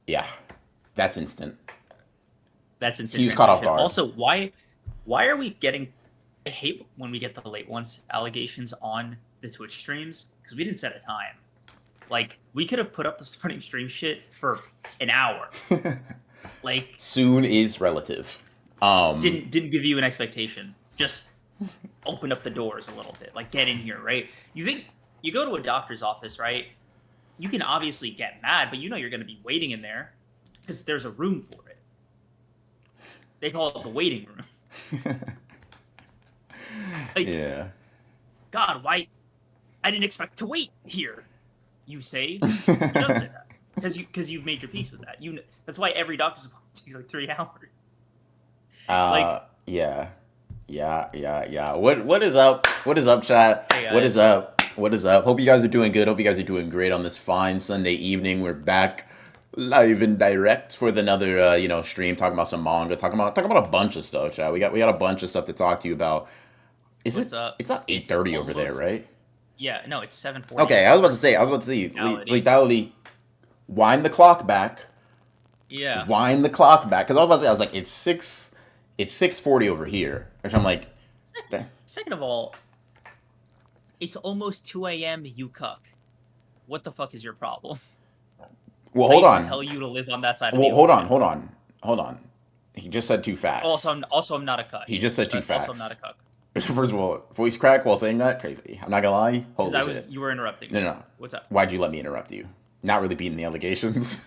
Yeah, that's instant. That's instant He was caught off transmission. guard. Also, why are we getting? I hate when we get the late ones allegations on the Twitch streams because we didn't set a time. Like we could have put up the starting stream shit for an hour. Like Soon is relative. didn't give you an expectation. Just open up the doors a little bit. Like get in here, right? You think you go to a doctor's office, right? You can obviously get mad, but you know you're going to be waiting in there because there's a room for it. They call it the waiting room. Like, Yeah. God, why? I didn't expect to wait here. You say you don't say that because you've made your peace with that. That's why every doctor's appointment takes like 3 hours. Like, Yeah. Yeah. What is up? What is up, chat? hey What is guys, up? What is up? Hope you guys are doing good. Hope you guys are doing great on this fine Sunday evening. We're back live and direct for another stream, talking about some manga, talking about a bunch of stuff, chat. We got a bunch of stuff to talk to you about. what's up? It's not It's 8:30 over there, almost right? yeah. No, it's 7:40. Okay, I was about to say, Reality. lethality, wind the clock back. Yeah. Wind the clock back. Because I was about to say, I was like, it's 6:40 over here. Which I'm like, Second of all, it's almost 2 a.m. You cuck. What the fuck is your problem? well, I hold even on. tell you to live on that side of Well, the ocean. hold on. He just said two facts. Also, I'm not a cuck. He just said two But also, I'm not facts. a cuck. First of all, voice crack while saying that, crazy. I'm not gonna lie. Because Holy shit. you were interrupting No, me. no. What's up? Why'd you let me interrupt you? Not really beating the allegations.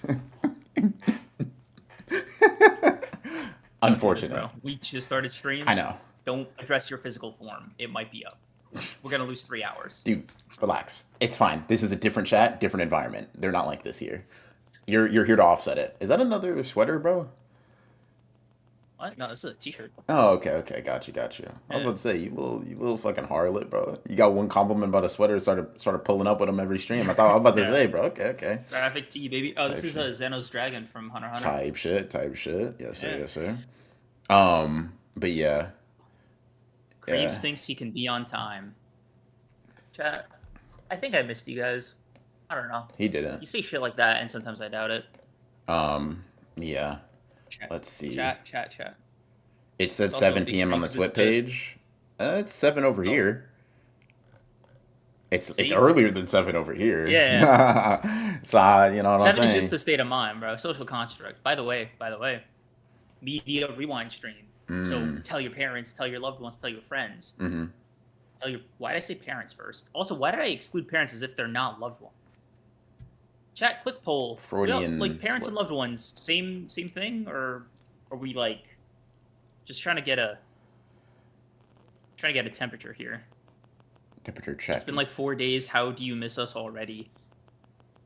Unfortunate. Bro, we just started stream. I know. Don't address your physical form. It might be up. We're gonna lose 3 hours. Dude, relax. It's fine. This is a different chat, different environment. They're not like this here. You're here to offset it. Is that another sweater, bro? What? No, this is a t-shirt. Oh, okay. Got you. I was about to say, you little fucking harlot, bro. You got one compliment about a sweater, started pulling up with him every stream. I thought I was about to say, bro. Okay. Graphic tee, baby. Oh, this Type is a Xenos Dragon from Hunter x Hunter. Type shit. Yes, Yeah. sir. But yeah. Creeps thinks he can be on time. Chat. I think I missed you guys. I don't know. He didn't. You say shit like that, and sometimes I doubt it. Yeah. Chat. Let's see. Chat. It said It's also a 7 big p.m. on screen the 'cause Swift page. It's 7 over here. It's See? earlier than 7 over here. Yeah. So, you know what I'm 7 saying? is just the state of mind, bro. Social construct. By the way, media rewind stream. So tell your parents, tell your loved ones, tell your friends. Mm-hmm. Why did I say parents first? Also, why did I exclude parents as if they're not loved ones? Chat, quick poll. Freudian like parents slip. and loved ones, same thing, or are we like just trying to get a temperature here? Temperature check. It's been like 4 days. How do you miss us already?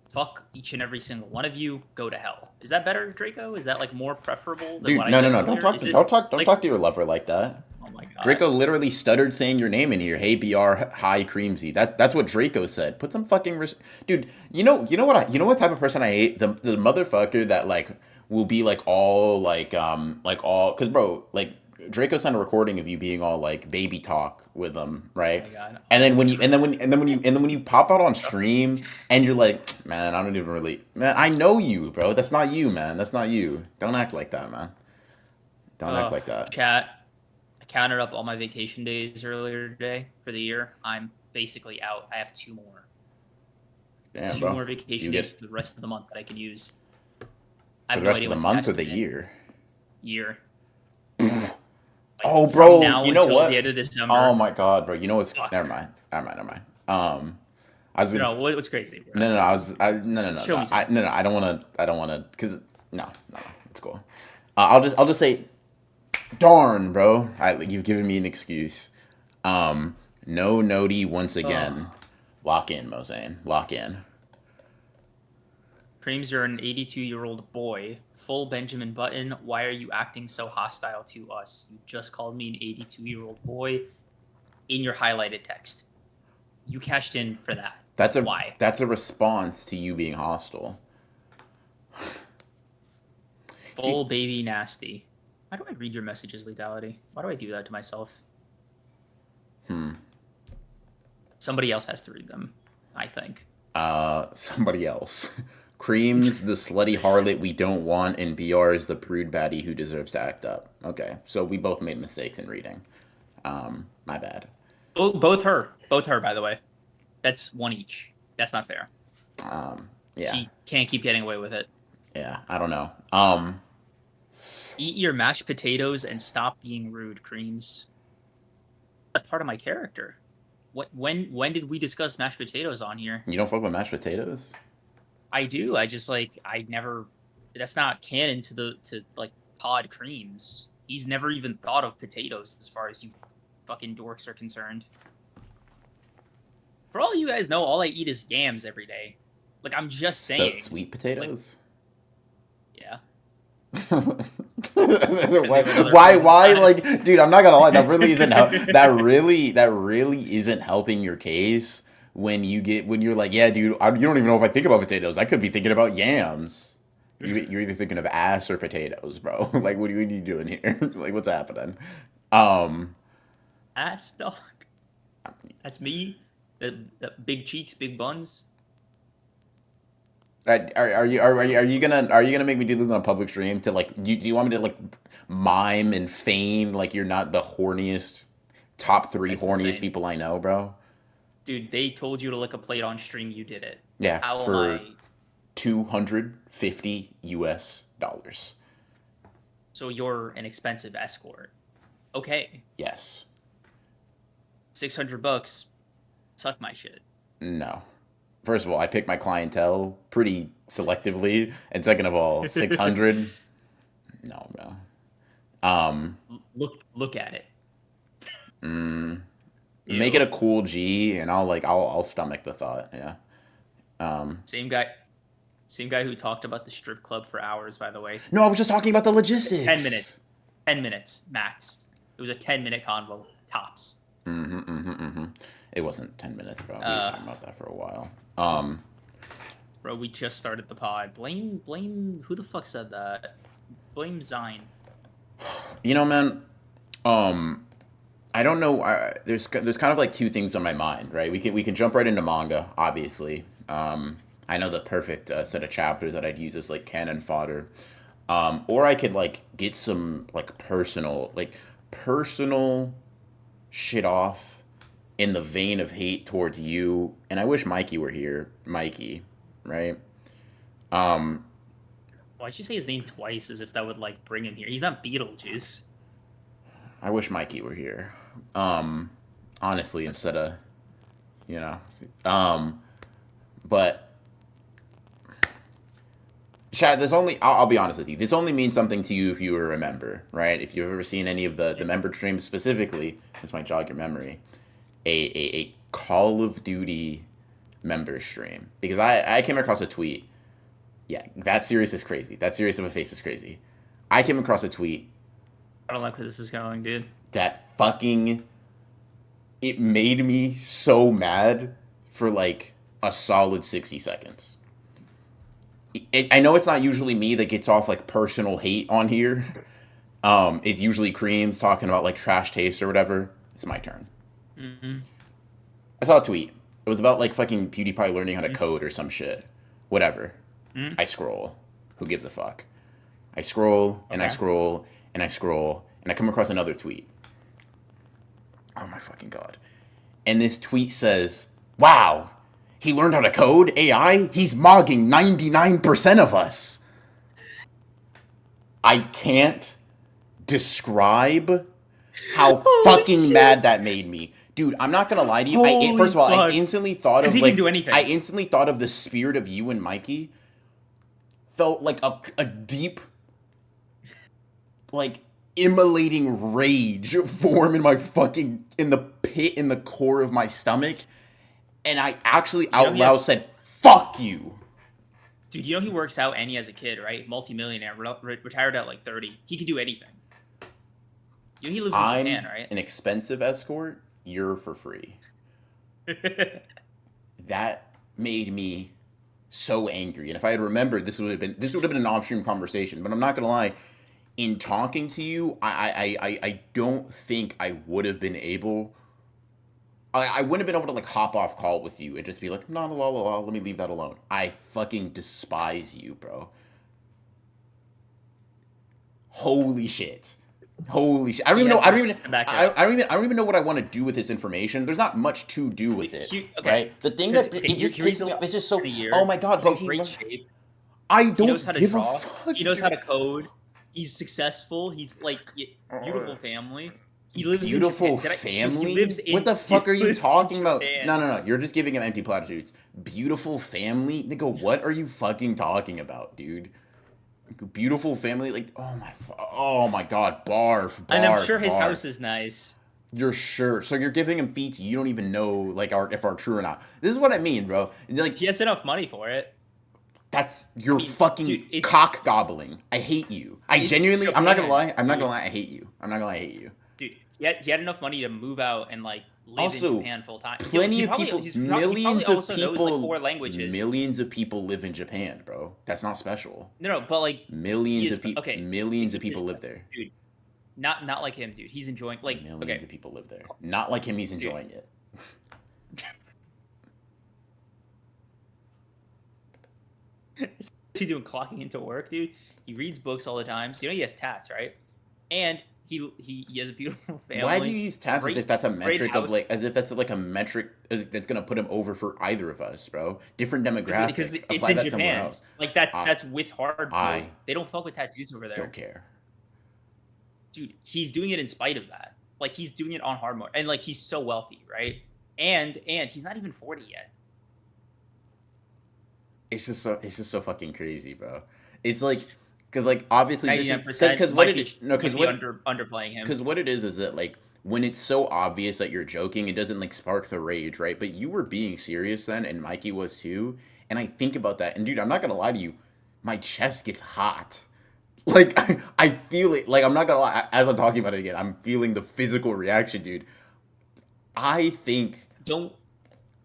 Fuck each and every single one of you. Go to hell. Is that better, Draco? Is that like more preferable than Dude, what I no. said Don't earlier? talk Is to this, don't talk to your lover like that. Oh my god. Draco literally stuttered saying your name in here. Hey, BR, hi, Creamsy. That's what Draco said. Put some fucking dude. You know what type of person I hate? The motherfucker that like will be like all like all, cause bro, like Draco sent a recording of you being all like baby talk with them, right? Oh my god. And then when you pop out on stream and you're like, man, I don't even really, man, I know you, bro. That's not you, man. That's not you. Don't act like that, man. Don't act like that. Chat. I counted up all my vacation days earlier today for the year. I'm basically out. I have 2 more. Damn, Two bro. more vacation days for the rest of the month that I can use. For the rest of the month or the year? Year. Oh, bro, now you know until what? the end of December. Oh my god, bro. You know what's? Fuck. Never mind. I was gonna. No, what's crazy, bro? No. No. Show me something. No. I don't want to. Cause no. It's cool. I'll just say, darn, bro. You've given me an excuse. No noti once again. Lock in, Mosane. Lock in. Creams, you're an 82-year-old boy. Full Benjamin Button. Why are you acting so hostile to us? You just called me an 82-year-old boy in your highlighted text. You cashed in for that. Why? That's a response to you being hostile. Full baby nasty. Why do I read your messages, lethality? Why do I do that to myself? Somebody else has to read them, I think. Somebody else. Cream's the slutty harlot we don't want, and BR is the prude baddie who deserves to act up. Okay, so we both made mistakes in reading. My bad. Oh, both her. By the way, that's one each. That's not fair. Yeah. She can't keep getting away with it. Yeah, I don't know. Eat your mashed potatoes and stop being rude, Creams. That's part of my character. When did we discuss mashed potatoes on here? You don't fuck with mashed potatoes? I do. I just I never. That's not canon to Pod Creams. He's never even thought of potatoes as far as you fucking dorks are concerned. For all you guys know, all I eat is yams every day. Like, I'm just saying. So, sweet potatoes? Yeah. why like, dude, I'm not gonna lie, that really isn't that really isn't helping your case when you're like, yeah, dude, you don't even know if I think about potatoes. I could be thinking about yams. You're either thinking of ass or potatoes, bro. Like, what are you doing here? Like, what's happening? Ass, dog. That's me. The big cheeks, big buns. Are you gonna make me do this on a public stream to like do you want me to like mime and feign like you're not the horniest top 3 That's horniest insane. people I know, bro? Dude, they told you to lick a plate on stream. You did it. Yeah, How for am I? $250 US. So you're an expensive escort. Okay. Yes. $600. Suck my shit. No. First of all, I pick my clientele pretty selectively, and second of all, 600. No, bro. Look at it. Make it a cool G, and I'll stomach the thought. Yeah. Same guy who talked about the strip club for hours, by the way. No, I was just talking about the logistics. 10 minutes. 10 minutes, max. It was a 10-minute convo, tops. It wasn't 10 minutes, bro. We were talking about that for a while. Bro, we just started the pod. Blame, who the fuck said that? Blame Zine. You know, man, I don't know. There's kind of like 2 things on my mind, right? We can jump right into manga, obviously. I know the perfect set of chapters that I'd use as like cannon fodder. Or I could like get some like personal shit off in the vein of hate towards you. And I wish Mikey were here. Mikey, right? Why'd you say his name twice as if that would like bring him here? He's not Beetlejuice. I wish Mikey were here. Honestly, instead of, you know, but Chad, I'll be honest with you. This only means something to you if you remember, right? If you've ever seen any of the member streams specifically, this might jog your memory, a Call of Duty member stream. Because I came across a tweet. Yeah, that serious is crazy. That serious of a face is crazy. I came across a tweet. I don't like where this is going, dude. That fucking, it made me so mad for like a solid 60 seconds. I know it's not usually me that gets off like personal hate on here. It's usually Creams talking about like trash taste or whatever. It's my turn. I saw a tweet. It was about like fucking PewDiePie learning how to code or some shit. Whatever. I scroll. Who gives a fuck? I scroll and I scroll and I scroll and I come across another tweet. Oh my fucking god. And this tweet says, "Wow, he learned how to code AI? He's mogging 99% of us." I can't describe how fucking mad that made me. Dude, I'm not gonna lie to you. First of all, I instantly thought of he like, can do anything. I instantly thought of the spirit of you and Mikey. Felt like a deep, like, immolating rage form in my fucking, in the pit, in the core of my stomach. And I actually out loud said, "Fuck you." Dude, you know he works out and he has a kid, right? Multi-millionaire, retired at like 30. He could do anything. You know he lives in Japan, right? An expensive escort. You're for free. That made me so angry. And if I had remembered, this would have been an off-stream conversation. But I'm not gonna lie. In talking to you, I don't think I would have been able I wouldn't have been able to like hop off call with you and just be like, no, la la la, let me leave that alone. I fucking despise you, bro. Holy shit. Holy shit. I don't He even know. has I the don't even. receipts to back it I, up. I don't even. I don't even know what I want to do with this information. There's not much to do with it, Okay. right? The thing Because that okay, it just he reads pisses me a off. lot It's just so. in a year. Oh my god, He's bro. in great shape. I He knows don't how to give a draw. fuck. He knows how Dude. to code. He's successful. He's like beautiful family. He lives in Beautiful Japan. Dude, he family? lives in. What the fuck are you lives in talking about? Japan. No, no, no. You're just giving him empty platitudes. Beautiful family? Nigga, what are you fucking talking about, dude? Beautiful family? Like, oh my god. Barf, And I'm sure barf, his house barf. is nice. You're sure. So you're giving him feats you don't even know, like, if are true or not. This is what I mean, bro. Like, He has enough money for it. you're fucking dude, cock gobbling. I hate you. I it's genuinely, I'm not gonna Japan, lie. I'm not dude. gonna lie. I hate you. I'm not gonna lie. I hate you. Dude, he had enough money to move out and like live in Also, Japan full time. plenty He of probably people, he millions probably of also knows like people, 4 languages. millions of people live in Japan, bro. That's not special. No, but like he Millions is of people, okay. millions of He is, people live there. dude. Not like him, dude. He's enjoying like Millions okay, of people live there. Not like him. He's dude. enjoying it. What's he doing clocking into work, dude? He reads books all the time. So you know he has tats, right? And he has a beautiful family. Why do you use tats as if that's a metric of house. like, as if that's like a metric that's gonna put him over for either of us, bro? Different demographic. Because it's Apply in that somewhere Japan. else. Like that. I That's with hard mode. I They don't fuck with tattoos over there, don't care. dude. He's doing it in spite of that. Like he's doing it on hard mode, and like he's so wealthy, right? And he's not even 40 yet. It's just so fucking crazy, bro. It's like, because like obviously this is 99% because what might it be, no because might what be underplaying him. because what it is that like when it's so obvious that you're joking, it doesn't like spark the rage, right? But you were being serious then, and Mikey was too. And I think about that, and dude, I'm not gonna lie to you, my chest gets hot. Like I feel it. Like I'm not gonna lie, as I'm talking about it again, I'm feeling the physical reaction, dude. I think Don't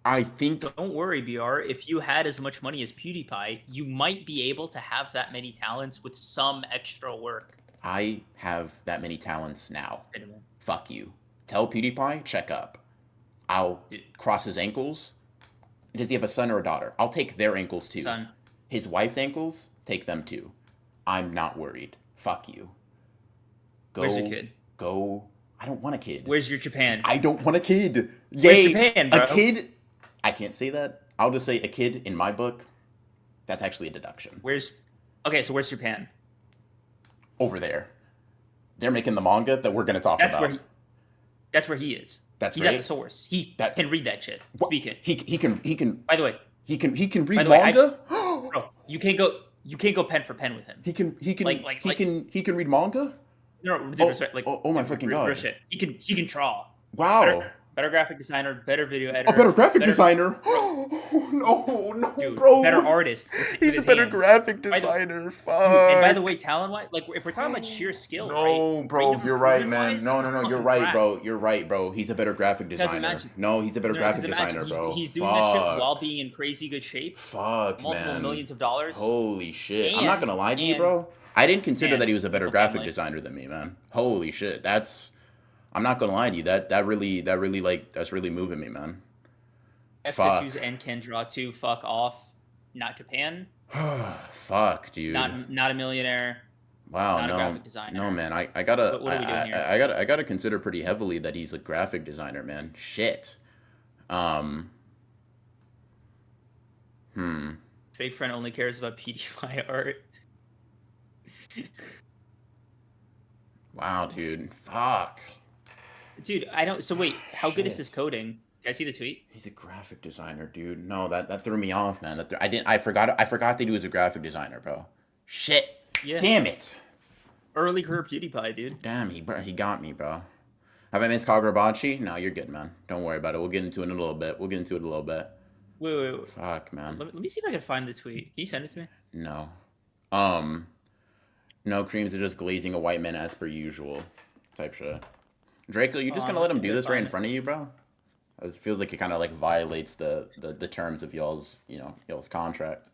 I think don't worry, BR. If you had as much money as PewDiePie, you might be able to have that many talents with some extra work. I have that many talents now. Cinnamon. Fuck you. Tell PewDiePie, check up. I'll Dude. cross his ankles. Does he have a son or a daughter? I'll take their ankles too. Son. His wife's ankles, take them too. I'm not worried. Fuck you. Go. Where's your kid? Go. I don't want a kid. Where's your Japan? I don't want a kid. Where's Yay. Japan, bro? A kid. I can't say that. I'll just say a kid in my book. That's actually a deduction. Okay, so where's Japan? Over there. They're making the manga that we're gonna talk about. That's where he is. He's great. at the source. He That- can read that shit. What? Speak it. He can By the way, he can read By the way, manga. bro, you can't go pen for pen with him. He can Like- he can read manga. No, dude, Oh, respect. Like, oh my fucking god! real shit. He can draw. Wow, Better graphic designer, better video editor. a better graphic designer. No, Dude, bro. better artist. with He's a his better hands. graphic By the- designer. Fuck. And by the way, talent-wise, like if we're talking about sheer skill, No, right? bro, Right, you're right, improvement-wise, man. No, it's you're fucking right, crack. bro. You're right, bro. He's a better graphic Because designer. imagine- No, he's a better graphic because imagine, designer, bro. He's doing that shit Fuck. while being in crazy good shape. Fuck, Multiple man. millions of dollars. Holy shit. I'm not gonna lie to you, and- bro. I didn't consider and that he was a better beautiful graphic family. designer than me, man. Holy shit. I'm not gonna lie to you. That really like that's really moving me, man. F Fuck. tattoos and can draw too. Fuck off. Not Japan. Fuck, dude. Not a millionaire. Wow, not a no, graphic designer. no, man. I gotta, What are we doing here? I gotta consider pretty heavily that he's a graphic designer, man. Shit. Fake friend only cares about PewDiePie art. Wow, dude. Fuck. Dude, I don't. So wait, how good is Shit. his coding? Can I see the tweet? He's a graphic designer, dude. No, that threw me off, man. I forgot that he was a graphic designer, bro. Shit. Yeah. Damn it. Early career PewDiePie, dude. Damn, he got me, bro. Have I missed Kagurabachi? No, you're good, man. Don't worry about it. We'll get into it in a little bit. Wait. Fuck, man. Let me see if I can find the tweet. Can you send it to me? No. No, creams are just glazing a white man as per usual. Type shit. Draco, you just gonna let him do this right in front of you, bro? It feels like it kind of like violates the terms of y'all's contract.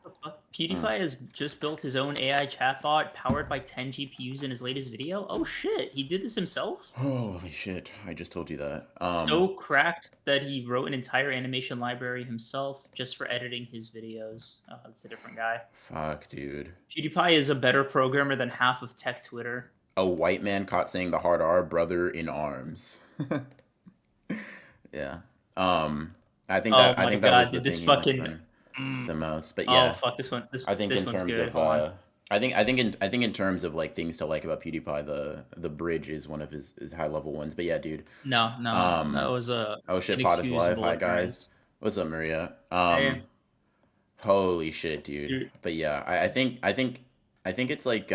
The fuck? PewDiePie has just built his own AI chatbot powered by 10 GPUs in his latest video. Oh shit, he did this himself? Holy shit! I just told you that. So cracked that he wrote an entire animation library himself just for editing his videos. Oh, that's a different guy. Fuck, dude. PewDiePie is a better programmer than half of tech Twitter. A white man caught saying the hard R, brother in arms. Yeah. I think Oh I my think that was god, the dude, this thing he fucking. mentioned Mm. the most. But Oh yeah, fuck, this one. This I think this in one's terms good. of Hold on. I think in terms of like things to like about PewDiePie, the bridge is one of his high level ones. But yeah, dude. No, no, that Um, was a oh shit, Pod is live. inexcusable Hi guys. occurrence. What's up, Maria? Hey, Holy shit, dude. dude. But yeah, I think it's like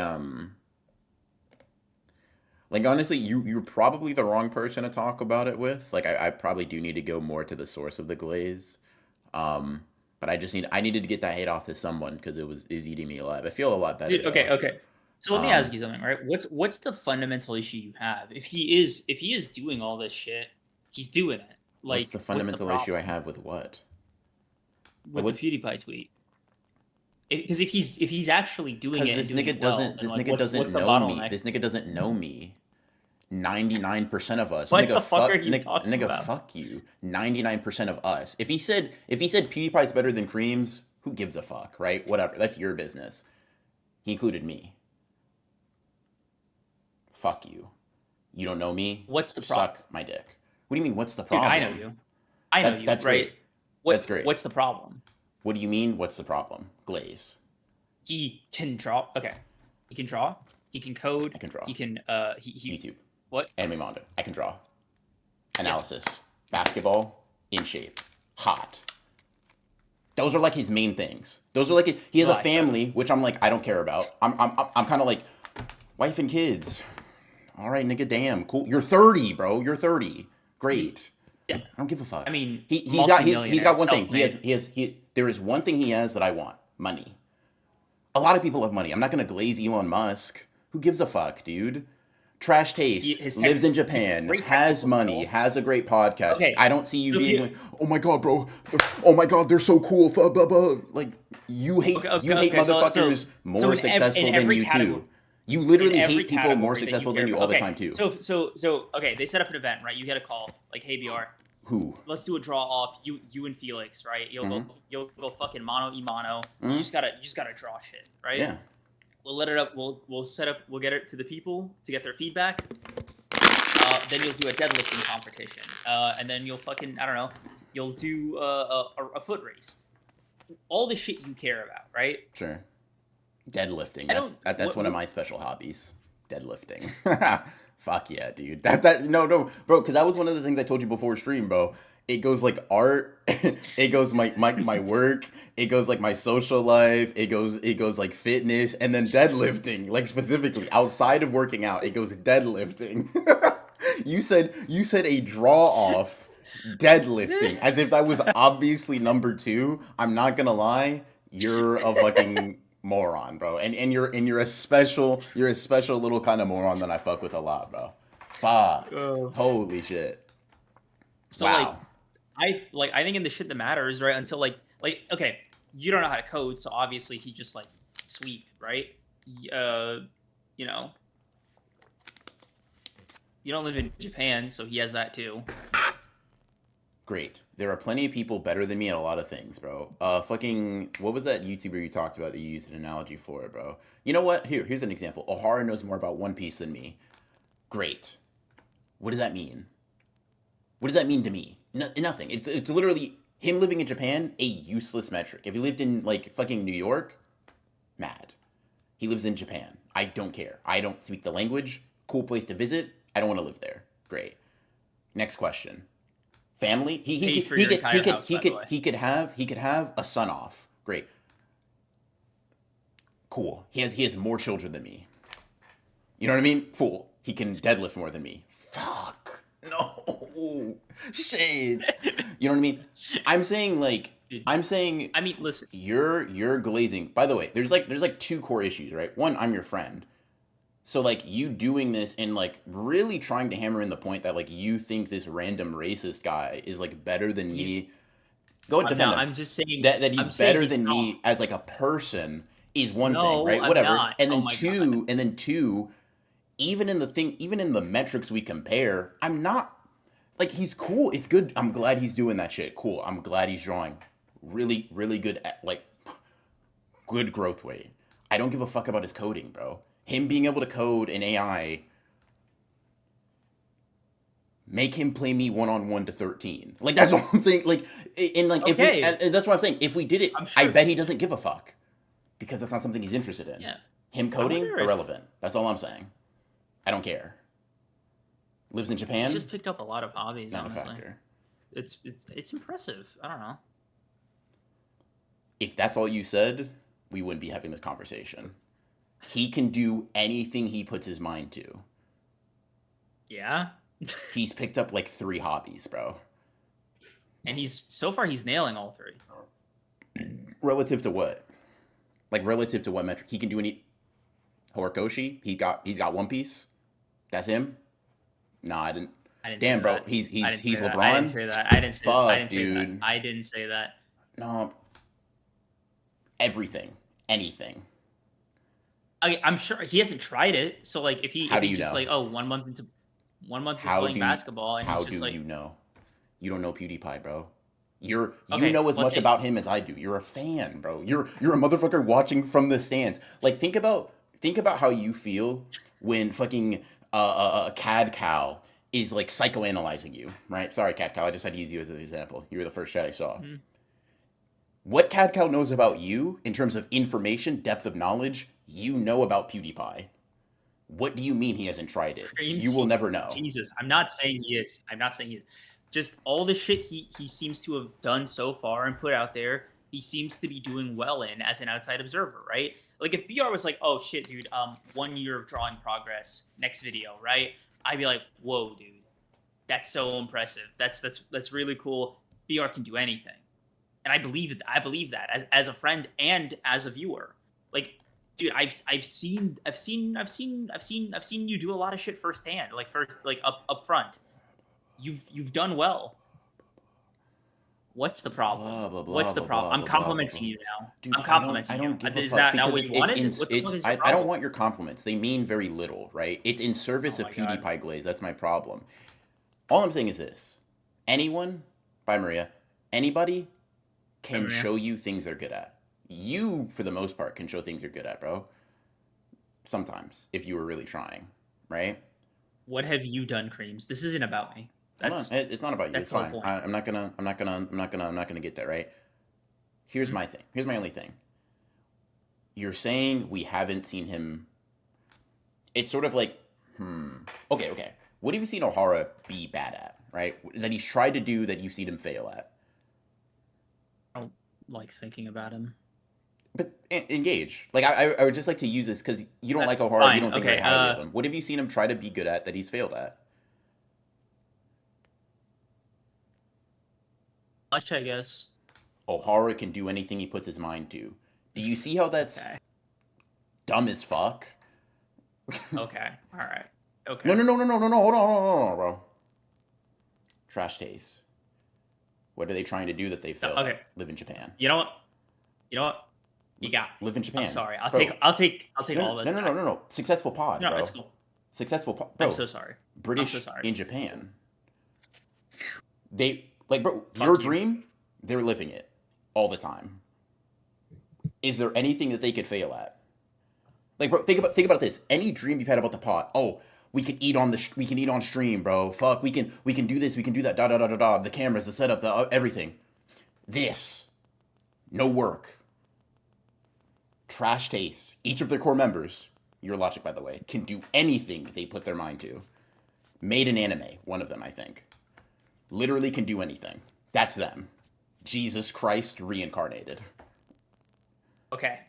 honestly, you're probably the wrong person to talk about it with. Like I probably do need to go more to the source of the glaze. Um, but I needed to get that hate off to someone because it was eating me alive. I feel a lot better Dude, okay, though. okay. So let me ask Um, you something, right? What's the fundamental issue you have? If he is doing all this shit, he's doing it. what's the Like, what's the fundamental issue I problem have with what? Like with the what's PewDiePie tweet? Because if he's actually doing because it and doing it well, then this like, nigga doesn't what's the know me. bottleneck? This nigga doesn't know me. 99% of us. What the fuck are you talking Nigga, about? fuck you. 99% of us. If he said PewDiePie's better than Creams, who gives a fuck, right? Whatever. That's your business. He included me. Fuck you. You don't know me? What's the problem, Suck my dick. What do you mean what's the dude? I know problem? you. I know you, That's right? great. That's great. What's the problem? What do you mean what's the problem? Glaze. He can draw. Okay, he can draw. He can code. I can draw. He can. He. YouTube. What? Anime manga. I can draw. Yeah. Analysis. Basketball. In shape. Hot. Those are like his main things. Those are like he has a Like, family, which I'm like I don't care about. I'm kind of like wife and kids. All right, nigga, damn, cool. You're 30, bro. You're 30. Great. yeah. I don't give a fuck. I mean, He's got one thing. self-made. There is one thing he has that I want. Money. A lot of people have money. I'm not gonna glaze Elon Musk. Who gives a fuck, dude? Trash taste, lives in Japan, great has technical money, skill. has a great podcast. Okay, I don't see you so if being you- like, oh my god, bro, oh my god, they're so cool. Blah, blah, blah. Like you hate Okay, motherfuckers so more in successful than every you category, too. You literally every hate people more category that successful care than you about- all the okay, time too. So okay, they set up an event, right? You get a call, like, hey BR, Who? let's do a draw off. You and Felix, right? You'll go fucking mano y mano. Mhm. You just gotta draw shit, right? Yeah. We'll let it up. We'll set up. We'll get it to the people to get their feedback. Then you'll do a deadlifting competition, and then you'll fucking, I don't know, you'll do a foot race. All the shit you care about, right? Sure. Deadlifting. I don't- That's one of what- my special hobbies. Deadlifting. Fuck yeah, dude. No, bro, because that was one of the things I told you before stream, bro. It goes like art, it goes my work, it goes like my social life, it goes like fitness, and then deadlifting, like specifically outside of working out, it goes deadlifting. You said a draw off deadlifting as if that was obviously number two. I'm not gonna lie, you're a fucking moron, bro. And you're a special little kind of moron that I fuck with a lot, bro. Fuck. Holy shit. So Wow. I think in the shit that matters, right? Until like okay, you don't know how to code, so obviously he just like sweep, right? You know, you don't live in Japan, so he has that too. Great. There are plenty of people better than me at a lot of things, bro. Fucking, what was that YouTuber you talked about that you used an analogy for, bro? You know what? Here's an example. O'Hara knows more about One Piece than me. Great. What does that mean? What does that mean to me? Nothing. It's literally him living in Japan, a useless metric. If he lived in, like, fucking New York, mad. He lives in Japan. I don't care. I don't speak the language. Cool place to visit. I don't want to live there. Great. Next question. Family? He could have a son off. Great. Cool. He has more children than me. You know what I mean? Fool. He can deadlift more than me. Fuck. No. Shit. You know what I mean? I'm saying I mean, listen. you're glazing. By the way, there's like two core issues, right? One, I'm your friend. So, like, you doing this and, like, really trying to hammer in the point that, like, you think this random racist guy is, like, better than me. Go I'm defend not. him. I'm just saying. That he's I'm saying better he's than not. me as like a person is one thing, No, right? I'm Whatever. not. Oh my god. And then two, even in the metrics we compare, I'm not like he's cool. It's good. I'm glad he's doing that shit. Cool. I'm glad he's drawing. Really, really good at like good growth rate. I don't give a fuck about his coding, bro. Him being able to code an AI, make him play me 1-on-1 to 13. Like that's what I'm saying. Like in like if we Okay, and that's what I'm saying. If we did it, I'm I sure. bet he doesn't give a fuck because that's not something he's interested in. Yeah. Him I coding wonder if irrelevant. That's all I'm saying. I don't care. Lives in he's Japan, just picked up a lot of hobbies. not a Honestly, factor. it's impressive. I don't know. If that's all you said, we wouldn't be having this conversation. He can do anything he puts his mind to. Yeah. He's picked up like 3 hobbies, bro. And he's nailing all 3. Relative to what? Like relative to what metric? He can do any Horikoshi? He's got One Piece. That's him? Nah, I didn't. I didn't Damn, say bro. that. He's LeBron. I didn't say that. I didn't say that. I Fuck, didn't say that. dude. I didn't say that. No. Everything. Anything. I'm sure he hasn't tried it. So like, if How do he's you just know? like, oh, 1 month into How playing do basketball, and how he's just do like, you know? You don't know PewDiePie, bro. You okay, know as let's much say about him as I do. You're a fan, bro. You're a motherfucker watching from the stands. Like think about how you feel when fucking Cad Cow is like psychoanalyzing you, right? Sorry, Cad Cow. I just had to use you as an example. You were the first chat I saw. mhm. What Cad Cow knows about you in terms of information, depth of knowledge, you know about PewDiePie. What do you mean he hasn't tried it? You Creams, will never know. Jesus, I'm not saying he is. I'm not saying he is. Just all the shit he seems to have done so far and put out there, he seems to be doing well in as an outside observer, right? Like if BR was like, "Oh shit, dude, 1 year of drawing progress, next video," right? I'd be like, "Whoa, dude, that's so impressive. That's really cool. BR can do anything," and I believe it. I believe that as a friend and as a viewer. Like, dude, I've seen you do a lot of shit firsthand. Like up front, you've done well. What's the problem? Blah blah What's blah the blah problem? blah I'm blah blah blah complimenting blah. you now. Dude, I'm I complimenting you. don't give a Is fuck that not because what you wanted? What is the I problem? don't want your compliments. They mean very little, right? It's in Oh service of my god. PewDiePie glaze. That's my problem. All I'm saying is this: anyone, by Maria, anybody Hi, can Maria. show you things they're good at. You, for the most part, can show things you're good at, bro. Sometimes, if you were really trying, right? What have you done, Creams? This isn't about me. Hold on, it's not about you. That's It's the whole fine. point. I'm not gonna get there, right? Here's Mhm. my thing. Here's my only thing. You're saying we haven't seen him. It's sort of like, okay. What have you seen O'Hara be bad at, right? That he's tried to do that you've seen him fail at. I don't like thinking about him. But engage. Like I would just like to use this because you don't like O'Hara. You Fine. don't think Okay. very highly of him. What have you seen him try to be good at that he's failed at? Much, I guess. O'Hara can do anything he puts his mind to. Do you see how that's Okay. dumb as fuck? Okay. All right. Okay. No. Hold on, bro. Trash taste. What are they trying to do that they failed Okay. at? Live in Japan. You know what? You know what? You got me. Live in Japan. I'm sorry. I'll Bro. take all this. No. Successful pod, No, bro. it's cool. Successful pod. I'm Bro, so sorry. British I'm so sorry. in Japan. They, like, bro, Fuck your you. dream, they're living it all the time. Is there anything that they could fail at? Like, bro, think about this. Any dream you've had about the pod. Oh, we can eat on stream, bro. Fuck, we can do this, we can do that. Da. The cameras, the setup, the everything. This, no work. Trash taste. Each of their core members, your logic, by the way, can do anything they put their mind to. Made an anime, one of them, I think. Literally can do anything. That's them. Jesus Christ reincarnated. Okay.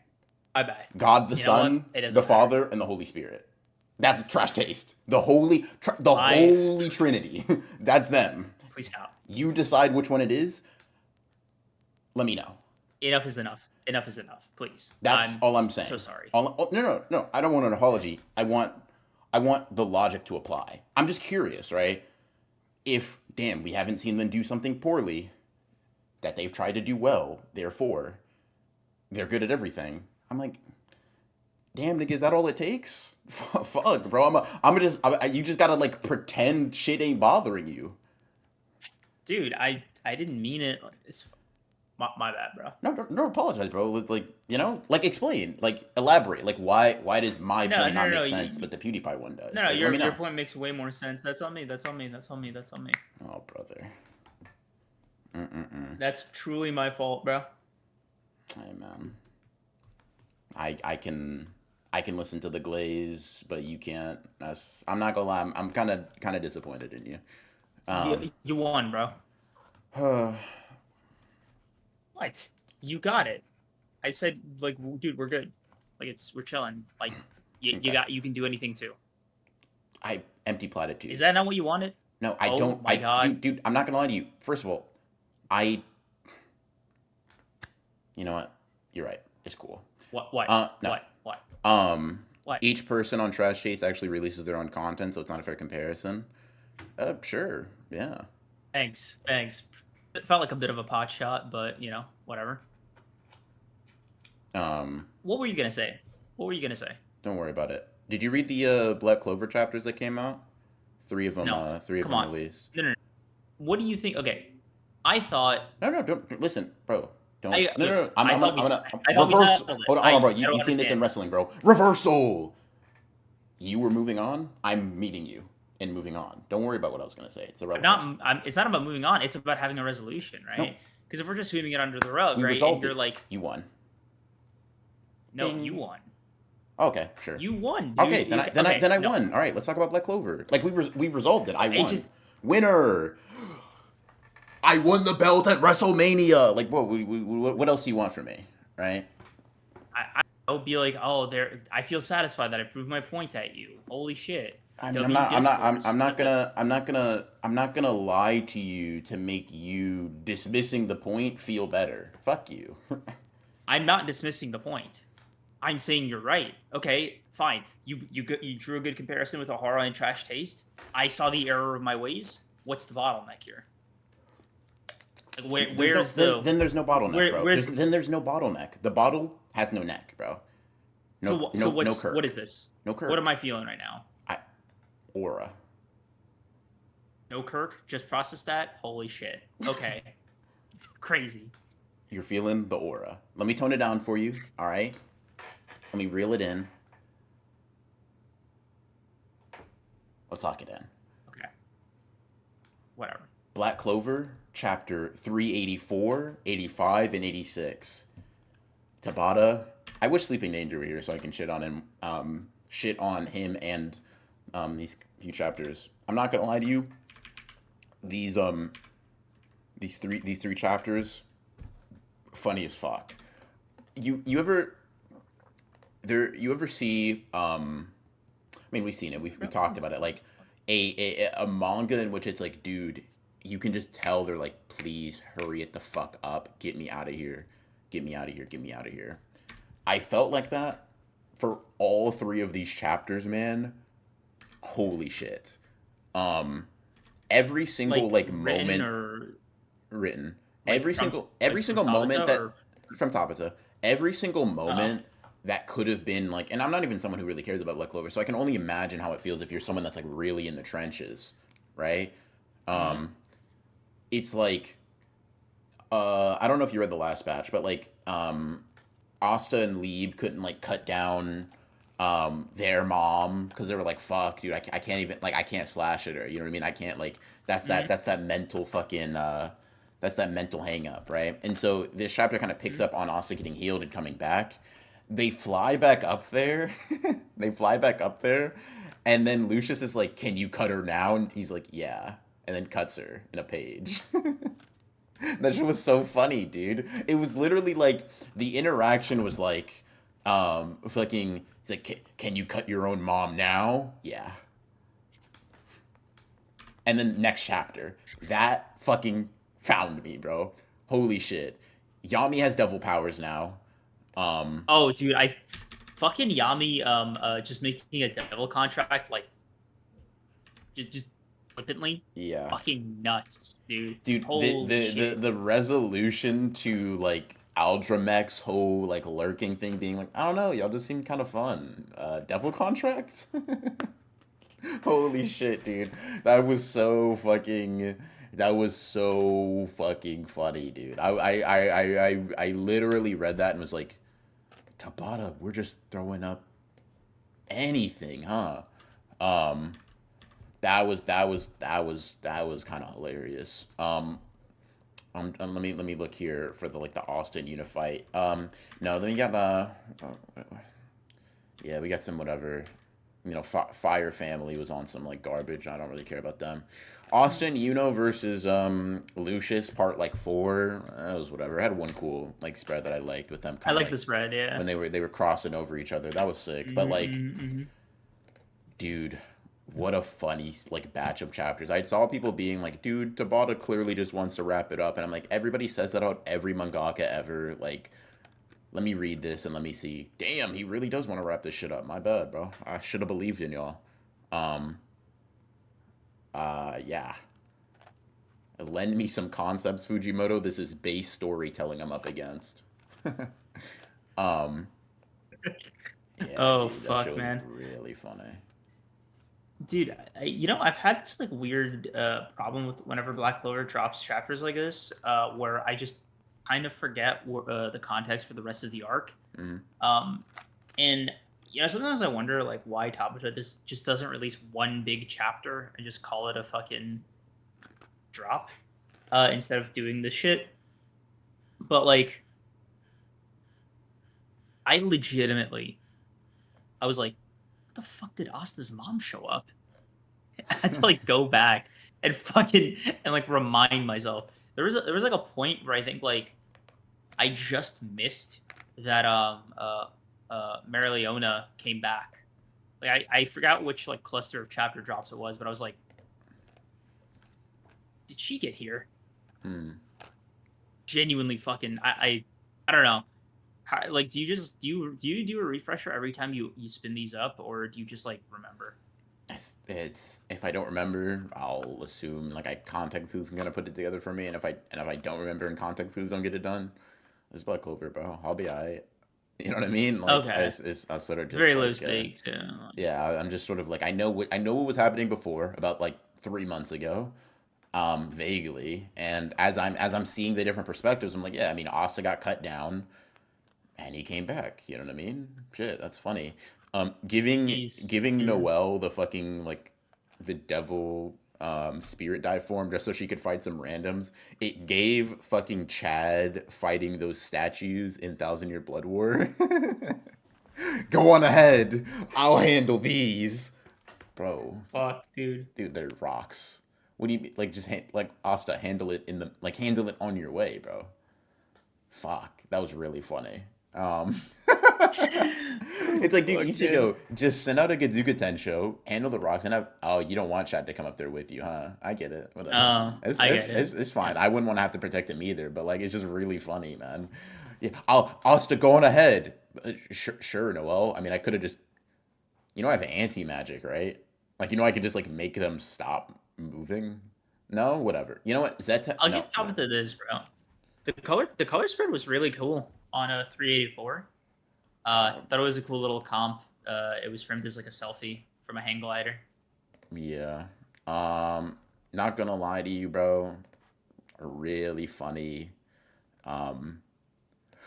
My bad. God the You know what? Son, It doesn't the matter. Father, and the Holy Spirit. That's trash taste. The holy Trinity. That's them. Please stop. You decide which one it is. Let me know. Enough is enough. Enough is enough. Please. That's all I'm saying. So sorry. No. I don't want an apology. I want the logic to apply. I'm just curious, right? If, damn, we haven't seen them do something poorly, that they've tried to do well, therefore they're good at everything. I'm like, damn, nigga, is that all it takes? Fuck, bro. You just gotta like pretend shit ain't bothering you. Dude, I didn't mean it. It's my bad, bro. No, don't apologize, bro. Like, you know, like explain, like elaborate, like why does my No, point no, not no, make no. sense, but the PewDiePie one No, does? no, Like, let me your know. point makes way more sense. That's on me. That's on me. That's on me. That's on me. Oh, brother. Mm-mm-mm. That's truly my fault, bro. Hey, man. I can listen to the Glaze, but you can't. I'm not gonna lie. I'm kind of disappointed in you. You won, bro. What? You got it. I said, like, dude, we're good. Like, we're chilling. Like, Okay. you can do anything too. I empty platitudes. Is that not what you wanted? No, I Oh don't. my god. Dude, I'm not gonna lie to you. First of all, I. You know what? You're right. It's cool. What? What? No. What? Um, What? each person on Trash Chase actually releases their own content, so it's not a fair comparison. Sure. Yeah. Thanks. Thanks. It felt like a bit of a pot shot, but you know, whatever. Um, What were you gonna say? What were you gonna say? don't worry about it. Did you read the Black Clover chapters that came out? Three of them. No. Three of Come them on. released. No. What do you think? Okay, I thought. No, don't listen, bro. Don't. I No, look. no, no. I thought we. I thought we Reverse. settled it. Hold on, bro. I don't You've seen this in understand. wrestling, bro. Reversal. You were moving on. I'm meeting you and moving on. Don't worry about what I was gonna say. It's irrelevant. It's not about moving on. It's about having a resolution, No, right? Because if we're just sweeping it under the rug, we right, and resolved you're it. like, You won. no, Ding. you won. Okay, sure. You won, dude. Okay, then I no. won. All right, let's talk about Black Clover. Like we resolved it. I won. just- Winner. I won the belt at WrestleMania. Like, what else do you want from me, right? I would be like, oh, there. I feel satisfied that I proved my point at you. Holy shit. I mean, W I'm discourse. not gonna lie to you to make you dismissing the point feel better. Fuck you. I'm not dismissing the point. I'm saying you're right. Okay, fine. You drew a good comparison with Ohara and Trash Taste. I saw the error of my ways. What's the bottleneck here? Like, Then there's no bottleneck, bro. Where's Then there's no bottleneck. The bottle has no neck, bro. No, so no curve. what is this? No Kirk. What am I feeling right now? Aura. No Kirk? Just process that? Holy shit. Okay. Crazy. You're feeling the aura. Let me tone it down for you, all right? Let me reel it in. Let's lock it in. Okay. Whatever. Black Clover, chapter 384, 85, and 86. Tabata. I wish Sleeping Danger were here so I can shit on him. And these few chapters. I'm not gonna lie to you. These three chapters, funny as fuck. You ever see I mean, we've seen it. We talked about it. Like a manga in which it's like, dude, you can just tell they're like, please hurry it the fuck up. Get me out of here. Get me out of here. Get me out of here. I felt like that for all three of these chapters, man. Holy shit. Every single like moment written. Every single moment that from Tabata. Every single moment that could have been like, and I'm not even someone who really cares about Black Clover, so I can only imagine how it feels if you're someone that's like really in the trenches, right? It's like I don't know if you read the last batch, but like Asta and Lieb couldn't like cut down their mom because they were like, fuck, dude, I can't even, like, I can't slash at her, you know what I mean? I can't, like, that's that mental fucking that's that mental hang up, right? And so this chapter kind of picks up on Asta getting healed and coming back. They fly back up there. And then Lucius is like, can you cut her now? And he's like, yeah. And then cuts her in a page. That shit was so funny, dude. It was literally like, the interaction was like, fucking, he's like, can you cut your own mom now? Yeah. And then next chapter, that fucking found me, bro. Holy shit. Yami has devil powers now. Oh, dude, fucking Yami just making a devil contract, like just flippantly, Yeah. fucking nuts, dude. Dude, Holy shit. the resolution to like Aldramech's whole like lurking thing being like, I don't know, y'all just seem kind of fun. Devil Contract? Holy shit, dude. That was so fucking funny, dude. I literally read that and was like, Tabata, we're just throwing up anything, huh? Um that was kind of hilarious. Let me look here for the like the Austin Unifight. No, then we got yeah, we got some whatever. You know, Fire Family was on some like garbage. I don't really care about them. Austin Uno versus Lucius part like 4. That was whatever. It had one cool like spread that I liked with them I kind of like like this red, yeah. when they were crossing over each other. That was sick. But like, Mm-hmm. dude, what a funny like batch of chapters. I saw people being like, dude, Tabata clearly just wants to wrap it up, and I'm like, everybody says that about every mangaka ever. Like, let me read this and let me see. Damn, he really does want to wrap this shit up. My bad, bro. I should have believed in y'all. Um, yeah. Lend me some concepts, Fujimoto. This is base storytelling I'm up against. um, yeah, Oh dude, that fuck, show was man. really funny. Dude, I've had this like weird problem with whenever Black Clover drops chapters like this, where I just kind of forget the context for the rest of the arc. Mhm. Um, and sometimes I wonder like why Tabata just doesn't release one big chapter and just call it a fucking drop, instead of doing this shit. But like, I legitimately, I was like, what the fuck did Asta's mom show up? I had to like go back and fucking and like remind myself. There was like a point where I think like I just missed that Marileona came back. Like I forgot which like cluster of chapter drops it was, but I was like, did she get here? Hmm. Genuinely fucking I don't know. How, like do you do a refresher every time you spin these up, or do you just like remember? It's if I don't remember, I'll assume like I context who's gonna put it together for me, and if I don't remember and context who's don't get it done, it's Black Clover, bro. I'll be alright. You know what I mean? Like Okay. I sort of just Very low like stakes, yeah. yeah, I'm just sort of like I know what was happening before about like 3 months ago, vaguely, and as I'm seeing the different perspectives, I'm like, yeah, I mean, Asta got cut down, and he came back. You know what I mean? Shit, that's funny. He's Giving Noelle the fucking like the devil spirit dive form just so she could fight some randoms. It gave fucking Chad fighting those statues in Thousand Year Blood War. Go on ahead. I'll handle these, bro. fuck, dude. Dude, they're rocks. What do you like? Just like Asta, handle it in the like handle it on your way, bro. Fuck, that was really funny. Um, Oh, it's like, dude, fuck, dude. Ichigo, just send out a Gazuka Tensho, handle the rocks, and have, oh, you don't want Chad to come up there with you, huh? I get it, whatever. Oh, I get it. It's fine. I wouldn't want to have to protect him either, but like, it's just really funny, man. Yeah, I'll still go on ahead. Sure, Noel. I mean, I could have just, I have anti magic, right? Like, I could just like make them stop moving. No, whatever. You know what? Zeta, I'll no, give top no. of this, bro. The color spread was really cool on a 384. Um, Thought it was a cool little comp. It was framed as like a selfie from a hang glider. yeah. Um, Not gonna lie to you, bro. Really funny. Um,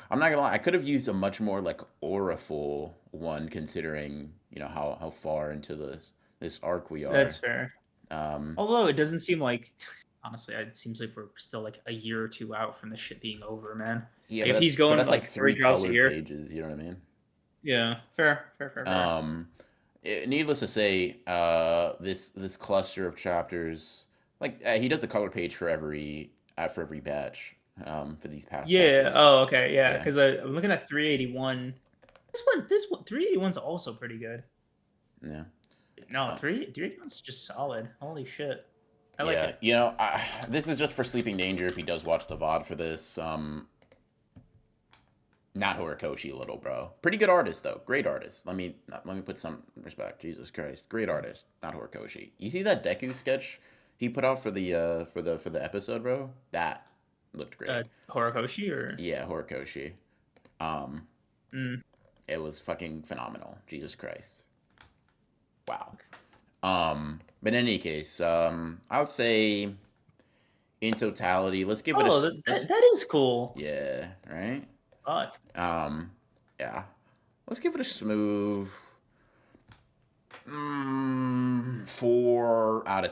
I'm not gonna lie. I could have used a much more like auraful one, considering how far into this arc we That's are. fair. Um, Although it doesn't seem like, honestly, it seems like we're still like a year or two out from this shit being over, man. yeah, Like if he's going that's like like 3 three drops a colored year, pages. You know what I mean? yeah, fair. Um, Needless to say, this cluster of chapters, like he does a color page for every batch. For these past Yeah. batches. Oh, okay. Yeah. Yeah, Because I'm looking at 381. This one, 381's also pretty good. yeah. No, Uh, 381's just solid. Holy shit, I like Yeah, it. this is just for Sleeping Danger if he does watch the VOD for this. Not Horikoshi, little bro. Pretty good artist though. Great artist. Let me put some respect. Jesus Christ, great artist. Not Horikoshi. You see that Deku sketch he put out for the episode, bro, that looked great. Horikoshi or Yeah, Horikoshi. Um, mm, it was fucking phenomenal. Jesus Christ. Wow. But in any case, I would say in totality, let's give it a oh, let's, that is cool. yeah, right. Fuck. Um, yeah, let's give it a smooth 4 out of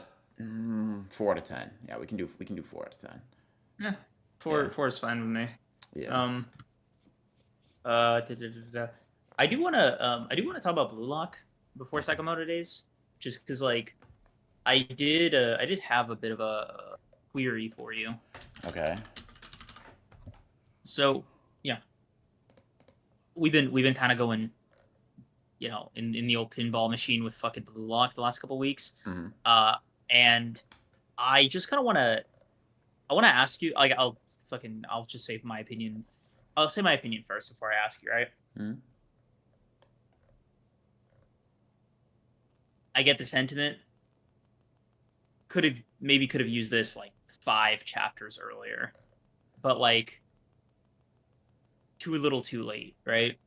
10. Yeah, we can do 4 out of 10. Yeah, Yeah, four is fine with me. yeah. Um, da, da, da, da. I do wanna talk about Blue Lock before Okay. Sakamoto Days, just because like I did have a bit of a query for you. Okay. So yeah, we've been kind of going, in the old pinball machine with fucking Blue Lock the last couple weeks. Mm-hmm. And I just kind of I want to ask you, like, I'll just say my opinion. I'll say my opinion first before I ask you, right? Mm-hmm. I get the sentiment. Could have used this like 5 chapters earlier, but like too little, too late, right?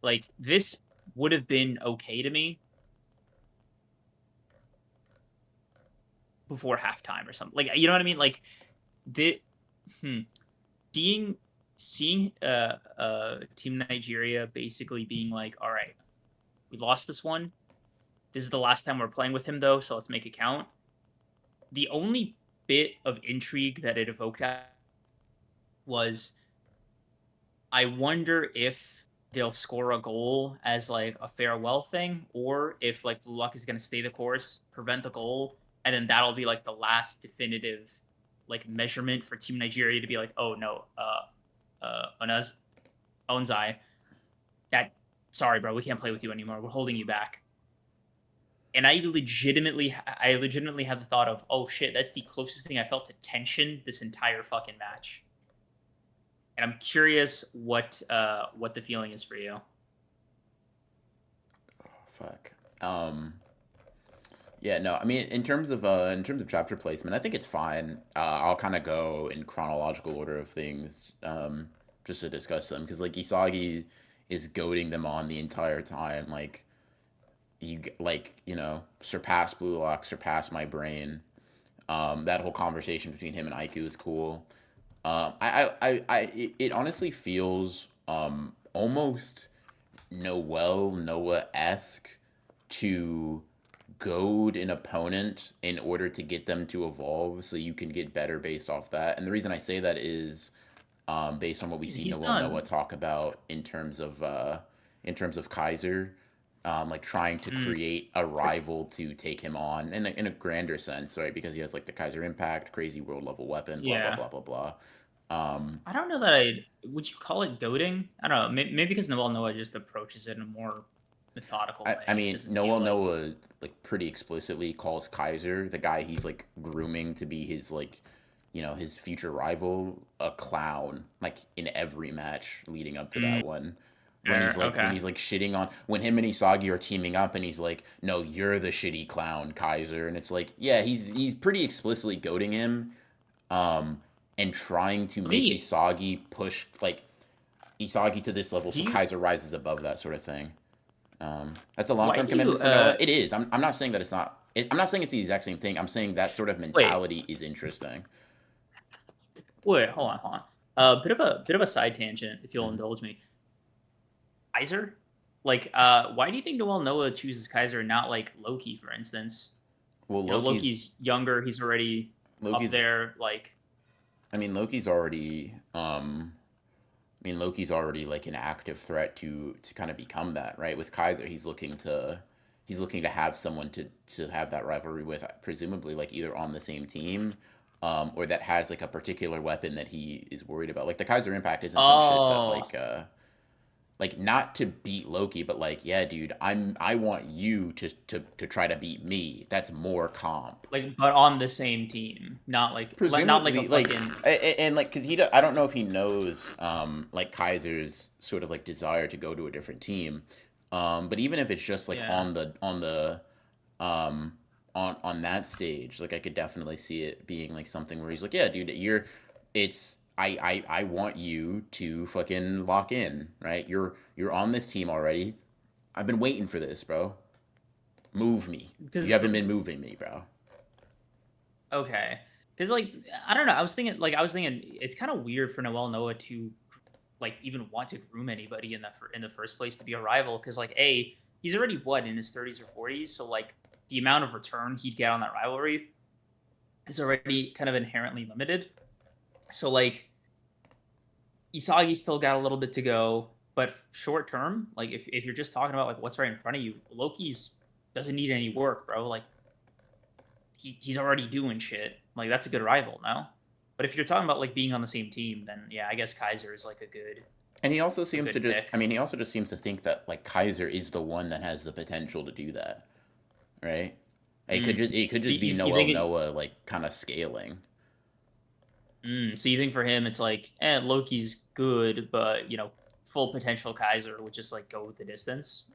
Like this would have been okay to me before halftime or something. Like, you know what I mean? Like the seeing seeing Team Nigeria basically being like, all right, we lost this one. This is the last time we're playing with him though, so let's make it count. The only bit of intrigue that it evoked was, I wonder if they'll score a goal as like a farewell thing, or if like Blue Lock is going to stay the course, prevent the goal, and then that'll be like the last definitive like measurement for Team Nigeria to be like, oh no, Onaz, Onzai, that sorry, bro, we can't play with you anymore. We're holding you back. And I legitimately had the thought of, oh shit, that's the closest thing I felt to tension this entire fucking match. And I'm curious what the feeling is for you. Oh, fuck. Yeah, no, I mean in terms of chapter placement, I think it's fine. I'll kind of go in chronological order of things, just to discuss them because like Isagi is goading them on the entire time. Like surpass Blue Lock, surpass my brain. That whole conversation between him and Aiku is cool. It honestly feels almost Noah esque to goad an opponent in order to get them to evolve so you can get better based off that. And the reason I say that is based on what we see He's Noah done. talk about in terms of Kaiser, like trying to Mm. create a rival to take him on in a grander sense, right? Because he has like the Kaiser Impact, crazy world level weapon, blah blah Yeah. blah blah blah. Um, I don't know that I would you call it goading? I don't know. Maybe because Noah just approaches it in a more methodical I way. It mean, doesn't feel like Noah like pretty explicitly calls Kaiser, the guy he's like grooming to be his like, his future rival, a clown. Like in every match leading up to mm, that one, fair. when Okay. he's like shitting on when him and Isagi are teaming up, and he's like, "No, you're the shitty clown, Kaiser," and it's like, yeah, he's pretty explicitly goading him, um, and trying to Let make me. Isagi to this level Do so you? Kaiser rises above that sort of thing. That's a long Why term do you? commitment for Noah. It is. I'm not saying that it's not. I'm not saying it's the exact same thing. I'm saying that sort of Wait. mentality is interesting. Wait. Hold on. Hold on. Bit of a side tangent, if you'll Mhm. indulge me. Kaiser. Like, why do you think Noah chooses Kaiser and not like Loki, for instance? Well, Loki's Loki's younger. He's already up Loki's. there. Like, I mean, Loki's already. Loki's already like an active threat to kind of become that, right? With Kaiser, he's looking to have someone to have that rivalry with, presumably like either on the same team, or that has like a particular weapon that he is worried about. Like the Kaiser Impact isn't some shit that oh, like not to beat Loki, but like, yeah, dude, I want you to try to beat me. That's more comp. like, but on the same team, not like a Presumably, like, fucking. and like, cause I don't know if he knows, like Kaiser's sort of like desire to go to a different team, but even if it's just like Yeah. um on that stage, like I could definitely see it being like something where he's like, yeah, dude, it's I want you to fucking lock in, right? You're on this team already. I've been waiting for this, bro. Move me. You Because haven't been moving me, bro. okay, because like I don't know. I was thinking it's kind of weird for Noel Noah to like even want to groom anybody in the first place to be a rival because like he's already what in his 30s or 40s, so like the amount of return he'd get on that rivalry is already kind of inherently limited. So like Isagi still got a little bit to go, but short term, like if you're just talking about like what's right in front of you, Loki's doesn't need any work, bro. Like he's already doing shit. Like that's a good rival now. But if you're talking about like being on the same team, then yeah, I guess Kaiser is like And he also a seems to good just, I pick. mean, he also just seems to think that like Kaiser is the one that has the potential to do that, right? Mm. It could So just be you Noel think it? Noah like kind of scaling. So you think for him it's like, Loki's good, but full potential Kaiser would just like go with the distance.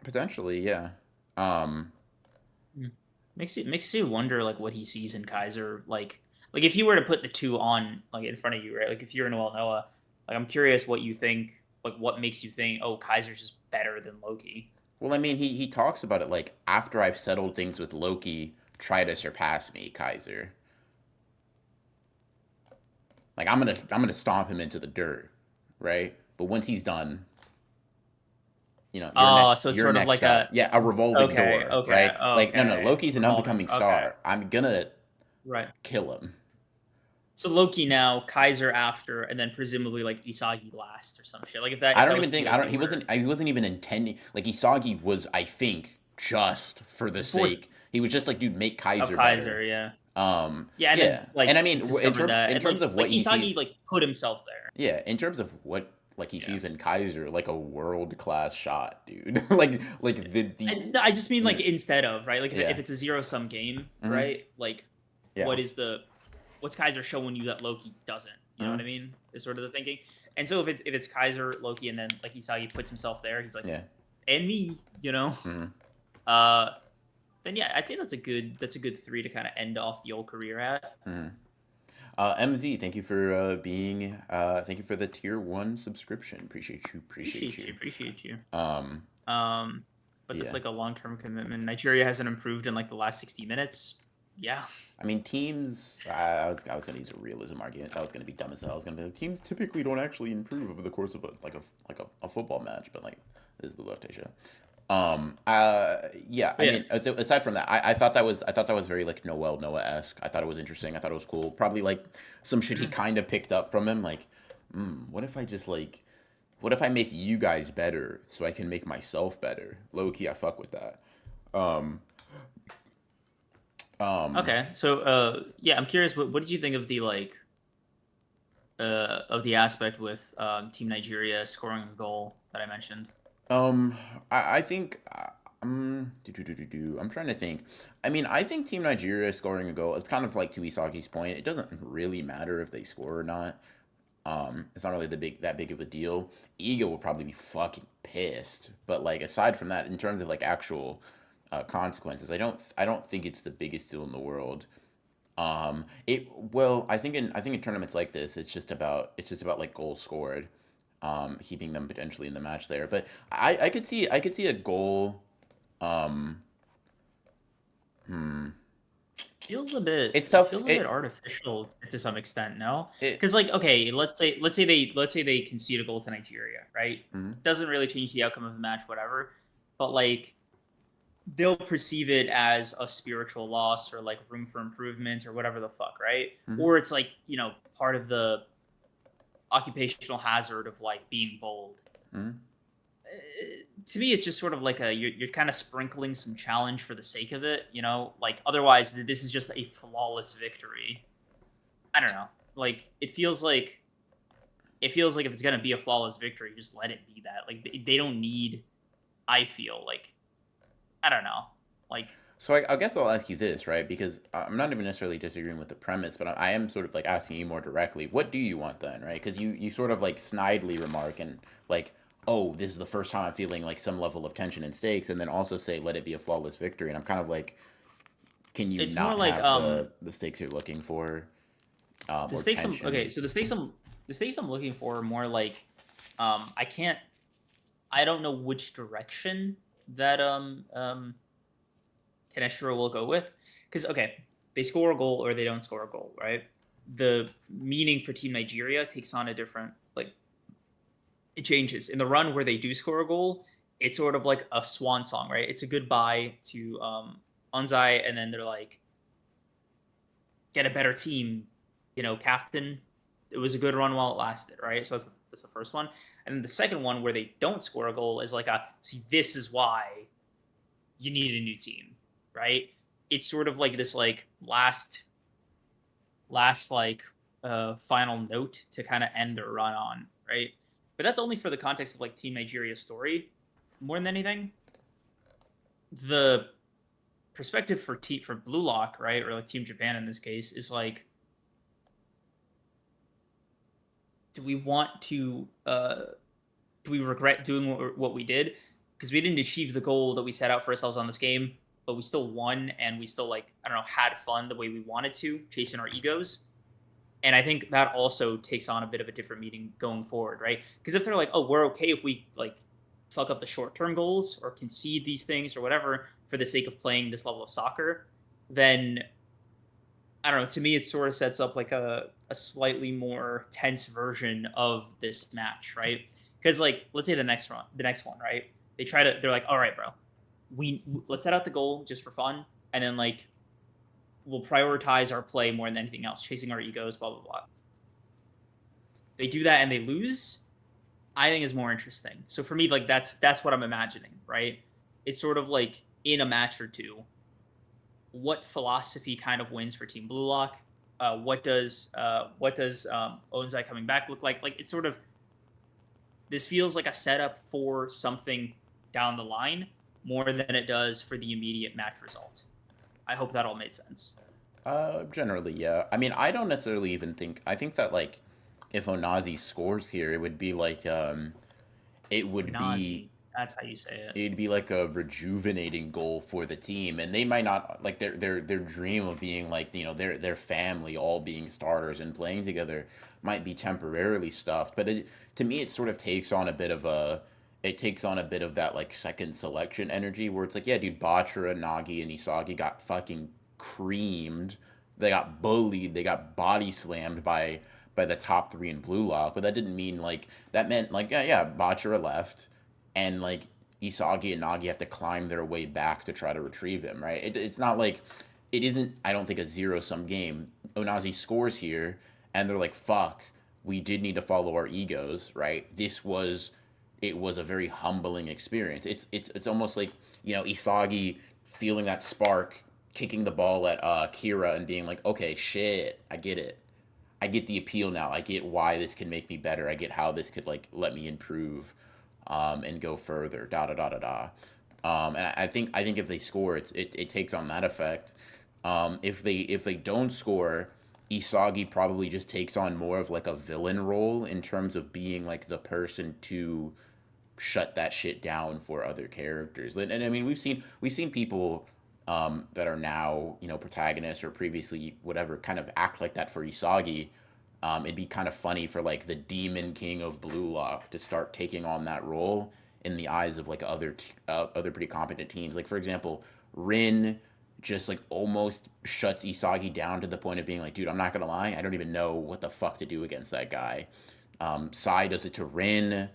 Potentially, yeah. Um, Mm. Makes you wonder like what he sees in Kaiser. Like if you were to put the two on like in front of you, right? Like if you're Noel Noah, like I'm curious what you think. Like what makes you think, oh, Kaiser's just better than Loki? well, I mean, he talks about it like after I've settled things with Loki, try to surpass me, Kaiser. Like I'm gonna stomp him into the dirt, right? But once he's done, Oh, so it's you're sort of next like up. a Yeah, a revolving okay, door, okay, right? Like no, okay, Loki's an revolving. unbecoming Okay, star. I'm gonna right. kill him. So Loki now, Kaiser after, and then presumably like Isagi last or some shit. Like if that I if don't that was even to be think like I the don't order he wasn't even intending like Isagi was I think just for the before sake he was just like dude make of Kaiser better. Kaiser, yeah. Yeah, and then Yeah. And like I he mean discovered that, in and terms of like what he Isagi sees like put himself there. yeah, in terms of what like he Yeah, sees in Kaiser like a world class shot, dude. like the I just mean you like know, instead of right, like if yeah. it's a zero sum game, Mhm. right? Like Yeah. what is the what's Kaiser showing you that Loki doesn't? You know what Mhm. I mean? Is sort of the thinking. And so if it's Kaiser Loki, and then like Isagi puts himself there, he's like, Yeah. and me. Mhm. Uh, then yeah, I'd say that's a good three to kind of end off the old career at. Mhm. MZ, thank you for being thank you for the tier 1 subscription. Appreciate Appreciate you, you. appreciate you. Um Um, but that's yeah. like a long term commitment. Nigeria hasn't improved in like the last 60 minutes. Yeah. I mean, teams. I was gonna use a realism argument. That was gonna be dumb as hell. I was gonna be like, teams typically don't actually improve over the course of a football match, but like this is Blue Show. Yeah. I Yeah. mean, aside from that, I thought that was very like Noel Noah esque. I thought it was interesting. I thought it was cool. Probably like some shit he Mhm. kind of picked up from him. Like, what if I just like, what if I make you guys better so I can make myself better? Low key, I fuck with that. Um, um, Okay. So yeah, I'm curious. What did you think of the like of the aspect with Team Nigeria scoring a goal that I mentioned? Um, I think I'm trying to think. I mean, I think Team Nigeria scoring a goal. It's kind of like to Isagi's point. It doesn't really matter if they score or not. It's not really that big of a deal. Ego will probably be fucking pissed. But like aside from that, in terms of like actual consequences, I don't think it's the biggest deal in the world. It well, I think in tournaments like this, it's just about like goals scored, keeping them potentially in the match there. But I could see a goal. Um, hmm, it's It tough. feels a bit artificial to some extent, no? It Because like okay, let's say they concede a goal to Nigeria, right? mhm, Doesn't really change the outcome of the match, whatever. But like they'll perceive it as a spiritual loss or like room for improvement or whatever the fuck, right? mhm, Or it's like, part of the occupational hazard of like being bold. mhm. To me, it's just sort of like you're kind of sprinkling some challenge for the sake of it, like otherwise this is just a flawless victory. I don't know. Like it feels like if it's gonna be a flawless victory, just let it be that. Like they don't need. I feel like I don't know. Like So I guess I'll ask you this, right? Because I'm not even necessarily disagreeing with the premise, but I am sort of like asking you more directly. What do you want then, right? Because you sort of like snidely remark and like, oh, this is the first time I'm feeling like some level of tension and stakes, and then also say let it be a flawless victory, and I'm kind of like, can you It's more not like have the stakes you're looking for, the or stakes I'm okay. tension? So the stakes I'm looking for are more like I can't I don't know which direction that Kaneshiro will go with. Because okay, they score a goal or they don't score a goal, right? The meaning for Team Nigeria takes on a different like it changes. In the run where they do score a goal, it's sort of like a swan song, right? It's a goodbye to Onzai, and then they're like, get a better team, captain. It was a good run while it lasted, right? So that's the first one. And then the second one where they don't score a goal is like a see, this is why you need a new team, right? It's sort of like this like last like final note to kind of end their run on, right? But that's only for the context of like Team Nigeria's story more than anything. The perspective for Blue Lock, right, or like Team Japan in this case, is like, do we want to? Do we regret doing what we did because we didn't achieve the goal that we set out for ourselves on this game, but we still won and we still like I don't know had fun the way we wanted to, chasing our egos. And I think that also takes on a bit of a different meaning going forward, right? Because if they're like, oh, we're okay if we like fuck up the short term goals or concede these things or whatever for the sake of playing this level of soccer, then I don't know. To me, it sort of sets up like a slightly more tense version of this match, right? Because like, let's say the next one, right? They're like, all right, bro, let's set out the goal just for fun, and then like we'll prioritize our play more than anything else, chasing our egos, blah blah blah. They do that and they lose. I think is more interesting. So for me, like that's what I'm imagining, right? It's sort of like in a match or two, what philosophy kind of wins for Team Blue Lock? What does Ozai coming back look like? Like it's sort of this feels like a setup for something down the line more than it does for the immediate match result. I hope that all made sense. Generally, yeah. I mean, I don't necessarily even think. I think that like, if Onazi scores here, it would be Nazi, that's how you say it. it'd be like a rejuvenating goal for the team, and they might not like their dream of being like their family all being starters and playing together might be temporarily stuffed, but to me it sort of takes on a bit of that like second selection energy where it's like, yeah, dude, Bachara, Nagi, and Isagi got fucking creamed, they got bullied, they got body slammed by the top three in Blue Lock, but that didn't mean like that meant like, yeah, Bachara left, and like Isagi and Nagi have to climb their way back to try to retrieve him, right? It's not like it isn't. I don't think a zero sum game. Onazi scores here, and they're like, "Fuck, we did need to follow our egos, right?" It was a very humbling experience. It's almost like Isagi feeling that spark, kicking the ball at Kira, and being like, "Okay, shit, I get it. I get the appeal now. I get why this can make me better. I get how this could like let me improve, and go further. Da da da da da. And I think if they score, it takes on that effect. If they don't score, Isagi probably just takes on more of like a villain role in terms of being like the person to shut that shit down for other characters. And I mean, we've seen people that are now protagonists or previously whatever kind of act like that for Isagi. It'd be kind of funny for like the Demon King of Blue Lock to start taking on that role in the eyes of like other pretty competent teams. Like for example, Rin just like almost shuts Isagi down to the point of being like, dude, I'm not gonna lie, I don't even know what the fuck to do against that guy. Sai does it to Rin.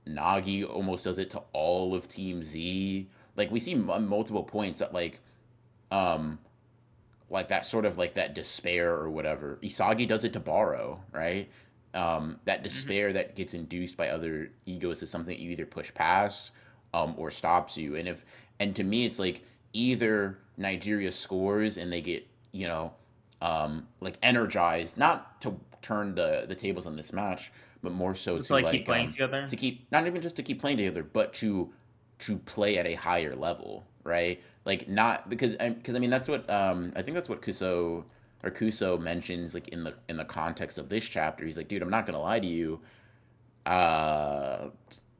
Nagi almost does it to all of Team Z. Like we see multiple points that um like that sort of like that despair or whatever. Isagi does it to Baro, right? That Mm-hmm. despair that gets induced by other egos is something you either push past, or stops you. And to me, it's like either Nigeria scores and they get like energized, not to turn the tables on this match, but more so To to like keep like playing together. to keep not even just to keep playing together, but to play at a higher level, right? Like not because I mean that's what I think that's what Kuso mentions like in the context of this chapter. He's like, dude, I'm not gonna lie to you. Uh,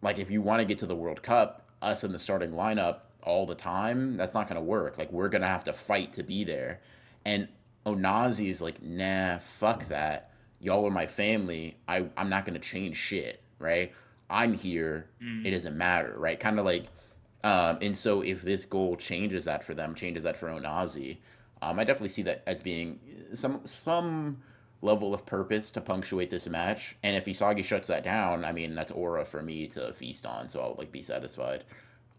like if you want to get to the World Cup, us in the starting lineup, all the time, that's not gonna work. Like we're gonna have to fight to be there. And Onazi is like, nah, fuck that. Y'all are my family. I'm not gonna change shit, right? I'm here. It Mm. doesn't matter, right? Kind of like, and so if this goal changes that for them, changes that for Onazi, I definitely see that as being some level of purpose to punctuate this match. And if Isagi shuts that down, I mean that's aura for me to feast on, so I'll like be satisfied.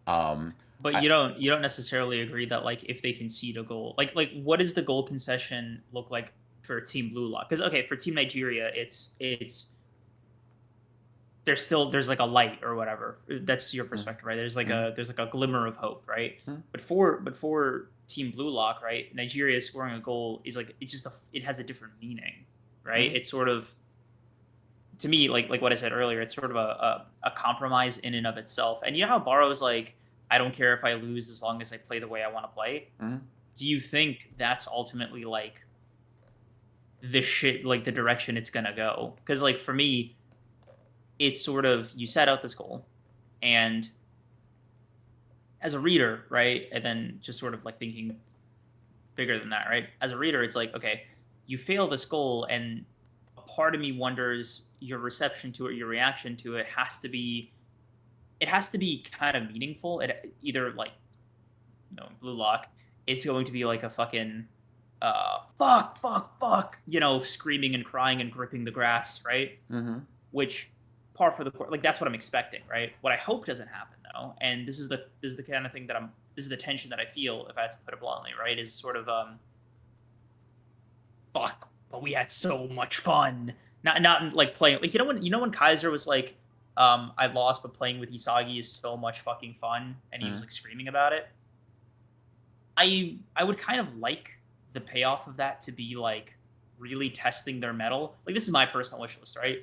Um, But I you don't necessarily agree that like if they concede a goal, like what does the goal concession look like for Team Blue Lock? Because okay, for Team Nigeria, it's there's like a light or whatever. That's your mm, perspective, right? mm, There's like a glimmer of hope, right? mm, But for Team Blue Lock, right? Nigeria scoring a goal is like it's just it has a different meaning, right? mm, It's sort of to me like what I said earlier. It's sort of a compromise in and of itself. And you know how Barrow's like, I don't care if I lose as long as I play the way I want to play. mm. Do you think that's ultimately like the shit, like the direction it's gonna go? Because like for me, it's sort of you set out this goal, and as a reader, right, and then just sort of like thinking bigger than that, right? As a reader, it's like okay, you fail this goal, and a part of me wonders your reception to it, your reaction to it has to be kind of meaningful. It either like Blue Lock, it's going to be like a fucking fuck, fuck, fuck, screaming and crying and gripping the grass, right? Mm-hmm. Which par for the course, like that's what I'm expecting, right? What I hope doesn't happen though, and this is the kind of thing that this is the tension that I feel, if I had to put it bluntly, right? Is sort of fuck, but we had so much fun. Not like playing, like when Kaiser was like, I lost, but playing with Isagi is so much fucking fun, and he was Mm-hmm. like screaming about it. I would kind of like the payoff of that to be like really testing their metal. Like this is my personal wish list, right?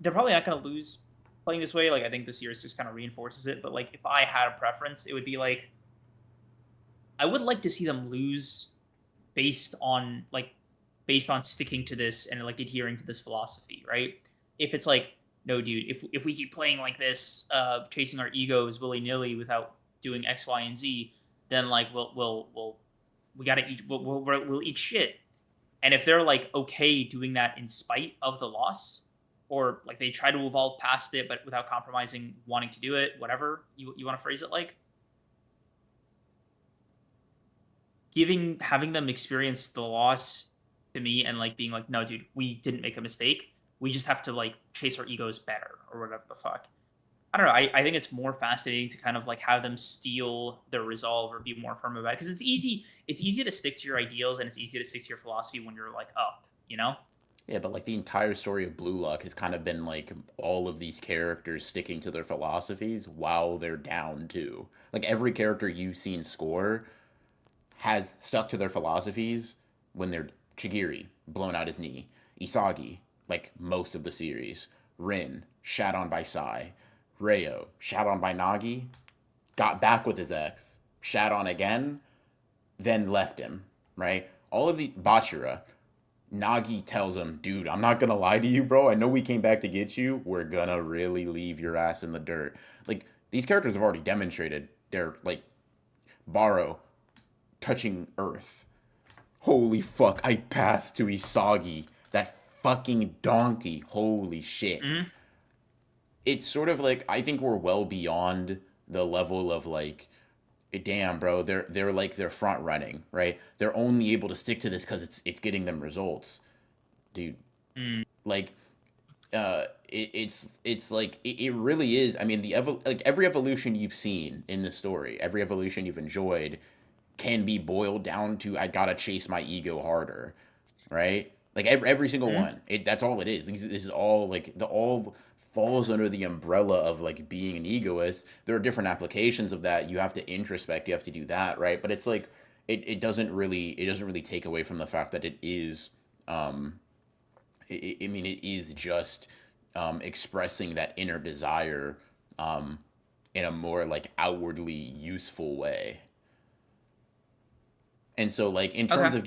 They're probably not going to lose playing this way. Like I think this series just kind of reinforces it. But like if I had a preference, it would be like I would like to see them lose based on sticking to this and like adhering to this philosophy, right? If it's like no, dude, if we keep playing like this, chasing our egos willy nilly without doing X, Y, and Z, then like we gotta eat we'll eat shit. And if they're like okay doing that in spite of the loss, or like they try to evolve past it but without compromising wanting to do it, whatever you want to phrase it, like giving having them experience the loss to me and like being like, no, dude, we didn't make a mistake. We just have to like chase our egos better or whatever the fuck. I don't know. I think it's more fascinating to kind of like have them steal their resolve or be more firm about it because it's easy to stick to your ideals and it's easy to stick to your philosophy when you're like up, you know? Yeah, but like the entire story of Blue Lock has kind of been like all of these characters sticking to their philosophies while they're down too. Like every character you've seen score has stuck to their philosophies when they're Chigiri, blown out his knee, Isagi, like most of the series, Rin, shat on by Sai, Reo, shat on by Nagi, got back with his ex, shat on again, then left him, right? All of the Bachira, Nagi tells him, dude, I'm not gonna lie to you, bro. I know we came back to get you. We're gonna really leave your ass in the dirt. Like, these characters have already demonstrated they're like Baro touching Earth. Holy fuck, I passed to Isagi. That fucking donkey. Holy shit. Mm-hmm. It's sort of like I think we're well beyond the level of like damn bro, they're like they're front running, right? They're only able to stick to this cuz it's getting them results. Dude, Mm. like it's like it really is. I mean, like every evolution you've seen in the story, every evolution you've enjoyed can be boiled down to I gotta chase my ego harder, right? Like every single Mm-hmm. one. That's all it is. This is all like the all falls under the umbrella of like being an egoist. There are different applications of that. You have to introspect. You have to do that, right? But it's like it doesn't really take away from the fact that it is. I mean, it is just expressing that inner desire in a more like outwardly useful way. And so like Okay. in terms of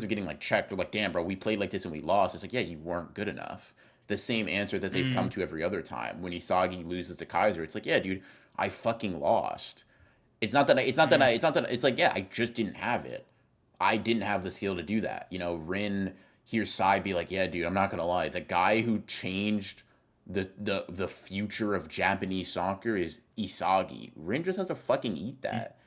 getting like checked or like damn bro we played like this and we lost, it's like yeah, you weren't good enough. The same answer that they've come Mm. to every other time when Isagi loses to Kaiser, it's like yeah dude, I fucking lost. It's like, yeah, I just didn't have it. I didn't have the skill to do that. You know, Rin hears Sai be like, yeah, dude, I'm not gonna lie. The guy who changed the future of Japanese soccer is Isagi. Rin just has to fucking eat that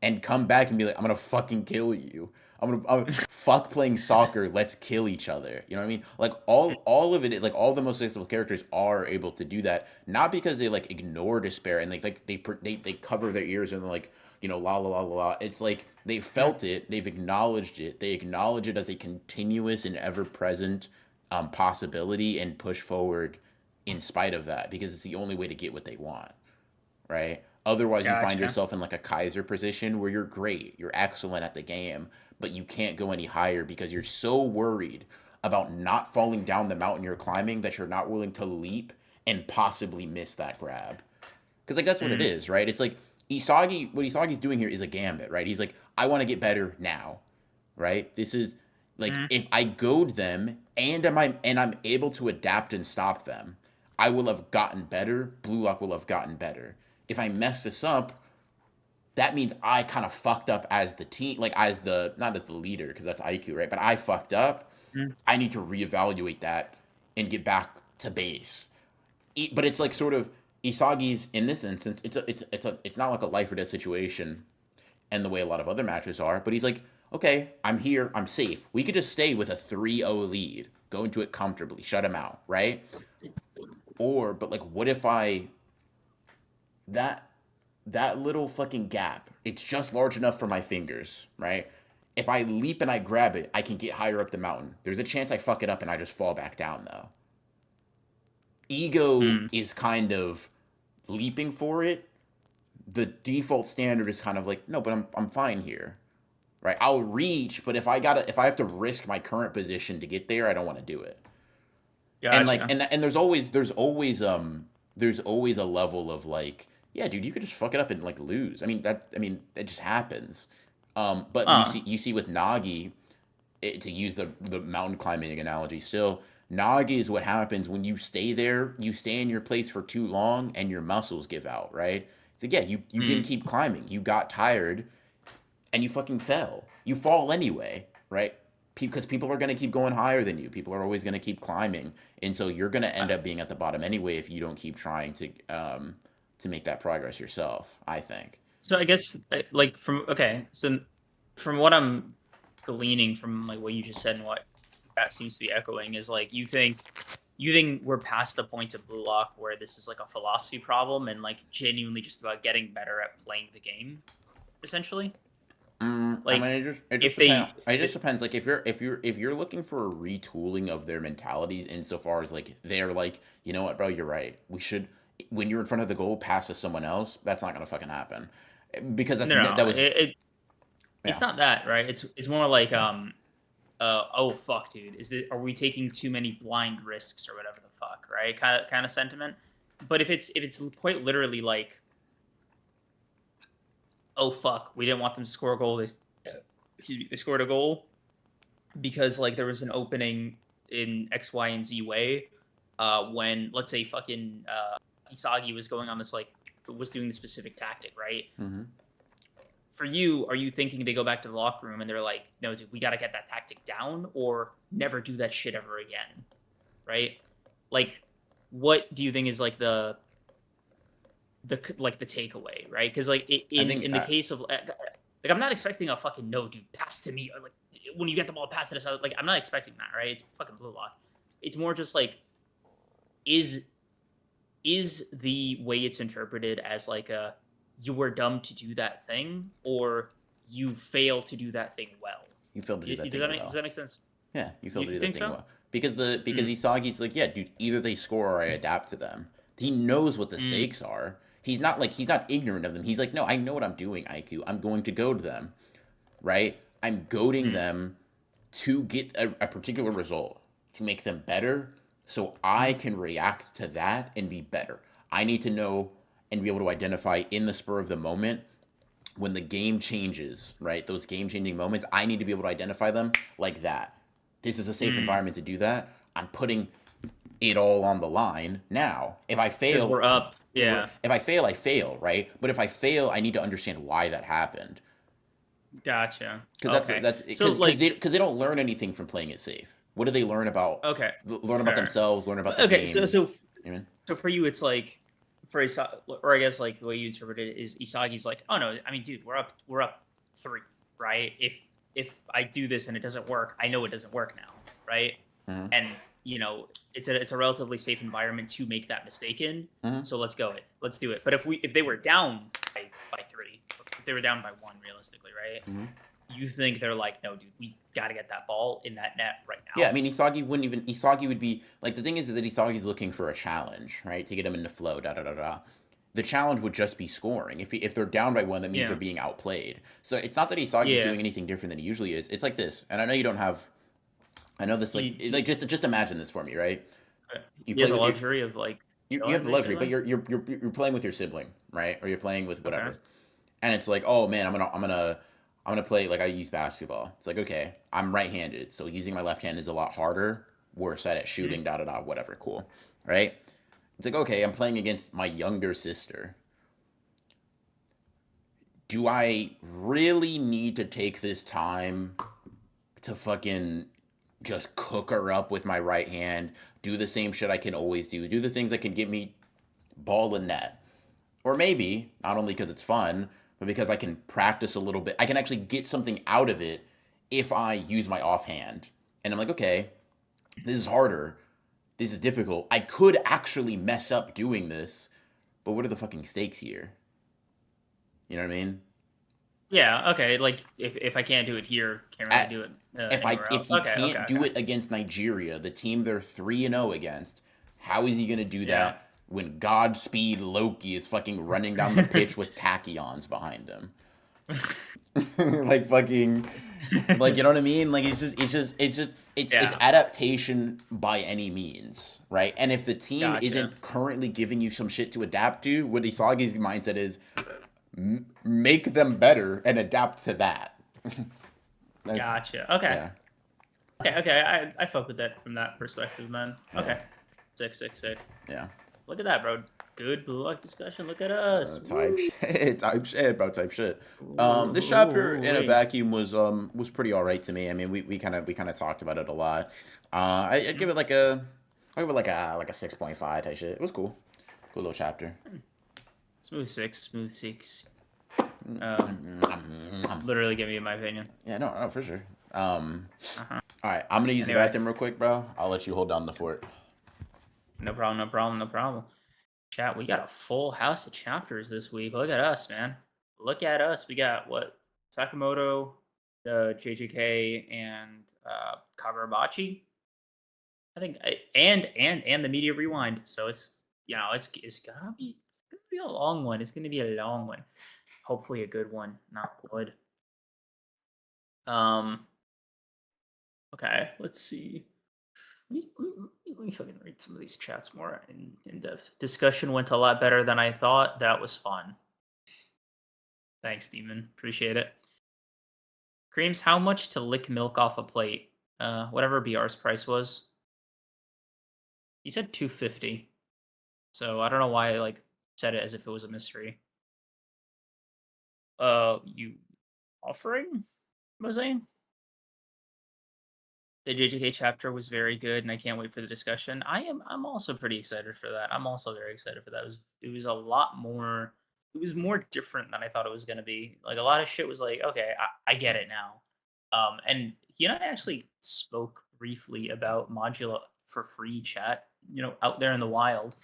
and come back and be like, I'm gonna fucking kill you. I'm fuck playing soccer. Let's kill each other. You know what I mean? Like all of it, like all the most successful characters are able to do that, not because they like ignore despair and they cover their ears and they're like, you know, la la la la la. It's like they felt it, they've acknowledged it, they acknowledge it as a continuous and ever present possibility and push forward in spite of that because it's the only way to get what they want, right? Otherwise, you find Gotcha. yourself in like a Kaiser position where you're great, you're excellent at the game, but you can't go any higher because you're so worried about not falling down the mountain you're climbing that you're not willing to leap and possibly miss that grab. Because like that's what it Mm. is, right? It's like what Isagi's doing here is a gambit, right? He's like, I want to get better now, right? This is like Mm. if I goad them and I'm able to adapt and stop them, I will have gotten better. Blue Lock will have gotten better. If I mess this up, that means I kind of fucked up as the team, like as the not as the leader because that's IQ, right? But I fucked up. Mm. I need to reevaluate that and get back to base. But it's like sort of Isagi's in this instance. It's not like a life or death situation, and the way a lot of other matches are. But he's like, okay, I'm here, I'm safe. We could just stay with a 3-0 lead, go into it comfortably, shut him out, right? But like, what if I that that little fucking gap? It's just large enough for my fingers, right? If I leap and I grab it, I can get higher up the mountain. There's a chance I fuck it up and I just fall back down though. Ego Mm. is kind of leaping for it. The default standard is kind of like, no, but I'm fine here, right? I'll reach, but if I have to risk my current position to get there, I don't want to do it. And like, Gotcha. and there's always a level of like, yeah, dude, you could just fuck it up and like lose. I mean, it just happens. But Uh. you see with Nagi, to use the mountain climbing analogy still, Nagi is what happens when you stay there, you stay in your place for too long and your muscles give out, right? It's like, yeah, you didn't Mm. keep climbing. You got tired and you fucking fell. You fall anyway, right? Because people are going to keep going higher than you. People are always going to keep climbing. And so you're going to end up being at the bottom anyway if you don't keep trying to make that progress yourself, I think. So I guess like so from what I'm gleaning from like what you just said and what that seems to be echoing is like you think we're past the point of Blue Lock where this is like a philosophy problem and like genuinely just about getting better at playing the game, essentially. I mean, Like it just if depends. they It just depends. Like if you're looking for a retooling of their mentalities insofar as like they're like, you know what, bro, you're right. We should when you're in front of the goal, pass to someone else. That's not gonna fucking happen because no that no was it's yeah. not that right. It's more like oh fuck dude are we taking too many blind risks or whatever the fuck right kind of sentiment. But if it's quite literally like oh fuck we didn't want them to score a goal excuse me, they scored a goal because like there was an opening in X, Y, and Z way. When let's say fucking Isagi was going on this like was doing the specific tactic, right? Hmm. For you, are you thinking they go back to the locker room and they're like, no, dude, we got to get that tactic down or never do that shit ever again, right? Like, what do you think is like the takeaway, right? Because like I in think the case of like I'm not expecting a fucking no, dude, pass to me or like when you get the ball, pass it aside. Like I'm not expecting that, right? It's fucking Blue Lock. It's more just like is is the way it's interpreted as like a you were dumb to do that thing or you fail to do that thing well. you failed to do that Does thing that make does well. that make sense? Yeah, you failed to You do that think thing so? well because Mm, Isagi's like, yeah, dude, either they score or I adapt to them. He knows what the mm, stakes are. He's not ignorant of them. He's like, no, I know what I'm doing, IQ. I'm going to goad them, right? I'm goading mm, them to get a particular result, to make them better, so I mm, can react to that and be better. I need to know and be able to identify in the spur of the moment when the game changes, right? Those game changing moments, I need to be able to identify them like that. This is a safe mm, environment to do that. I'm putting it all on the line now. If I Because fail, we're up. Yeah. if I fail, I fail, right? But if I fail, I need to understand why that happened. Gotcha. Because Okay. that's So like, because they don't learn anything from playing it safe. What do they learn about? okay, Learn about fair. themselves. Learn about the Okay, game. You know? so for you, it's like for or I guess like the way you interpret it is Isagi's like, oh no, I mean, dude, we're up 3, right? If I do this and it doesn't work, I know it doesn't work now, right? Mm-hmm. And it's a relatively safe environment to make that mistake in. Mm-hmm. So let's do it. But if they were down by 3, if they were down by 1, realistically, right? Mm-hmm. You think they're like, no, dude, we got to get that ball in that net right Yeah, I now. mean, Isagi wouldn't even. Isagi would be like the thing is that Isagi's looking for a challenge, right, to get him into flow. Da da da da. The challenge would just be scoring. If they're down by 1, that means they're Yeah. being outplayed. So it's not that Isagi's Yeah. doing anything different than he usually is. It's like this, and I know you don't have. I know this like just imagine this for me, right? You He has play the with your luxury of like you have chilling, the luxury, but basically. you're playing with your sibling, right? Or you're playing with Okay. whatever, and it's like, oh man, I'm gonna play like I use basketball. It's like okay, I'm right-handed, so using my left hand is a lot harder. Worse at it Mhm. shooting, da da da, whatever, cool, right? It's like okay, I'm playing against my younger sister. Do I really need to take this time to fucking just cook her up with my right hand? Do the same shit I can always do. Do the things that can get me ball and net. Or maybe, not only because it's fun, but because I can practice a little bit. I can actually get something out of it if I use my offhand. And I'm like, okay, this is harder. This is difficult. I could actually mess up doing this, but what are the fucking stakes here? You know what I mean? Yeah. Okay. Like if I can't do it here, can't really At do it anywhere if else. he Okay. Okay. can't do Okay. it against Nigeria, the team they're 3-0 against, how is he gonna do Yeah. that when Godspeed Loki is fucking running down the pitch with tachyons behind him? Like fucking like you know what I mean? Like it's Yeah. adaptation by any means, right? And if the team Gotcha. isn't currently giving you some shit to adapt to, what Isagi's mindset is make them better and adapt to that. That's Gotcha. Okay. yeah. Okay. Okay. I fuck with that from that perspective, man. Yeah. Okay. Sick. Sick. Sick. Yeah. Look at that, bro. Good blue luck discussion. Look at us. Type Woo. shit, type shit, bro, type shit. This chapter Ooh, in a wait. vacuum was pretty all right to me. I mean, we kind of talked about it a lot. I'd give it like I give it like a 6.5 type shit. It was cool, cool little chapter. Smooth 6. Smooth 6. Literally give me my opinion. Yeah, no, for sure. Uh-huh. All right, I'm gonna use the Anyway, bathroom real quick, bro. I'll let you hold down the fort. no problem, no problem, no problem. Chat, we got a full house of chapters this week. Look at us, man. Look at us. We got what? Sakamoto, JJK, and Kagurabachi. I think, and the media rewind. So it's gonna be a long one. It's gonna be a long one. Hopefully a good one, not good. Um. Okay, let's see. Let me fucking read some of these chats more in depth. Discussion went a lot better than I thought. That was fun. Thanks, Demon. Appreciate it. Creams, how much to lick milk off a plate? Whatever BR's price was. He said 250. So I don't know why I like said it as if it was a mystery. You offering? Was I? The JJK chapter was very good, and I can't wait for the discussion. I'm also pretty excited for that. I'm also very excited for that. It was a lot more. It was more different than I thought it was gonna be. Like a lot of shit was like, okay, I get it now. And he and I actually spoke briefly about Modula for free chat, out there in the wild.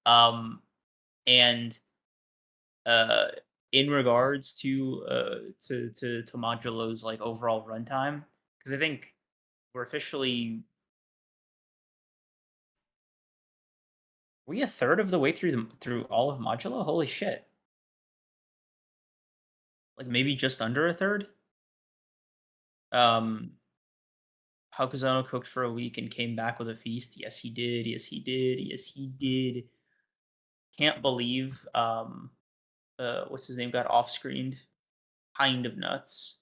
Um, and uh, in regards to Modulo's like overall runtime, because I think we're officially we a third of the way through all of Modulo? Holy shit. Like maybe just under a third? Um Hakuzono cooked for a week and came back with a feast. Yes, he did. Yes, he did. Yes, he did. Can't believe what's his name got off screened. Kind of nuts.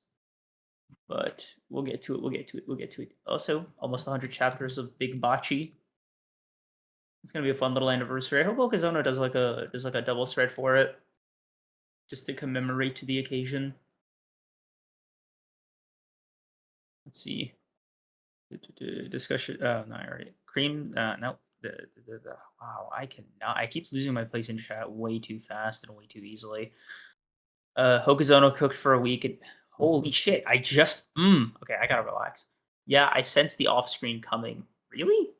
But we'll get to it. We'll get to it. We'll get to it. Also, almost 100 chapters of Big Bachi. It's gonna be a fun little anniversary. I hope Okazono does like a double spread for it, just to commemorate to the occasion. Let's see. Discussion. No, I already cream. No. Wow, I cannot. I keep losing my place in chat way too fast and way too easily. Hokazono cooked for a week. And, holy shit! I just. Okay, I gotta relax. Yeah, I sensed the off-screen coming. Really?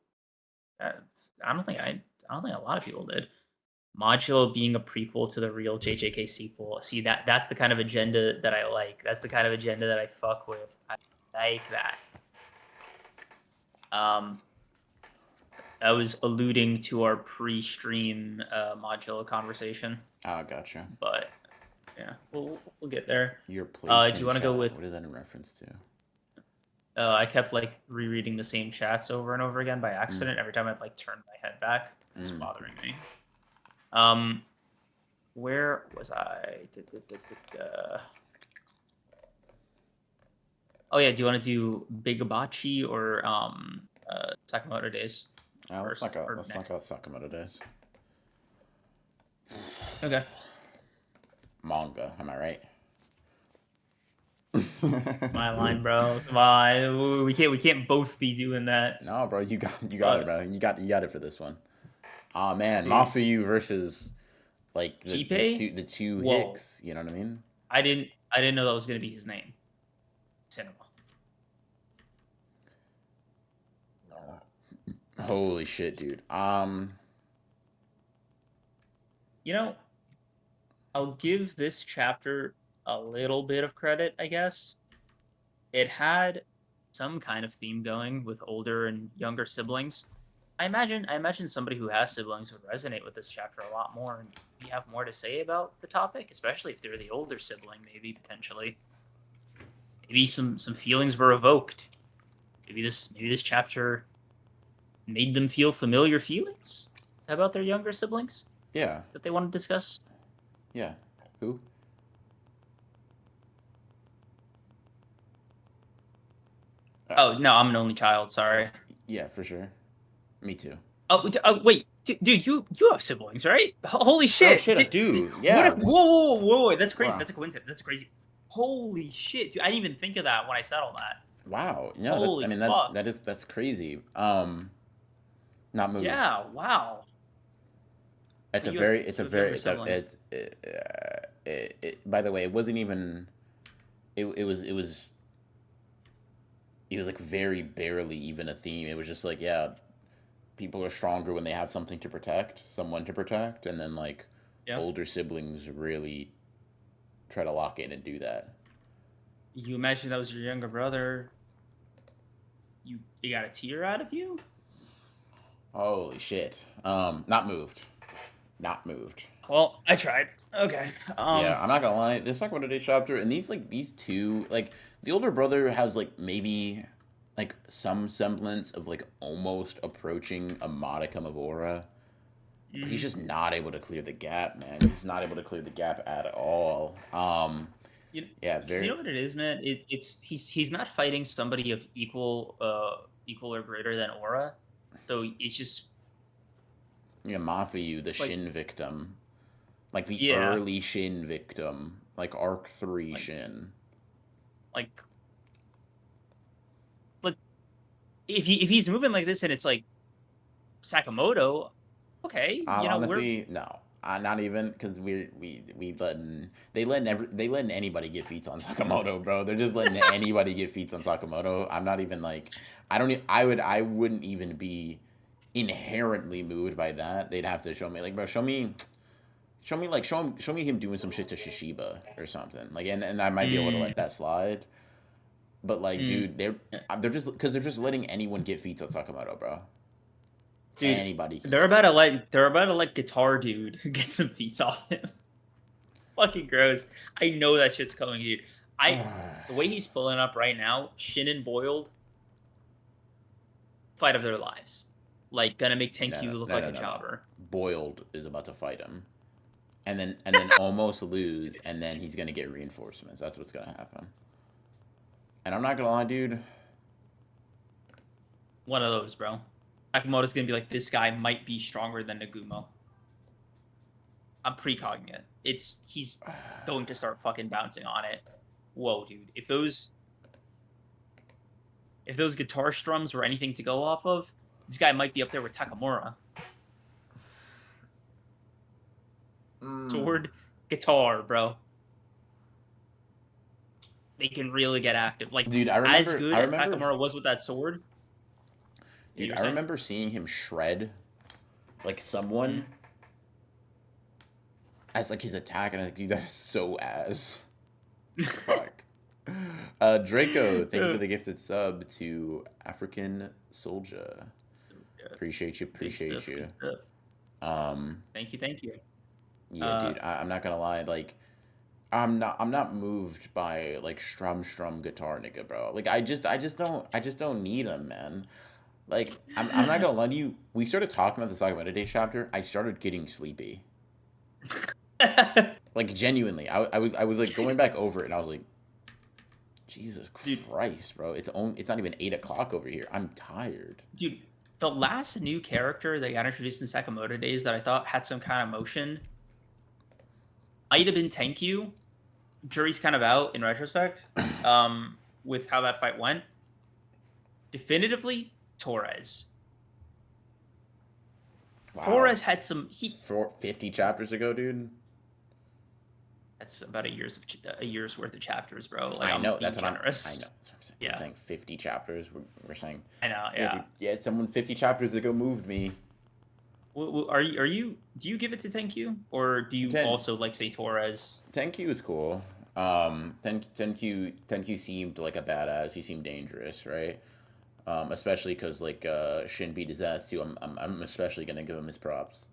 I don't think I don't think a lot of people did. Modulo being a prequel to the real JJK sequel. See that's the kind of agenda that I like. That's the kind of agenda that I fuck with. I like that. Um, I was alluding to our pre-stream Modulo conversation. Oh, gotcha. But yeah, we'll get there. Your place Do in you want to go chat. with? What is that in reference to? I kept like rereading the same chats over and over again by accident. Every time I'd like turn my head back, it was bothering me. Where was I? Oh yeah, do you want to do Kagurabachi or Sakamoto Days? Let's knock out next? Sakamoto Days. Okay. Manga, am I right? My line, bro. Come on, we can't both be doing that. No, bro, you got it, bro. You got it for this one. Oh man, Dude. Mafuyu versus like the two Whoa. Hicks. You know what I mean? I didn't know that was gonna be his name. Cinema. Holy shit, dude. You know, I'll give this chapter a little bit of credit, I guess. It had some kind of theme going with older and younger siblings. I imagine somebody who has siblings would resonate with this chapter a lot more and maybe have more to say about the topic, especially if they're the older sibling, maybe potentially. Maybe some feelings were evoked. Maybe this chapter made them feel familiar feelings about their younger siblings. Yeah. That they want to discuss. Yeah. Who? Oh no, I'm an only child. Sorry. Yeah, for sure. Me too. Oh wait, dude, you have siblings, right? Holy shit! Oh shit, I do. Yeah. Whoa! That's crazy. Wow. That's a coincidence. That's crazy. Holy shit, dude! I didn't even think of that when I said all that. Wow. Yeah. Holy fuck. That's crazy. Not moved. Yeah. Wow. It's by the way, it wasn't even. It was like very barely even a theme. It was just like, yeah, people are stronger when they have something to protect, someone to protect, and then like older siblings really try to lock in and do that. You imagine that was your younger brother. You got a tear out of you? Holy shit. Not moved. Not moved. Well, I tried. Okay. Yeah, I'm not gonna lie. This Sakamoto Days chapter and these two, like the older brother has like maybe like some semblance of like almost approaching a modicum of aura. But he's just not able to clear the gap, man. He's not able to clear the gap at all. Yeah, very. You know what it is, man? He's not fighting somebody of equal or greater than aura. So it's just Mafuyu, the Shin victim. Like the early Shin victim. Like Arc 3 Shin. Like if he's moving like this and it's like Sakamoto, okay. Honestly, no. Not even because we letting anybody get feats on Sakamoto, bro. They're just letting anybody get feats on Sakamoto. I'm not even like I wouldn't even be inherently moved by that. They'd have to show me like, bro, show me him doing some shit to Shishiba or something. Like and I might be able to let that slide. But like, dude, they're just letting anyone get feats on Sakamoto, bro. Dude, anybody. They're about to let Guitar Dude get some feats off him. Fucking gross. I know that shit's coming, dude. The way he's pulling up right now, Shin and Boiled, fight of their lives. Like gonna make Tenkyu look like a jobber. Boiled is about to fight him, and then almost lose, and then he's gonna get reinforcements. That's what's gonna happen. And I'm not gonna lie, dude. One of those, bro. Sakamoto's gonna be like, this guy might be stronger than Nagumo. I'm precogging it. He's going to start fucking bouncing on it. Whoa, dude! If those guitar strums were anything to go off of, this guy might be up there with Takamura. Sword, guitar, bro. They can really get active. Like, Dude, as good as Takamura was with that sword. Dude, I remember seeing him shred like someone as like his attack, and I was like, dude, that is so ass. Fuck. Draco, thank you for the gifted sub to African Soldier. Appreciate you. Thank you. Yeah, dude, I'm not gonna lie, like I'm not moved by like strum guitar nigga, bro. Like I just don't need him, man. Like I'm not gonna lie to you. We started talking about the Sakamoto Days chapter. I started getting sleepy. Like genuinely, I was like going back over it, and I was like, Jesus Christ, bro. It's not even 8 o'clock over here. I'm tired. Dude, the last new character that got introduced in Sakamoto Days that I thought had some kind of motion might have been Tenkyu. Jury's kind of out in retrospect with how that fight went. Definitively, Torres. Wow. Torres had some heat. 50 chapters ago, dude. That's about a year's worth of chapters, bro. Like, I know. That's what generous. I know. That's what I'm saying. Yeah. We're saying 50 chapters. We're saying. I know. Yeah. Dude, yeah. Someone 50 chapters ago moved me. Are you? Do you give it to Tenkyu, or do you also like say Torres? Tenkyu is cool. Tenkyu seemed like a badass. He seemed dangerous, right? Especially because like Shin beat his ass too. I'm especially gonna give him his props.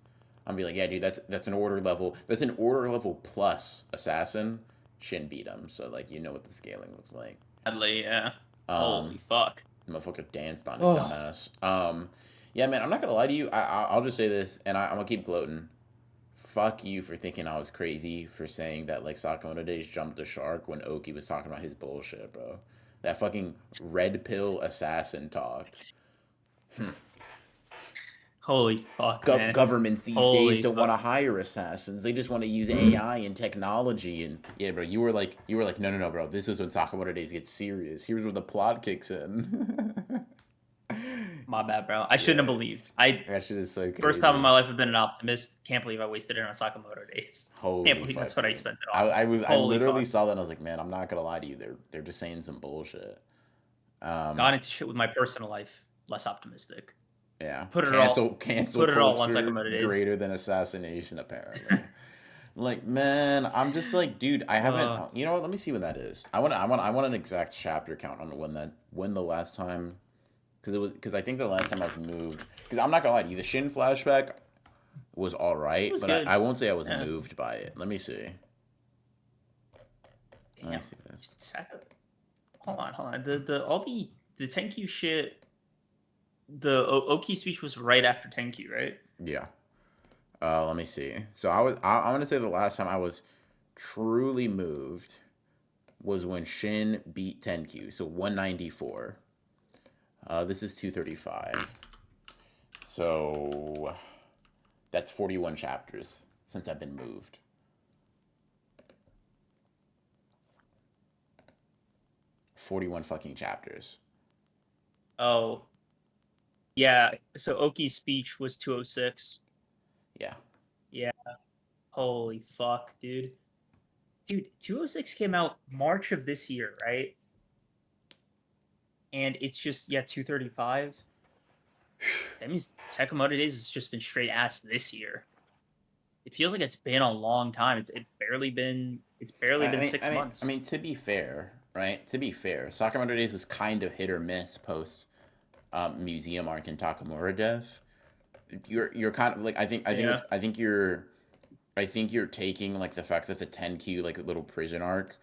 I'm be like, yeah, dude, that's an order level. That's an order level plus assassin. Shin beat him, so like you know what the scaling looks like. Sadly, yeah. Holy fuck. Motherfucker danced on his dumbass. Yeah, man, I'm not gonna lie to you. I'll just say this, and I'm gonna keep gloating. Fuck you for thinking I was crazy for saying that like Sakamoto Days jumped the shark when Oki was talking about his bullshit, bro. That fucking red pill assassin talk. Holy fuck, man. Governments these days don't want to hire assassins. They just want to use AI and technology. And yeah, bro, you were like, no, bro. This is when Sakamoto Days gets serious. Here's where the plot kicks in. My bad, bro. I shouldn't have believed. That shit is so crazy. First time in my life I've been an optimist. Can't believe I wasted it on Sakamoto Days. Holy Can't believe that's what I spent it on. I literally saw that and I was like, man, I'm not gonna lie to you. They're just saying some bullshit. Got into shit with my personal life. Less optimistic. Yeah. Put it all on Sakamoto Days. Greater than assassination, apparently. Like, man, I'm just like, dude, I haven't. You know what? Let me see when that is. I want an exact chapter count on when the last time. Because I think the last time I was moved. Because I'm not gonna lie to you, the Shin flashback was all right, but I won't say I was moved by it. Let me see. Damn. Let me see this. Hold on. The Tenkyu shit. The Oki speech was right after Tenkyu, right? Yeah. Let me see. So I'm gonna say the last time I was truly moved was when Shin beat Tenkyu. So 194. This is 235. So that's 41 chapters since I've been moved. $41 fucking chapters. Oh. Yeah, so Oki's speech was 206. Yeah. Yeah. Holy fuck, dude. Dude, 206 came out March of this year, right? And it's just, 235. That means Sakamoto Days has just been straight ass this year. It feels like it's been a long time. It's barely been 6 months. I mean, to be fair, right? Sakamoto Days was kind of hit or miss post Museum arc and Takamura death. You're kind of like I think you're taking like the fact that the 10Q like little prison arc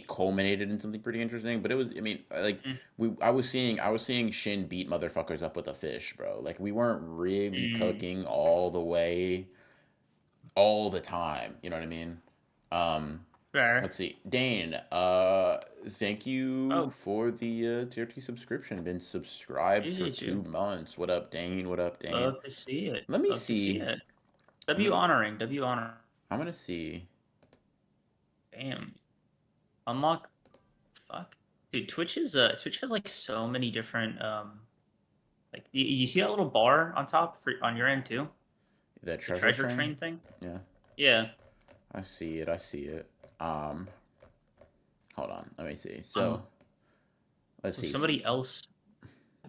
culminated in something pretty interesting, but it was, I mean, like I was seeing Shin beat motherfuckers up with a fish, bro. Like we weren't really cooking all the way all the time, you know what I mean? Fair. Let's see. Dane, thank you Oh, for the tier 2 subscription. Been subscribed for appreciate you. 2 months. What up, Dane? What up, Dane? Love to see it. Let me Love to see see. it. I'm W gonna honoring. W honoring. I'm gonna see. Damn. Unlock. Fuck. Dude, Twitch has like so many different like you see that little bar on top for on your end too? The The treasure treasure train? train thing? Yeah. Yeah. I see it. I see it. Um hold on. Let me see. Um So, let's so if see. somebody else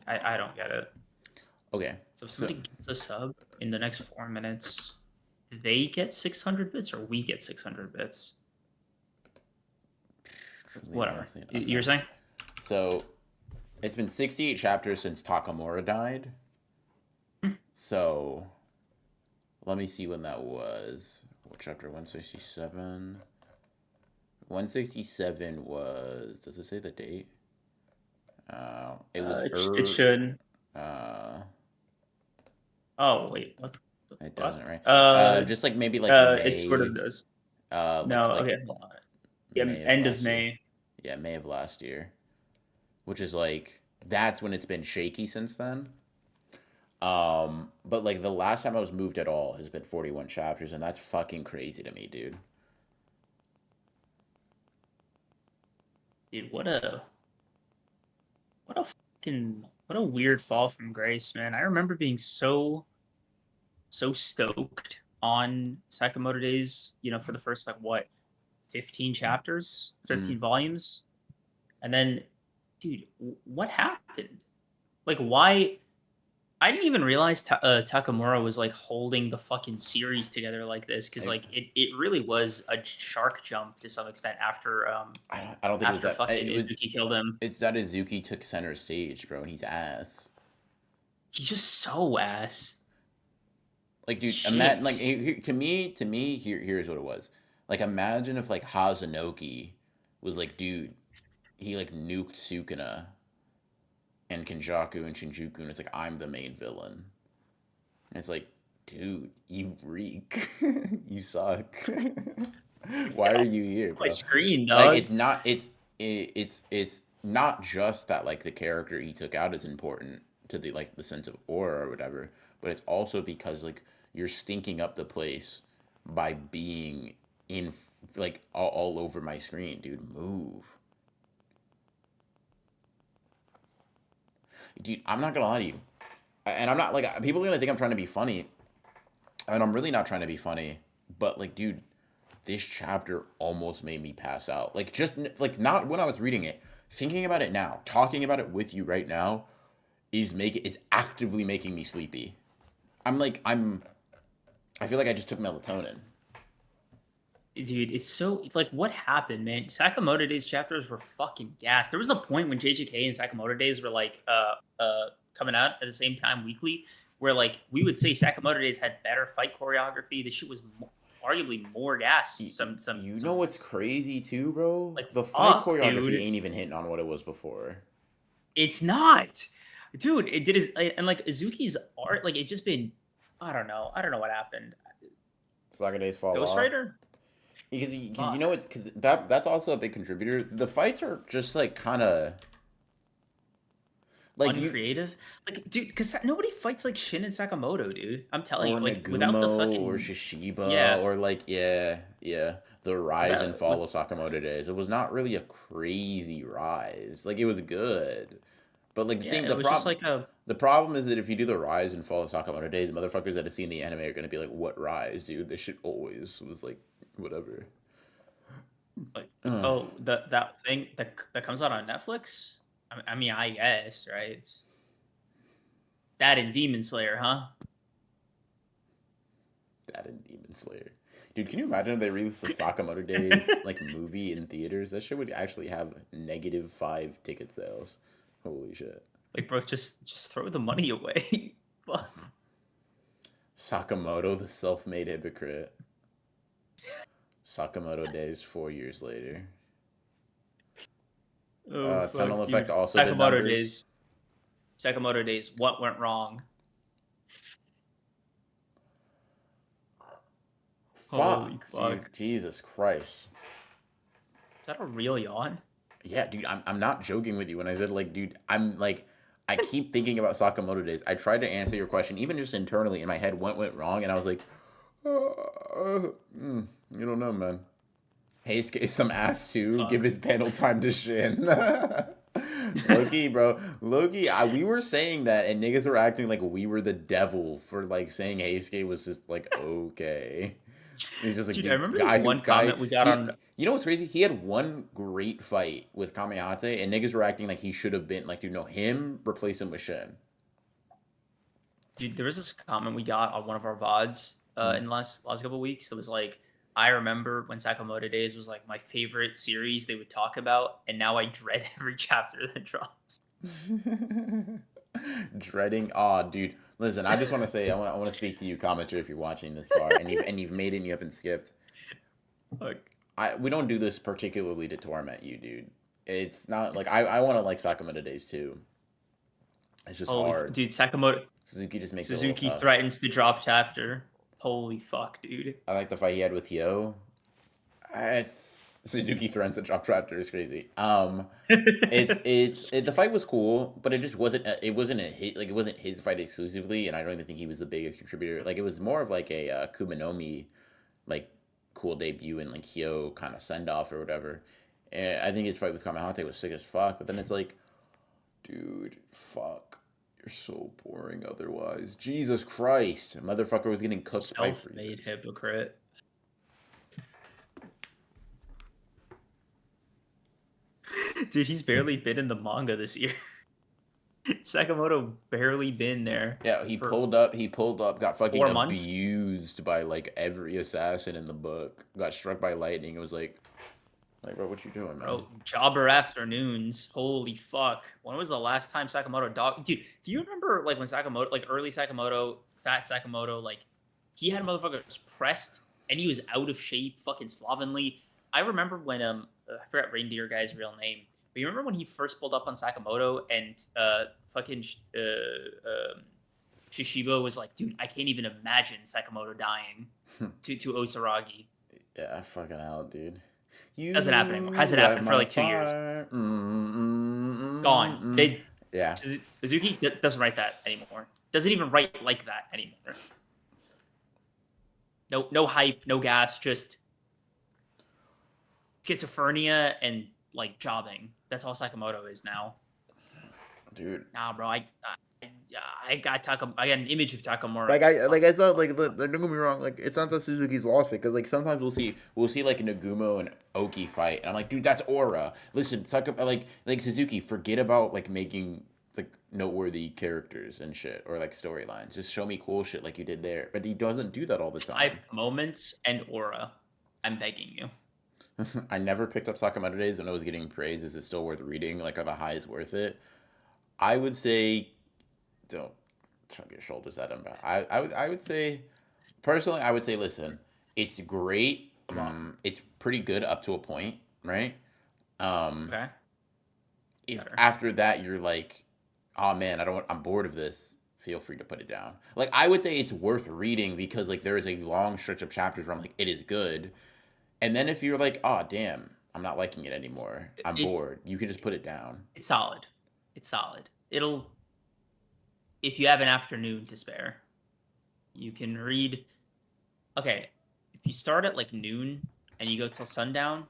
I don't get it. Okay. So if So, somebody gets a sub in the next 4 minutes, they get 600 bits or we get 600 bits? truly and Whatever. honestly You're unknown. saying? So, it's been 68 chapters since Takamura died. Hmm. So, let me see when that was. What chapter 167? 167 was. Does it say the date? It was It should. uh Oh wait, what the it fuck? doesn't, right? Just like maybe like It sort of May, does. like No, okay, hold on. Yeah, May of end of last year. May. Yeah, May of last year, which is like that's when it's been shaky since then. But like the last time I was moved at all has been 41 chapters, and that's fucking crazy to me, dude. Dude, what a weird fall from grace, man. I remember being so stoked on Sakamoto Days, for the first like what, 15 chapters, Mm. 15 volumes. And then dude, what happened? Like why I didn't even realize Takamura was like holding the fucking series together like this because I, like it really was a shark jump to some extent I don't think it was after that. fucking It was. Izuki killed him. It's that Izuki took center stage, bro, and he's ass. He's just so ass. Like, dude, imagine like Shit. to me, here's what it was. Like, imagine if like Hazanoki was like, dude, he like nuked Sukuna and Kenjaku and Shinjuku, and it's like I'm the main villain. And it's like, dude, you reek, you suck. Why Get are off you here, my bro? screen, Like, dog. it's not just that like the character he took out is important to the like the sense of aura or whatever, but it's also because like you're stinking up the place by being in like all over my screen, dude. Move, dude. I'm not gonna lie to you, and I'm not like people are gonna think I'm trying to be funny, and I'm really not trying to be funny. But like, dude, this chapter almost made me pass out. Like just like not when I was reading it, thinking about it now, talking about it with you right now is actively making me sleepy. I feel like I just took melatonin. Dude, it's so like what happened, man? Sakamoto Days chapters were fucking gas. There was a point when JJK and Sakamoto Days were like coming out at the same time weekly, where like we would say Sakamoto Days had better fight choreography. The shit was arguably more gas. You know Some what's crazy too, bro? like The fight fuck, choreography dude. ain't even hitting on what it was before. It's not, dude. It did his and like Izuki's art. Like it's just been. I don't know. I don't know what happened. Saga days fall off Ghostwriter. because you know Fuck. it's because that's also a big contributor. The fights are just like kind of like you Uncreative, like dude, because nobody fights like Shin and Sakamoto, dude. I'm telling or you, like without the Nagumo or fucking Shishiba yeah, or like yeah the rise and without fall of Sakamoto Days. It was not really a crazy rise. Like it was good, but like yeah, it was just like a the problem is that if you do the rise and fall of Sakamoto Days, the motherfuckers that have seen the anime are gonna be like, "What rise, dude? This shit always was like whatever." like Uh, oh that thing that comes out on Netflix. I mean, I guess right. It's that in Demon Slayer, huh? that and Demon Slayer, dude. Can you imagine if they released the Sakamoto Days like movie in theaters? That shit would actually have -5 ticket sales. Holy shit. Like, bro, just throw the money away. Fuck. Sakamoto, the self-made hypocrite. Sakamoto Days 4 years later. Oh Tunnel fuck, Effect dude. also did Sakamoto numbers. Days. Sakamoto Days. What went wrong? Fuck, Holy fuck. dude. Jesus Christ. that a real yawn? Yeah, dude, I'm not joking with you when I said like, dude, I'm like, I keep thinking about Sakamoto Days. I tried to answer your question, even just internally in my head, what went wrong, and I was like, you don't know, man. Hayes some ass too. Give Fuck. his panel time to Shin. Loki, bro. Loki, we were saying that, and niggas were acting like we were the devil for like saying Hayes was just like okay. He's just like, Dude, I dude, remember this one guy. comment we got on. You know what's crazy? He had one great fight with Kamehate, and niggas were acting like he should have been like, him replace him with Shin. Dude, there was this comment we got on one of our VODs Mm. in the last couple of weeks that was like, I remember when Sakamoto Days was like my favorite series they would talk about, and now I dread every chapter that drops. Dreading. Aw, dude. Listen, I just want to say, I want to speak to you, commenter, if you're watching this far, and you've made it and you haven't skipped. Like, We don't do this particularly to torment you, dude. It's not like I want to like Sakamoto Days too. It's just hard. dude, Sakamoto Suzuki just makes it a little Suzuki tough. threatens to drop chapter. Holy fuck, dude. I like the fight he had with Hyo. It's Suzuki threatens to drop chapter is crazy. The fight was cool, but it just wasn't. It wasn't a hit. Like it wasn't his fight exclusively, and I don't even think he was the biggest contributor. Like it was more of like a Kumanomi, like cool debut and like Hyo kind of send off or whatever. And I think his fight with Kamehate was sick as fuck. But then it's like, dude, fuck, you're so boring otherwise. Jesus Christ, motherfucker was getting cooked by Self-made hypocrite. Dude, he's barely been in the manga this year. Sakamoto barely been there. Yeah, he pulled up, got fucking 4 months. abused by like every assassin in the book. Got struck by lightning. It was like, bro, what you doing, man? Bro, jobber afternoons. Holy fuck. When was the last time Sakamoto Dude, do you remember like when Sakamoto, like early Sakamoto, fat Sakamoto, like he had motherfuckers pressed and he was out of shape, fucking slovenly. I remember when I forgot Reindeer Guy's real name. But you remember when he first pulled up on Sakamoto and fucking Shishiba was like, dude, I can't even imagine Sakamoto dying to Osaragi. Yeah, fucking hell, dude. Doesn't happen anymore. Hasn't happened for like 2 years. Gone. They Yeah. Suzuki doesn't write that anymore. Doesn't even write like that anymore. No hype, no gas, just schizophrenia and like jobbing. That's all Sakamoto is now. Dude. Nah, bro. I got I got an image of Takamura. I thought don't get me wrong, like it's not that Suzuki's lost it, because like sometimes we'll see like Nagumo and Oki fight, and I'm like, dude, that's aura. Listen, like Suzuki, forget about like making like noteworthy characters and shit or like storylines. Just show me cool shit like you did there. But he doesn't do that all the time. Hype moments and aura. I'm begging you. I never picked up Sakamoto Days when I was getting praise. Is it still worth reading? Like, are the highs worth it? I would say, don't shrug your shoulders at him. But I would say, personally, I would say, listen, it's great. It's pretty good up to a point, right? Okay. If after that you're like, oh man, I'm bored of this. Feel free to put it down. Like, I would say it's worth reading because like there is a long stretch of chapters where I'm like, it is good. And then if you're like, oh damn, I'm not liking it anymore. I'm bored. You can just put it down. It's solid. It's solid. If you have an afternoon to spare, you can read. Okay, if you start at like noon and you go till sundown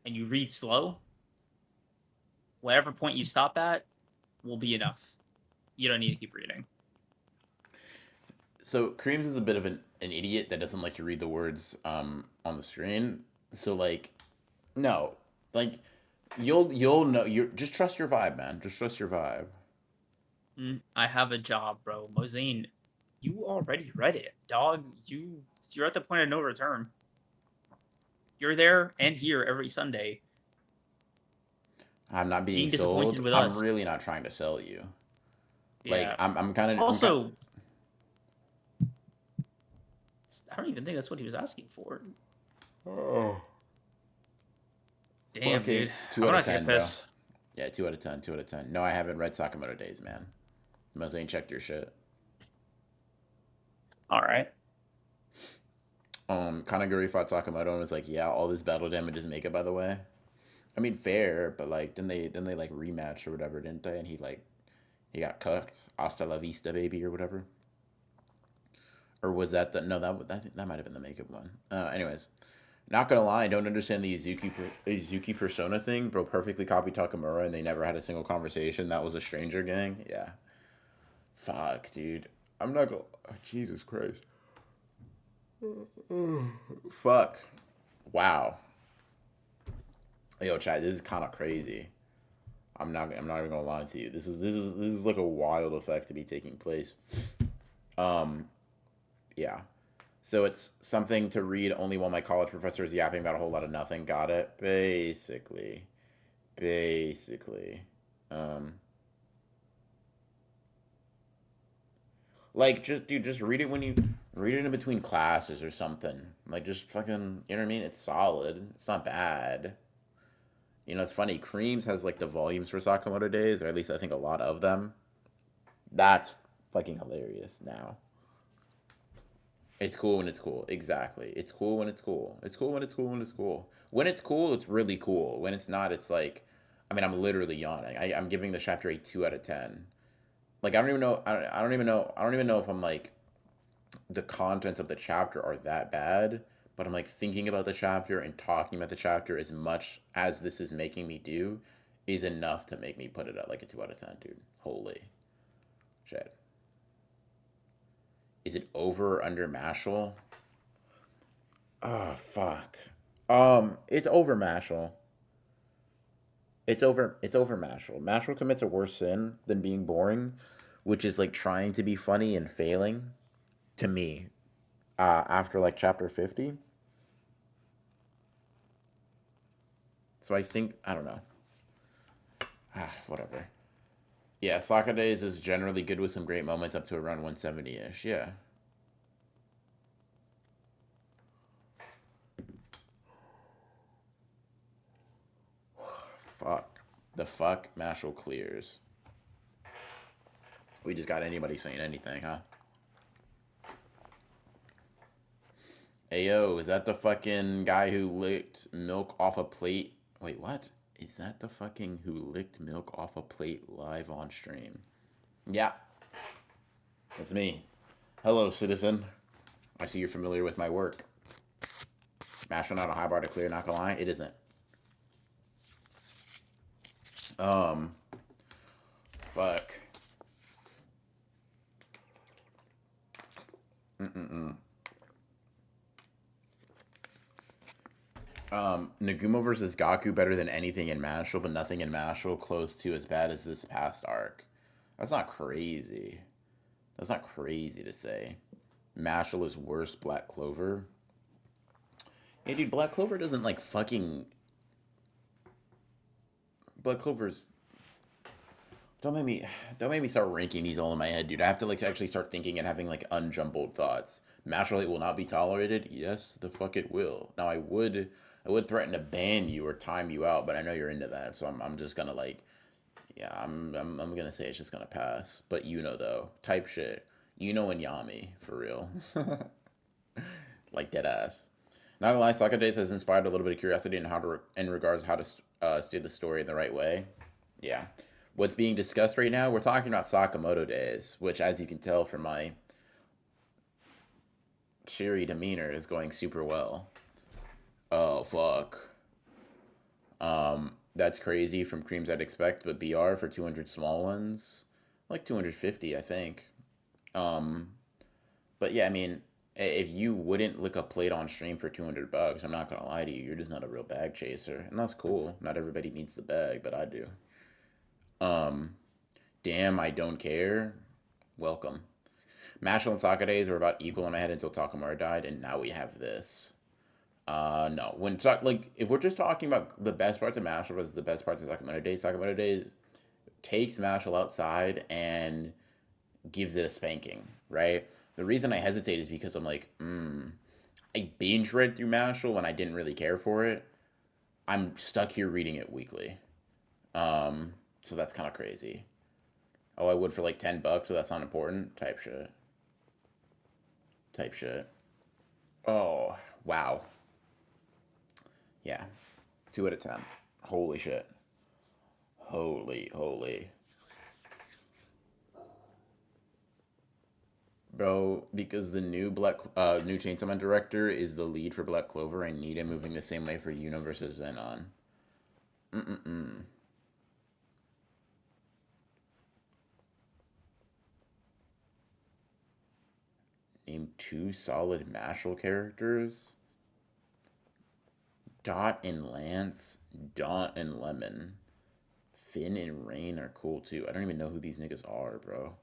and you read slow, whatever point you stop at will be enough. You don't need to keep reading. So Creams is a bit of an idiot that doesn't like to read the words on the screen. So like, no, like you'll know. You just trust your vibe, man. Just trust your vibe. I have a job, bro. Mozane, you already read it, dog. You're at the point of no return. You're there and here every Sunday. I'm not being sold. I'm really not trying to sell you. Yeah. Like I'm kind of also. I don't even think that's what he was asking for. Oh. Damn, okay. Dude. 2 out of 10, bro. Yeah, 2 out of 10. 2 out of 10. No, I haven't read Sakamoto Days, man. Must ain't checked your shit. All right. Kanaguri fought Sakamoto and was like, yeah, all this battle damage is Mega, by the way. I mean, fair, but like, then they like rematched or whatever, didn't they? And he got cooked. Hasta la vista, baby, or whatever. Or was that the no? That might have been the makeup one. Anyways, not gonna lie, I don't understand the Izuki persona thing. Bro, perfectly copied Takamura, and they never had a single conversation. That was a stranger gang. Yeah, fuck, dude. I'm not gonna. Oh, Jesus Christ. Fuck. Wow. Yo, Chad, this is kind of crazy. I'm not even gonna lie to you. This is like a wild effect to be taking place. Um, yeah. So it's something to read only while my college professor is yapping about a whole lot of nothing. Got it? Basically. Um, like just dude, just read it when you read it in between classes or something. Like just fucking, you know what I mean? It's solid. It's not bad. You know, it's funny. Creams has like the volumes for Sakamoto Days, or at least I think a lot of them. That's fucking hilarious now. It's cool when it's cool. Exactly. It's cool when it's cool. It's cool when it's cool when it's cool. When it's cool, it's really cool. When it's not, it's like, I mean, I'm literally yawning. I'm giving the chapter a 2 out of 10. Like, I don't even know. I don't even know. I don't even know if I'm like, the contents of the chapter are that bad. But I'm like thinking about the chapter and talking about the chapter as much as this is making me do is enough to make me put it at like a 2 out of 10, dude. Holy shit. Is it over or under Mashal? Oh fuck. It's over Mashal. It's over Mashal. Mashal commits a worse sin than being boring, which is like trying to be funny and failing to me. After like chapter 50. So I think I don't know. Whatever. Yeah, Soccer Days is generally good with some great moments up to around 170-ish. Yeah. Fuck. The fuck Mashal clears. We just got anybody saying anything, huh? Ayo, is that the fucking guy who licked milk off a plate? Wait, what? Is that the fucking who licked milk off a plate live on stream? Yeah, that's me. Hello, citizen. I see you're familiar with my work. Mashing out a high bar to clear, not gonna lie, it isn't. Um, fuck. Mm-mm-mm. Nagumo versus Gaku better than anything in Mashal, but nothing in Mashal close to as bad as this past arc. That's not crazy. That's not crazy to say. Mashal is worse Black Clover. Hey, dude, Black Clover doesn't like fucking. Black Clover's. Don't make me. Don't make me start ranking these all in my head, dude. I have to like actually start thinking and having like unjumbled thoughts. Mashal will not be tolerated. Yes, the fuck it will. Now I would. I would threaten to ban you or time you out, but I know you're into that, so I'm just gonna like. Yeah, I'm gonna say it's just gonna pass. But you know though, type shit. You know when Yami for real. Like dead ass. Not gonna lie, Soccer Days has inspired a little bit of curiosity in in regards to how to steer the story in the right way. Yeah, what's being discussed right now? We're talking about Sakamoto Days, which, as you can tell from my cheery demeanor, is going super well. Oh fuck. That's crazy from creams I'd expect, but BR for 200 small ones, like 250, I think. Um, But yeah, I mean, if you wouldn't lick a plate on stream for $200, I'm not gonna lie to you, you're just not a real bag chaser, and that's cool. Not everybody needs the bag, but I do. Um, Damn, I don't care. Welcome. Mashal and Soccer Days were about equal in my head until Takamura died, and now we have this. No. Like if we're just talking about the best parts of Mashal versus the best parts of Sakamoto Days takes Mashal outside and gives it a spanking, right? The reason I hesitate is because I'm like, I binge read through Mashal when I didn't really care for it. I'm stuck here reading it weekly. So that's kind of crazy. Oh, I would for like $10, so that's not important. Type shit. Type shit. Oh, wow. Yeah. 2 out of 10. Holy shit. Holy. Bro, because the new Chainsaw Man director is the lead for Black Clover, I need him moving the same way for Yuna versus Zenon. Mm-mm-mm. Name 2 solid Mashal characters. Dot and Lance, Dot and Lemon. Finn and Rain are cool too. I don't even know who these niggas are, bro.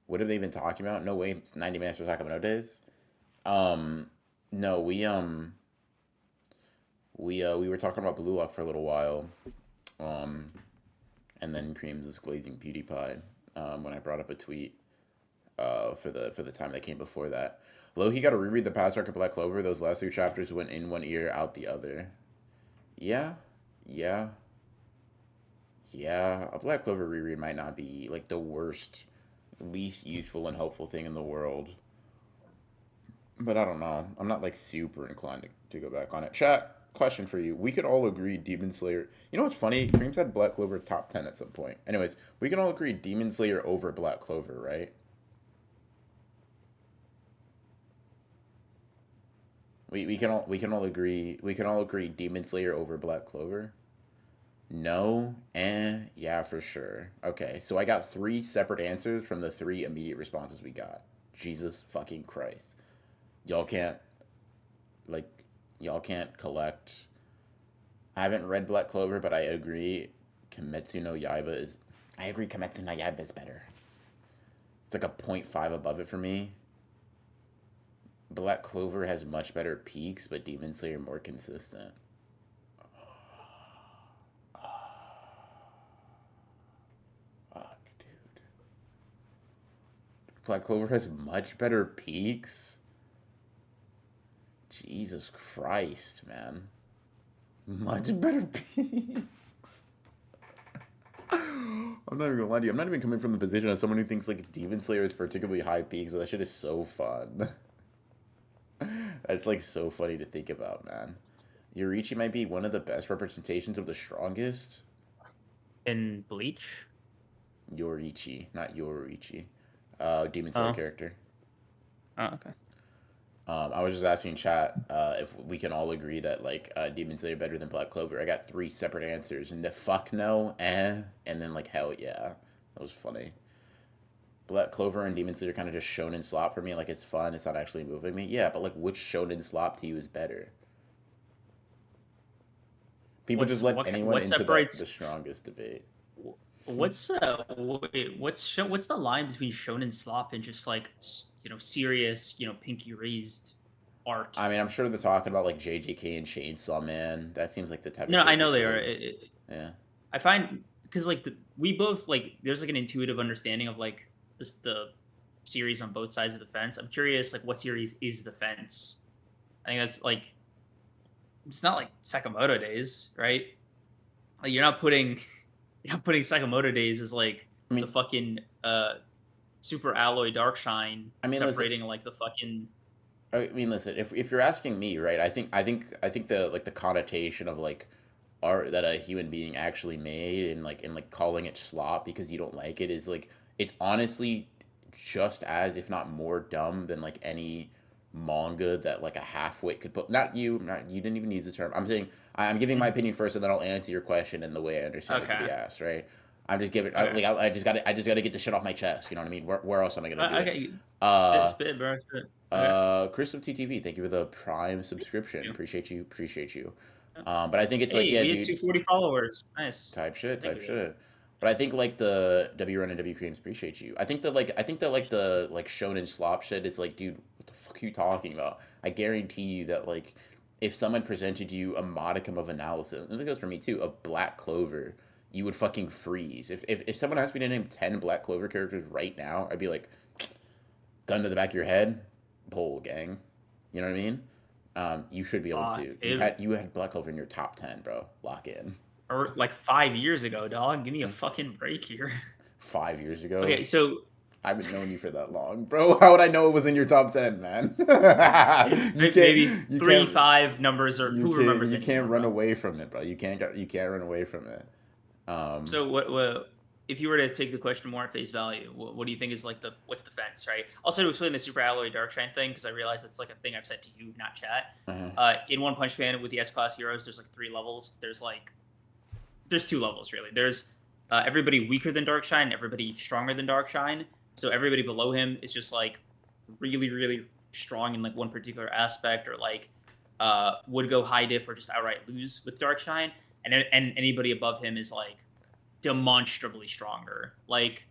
What have they been talking about? No way, it's 90 minutes for Sakamoto Days. Um, no, we were talking about Blue Lock for a little while. Um, and then Creams was glazing PewDiePie. When I brought up a tweet. For the time that came before that. Loki got to reread the past arc of Black Clover. Those last 3 chapters went in one ear, out the other. Yeah, yeah, yeah. A Black Clover reread might not be like the worst, least useful and helpful thing in the world. But I don't know. I'm not like super inclined to go back on it. Chat, question for you. We could all agree Demon Slayer. You know what's funny? Cream said Black Clover top 10 at some point. Anyways, we can all agree Demon Slayer over Black Clover, right? We can all agree Demon Slayer over Black Clover. No, yeah, for sure. Okay, so I got 3 separate answers from the 3 immediate responses we got. Jesus fucking Christ, y'all can't like y'all can't collect. I haven't read Black Clover, but I agree. Kimetsu no Yaiba is. I agree. Kimetsu no Yaiba is better. It's like a point 0.5 above it for me. Black Clover has much better peaks, but Demon Slayer more consistent. Fuck, dude. Black Clover has much better peaks. Jesus Christ, man. Much better peaks. I'm not even gonna lie to you. I'm not even coming from the position of someone who thinks like Demon Slayer is particularly high peaks, but that shit is so fun. That's like so funny to think about, man. Yorichi might be one of the best representations of the strongest. In Bleach. Yorichi, not Yorichi. Demon Slayer Oh, character. okay. I was just asking chat if we can all agree that like Demon Slayer better than Black Clover. I got 3 separate answers, and the fuck no, and then like hell yeah. That was funny. Black Clover and Demon Slayer kind of just shonen slop for me. Like it's fun. It's not actually moving me. Yeah, but like which shonen slop to you is better? People just let anyone What into the separates strongest debate. what's the line between shonen slop and just like serious pinky raised art? I mean, I'm sure they're talking about like JJK and Chainsaw Man. That seems like the type of No, I shit know they people are. would. Yeah. I find because like we both like there's like an intuitive understanding of like the series on both sides of the fence. I'm curious like what series is the fence? I think that's like it's not like Sakamoto Days, right? Like you're not putting Sakamoto Days as like I the mean, fucking super alloy dark shine I mean, listen. separating like the fucking Listen. If you're asking me, right? I think the like the connotation of like art that a human being actually made and like calling it slop because you don't like it is like it's honestly just as if not more dumb than like any manga that like a half-wit could put. Not you didn't even use the term. I'm saying I'm giving my opinion first and then I'll answer your question in the way I understand it to okay. be asked, right? I'm just giving Okay. I just got to get the shit off my chest, you know what I mean? Where else am I going to do it? Okay. uh Spit, bro. Spit. Okay. Crystal TTV, thank you for the Prime subscription. Thank Appreciate you. you. But I think it's like, Hey, yeah, we had dude, 240 followers. Nice. Thank type you, bro. shit. But I think like the W Run and W Creams appreciate you. I think that the like shonen slop shit is like, dude, what the fuck are you talking about? I guarantee you that like if someone presented you a modicum of analysis, and it goes for me too, of Black Clover, you would fucking freeze. If someone asked me to name 10 Black Clover characters right now, I'd be like, gun to the back of your head, pull gang. You know what I mean? You should be able to. You had Black Clover in your top 10, bro. Lock in. Or like 5 years ago, dog. Give me a fucking break here. 5 years ago. Okay, so I haven't known you for that long, bro. How would I know it was in your top 10, man? you Maybe can't, you three, can't, five numbers, or who remembers you can't anymore, run bro? away from it, bro. You can't run away from it. Um, So what if you were to take the question more at face value? What do you think is like what's the fence, right? Also to explain the super alloy darkshine thing because I realize that's like a thing I've said to you, not chat. uh In One Punch Man with the S class heroes, there's like 3 levels. There's 2 levels really. There's everybody weaker than Darkshine, everybody stronger than Darkshine. So everybody below him is just like really, really strong in like one particular aspect, or like would go high diff or just outright lose with Darkshine. And anybody above him is like demonstrably stronger. Like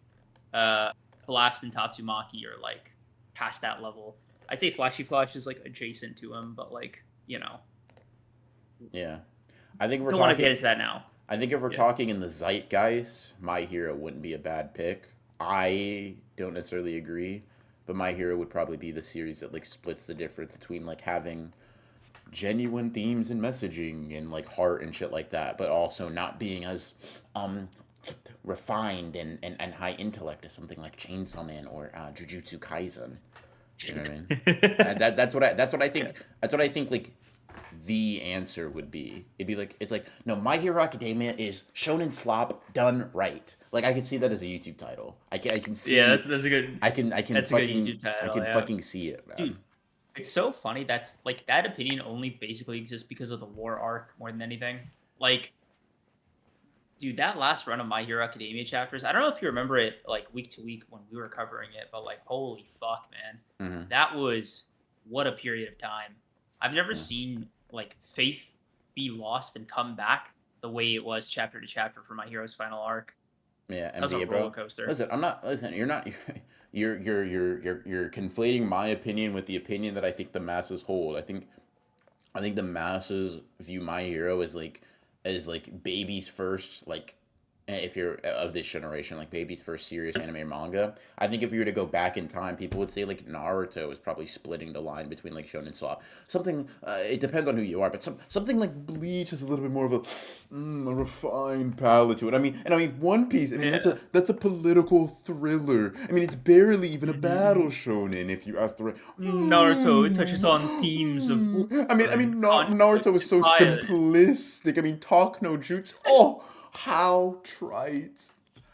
Blast and Tatsumaki are like past that level. I'd say Flashy Flash is like adjacent to him, but like, yeah. I think we're don't want to get talking. into that now. I think if we're Yeah. talking in the zeitgeist, My Hero wouldn't be a bad pick. I don't necessarily agree, but My Hero would probably be the series that like splits the difference between like having genuine themes and messaging and like heart and shit like that, but also not being as um refined and high intellect as something like Chainsaw Man or Jujutsu Kaisen. You know what I mean? That's what I Yeah. think. That's what I think. Like the answer would be. It'd be like it's like no, My Hero Academia is Shonen Slop done right. Like I can see that as a YouTube title. I can Yeah, see. that's a good I YouTube title. can Yeah, fucking see it, dude, man. it's so funny. That's like that opinion only basically exists because of the war arc more than anything. Like, dude, that last run of My Hero Academia chapters. I don't know if you remember it like week to week when we were covering it, but like, holy fuck, man, Mm-hmm. that was what a period of time. I've never Yeah. seen like faith be lost and come back the way it was chapter to chapter for My Hero's final arc. Yeah, That was a NBA, roller bro. coaster. Listen, I'm not. Listen, you're not. You're conflating my opinion with the opinion that I think the masses hold. I think the masses view My Hero as like baby's first like if you're of this generation like baby's first serious anime manga. I think if you were to go back in time, people would say like Naruto is probably splitting the line between like shonen and slop. Something it depends on who you are, but something like Bleach has a little bit more of a refined palette to it. I mean One Piece. I mean Yeah. that's a political thriller. I mean it's barely even a battle Mhm. shonen if you ask the right. Naruto, it touches on themes of war I and mean, conflict Naruto is and so pride. simplistic. I mean, talk no jutsu. Oh, how trite.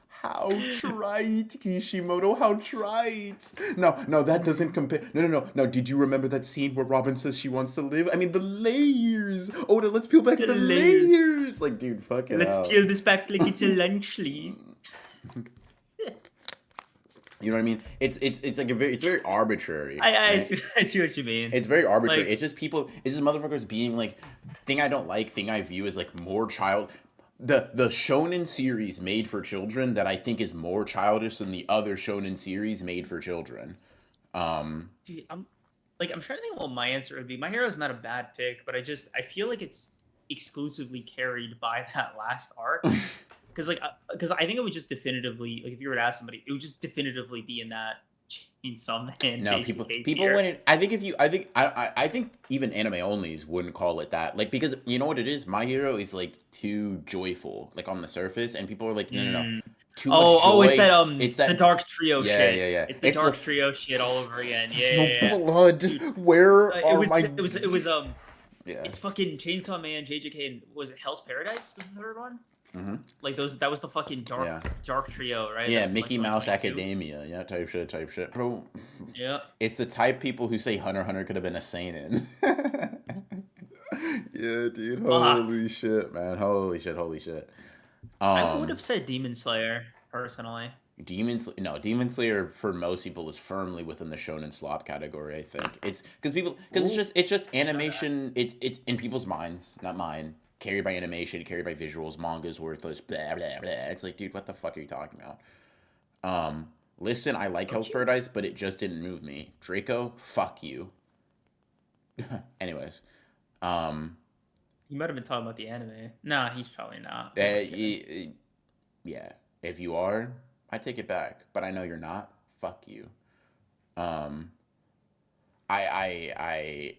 How trite, Kishimoto. How trite. No, that doesn't compare. No. Did you remember that scene where Robin says she wants to live? I mean, the layers. Oda, let's peel back The the layers. layers. Like, dude, fuck it Let's out. peel this back like it's a lunch leaf. You know what I mean? It's like it's very arbitrary, I right? see, I see what you mean. It's very arbitrary. Like, It's just people. It's just motherfuckers being like, thing I don't like, thing I view as like more child. The shonen series made for children that I think is more childish than the other shonen series made for children. Um, dude, I'm trying to think of what my answer would be. My Hero's not a bad pick, but I feel like it's exclusively carried by that last arc. Because I think it would just definitively, like, if you were to ask somebody, it would just definitively be in that Chainsaw Man no, JJK people tier. wouldn't. I think if you, I think even anime onlys wouldn't call it that. Like because you know what it is. My Hero is like too joyful, like on the surface, and people are like, no. Mm. Too much Oh, it's that joy. It's the that. Dark Trio Yeah, shit. yeah, yeah. It's the It's Dark like Trio shit all over again. there's no Yeah. blood. Dude, Where it are was my? Yeah. it's fucking Chainsaw Man, JJK, and was it Hell's Paradise? Was the third one? Mm-hmm. Like those, that was the fucking Yeah. dark trio, right? Yeah, That from like Mickey Mouse 2022. Academia. Yeah, type shit. Bro, Yeah. it's the type people who say Hunter x Hunter could have been a seinen. Yeah, dude. Fuck. Holy shit, man. Holy shit. I would have Um, said Demon Slayer personally. Demon Slayer for most people is firmly within the shonen slop category. I think it's because Ooh. it's just animation. It's in people's minds, not mine. Carried by animation, carried by visuals. Manga's worthless. Blah blah blah. It's like, dude, what the fuck are you talking about? Listen, I like Don't Hell's you? Paradise, but it just didn't move me. Draco, fuck you. Anyways, um, He might have been talking about the anime. Nah, he's probably not. I'm uh, kidding. yeah. If you are, I take it back. But I know you're not. Fuck you. Um, I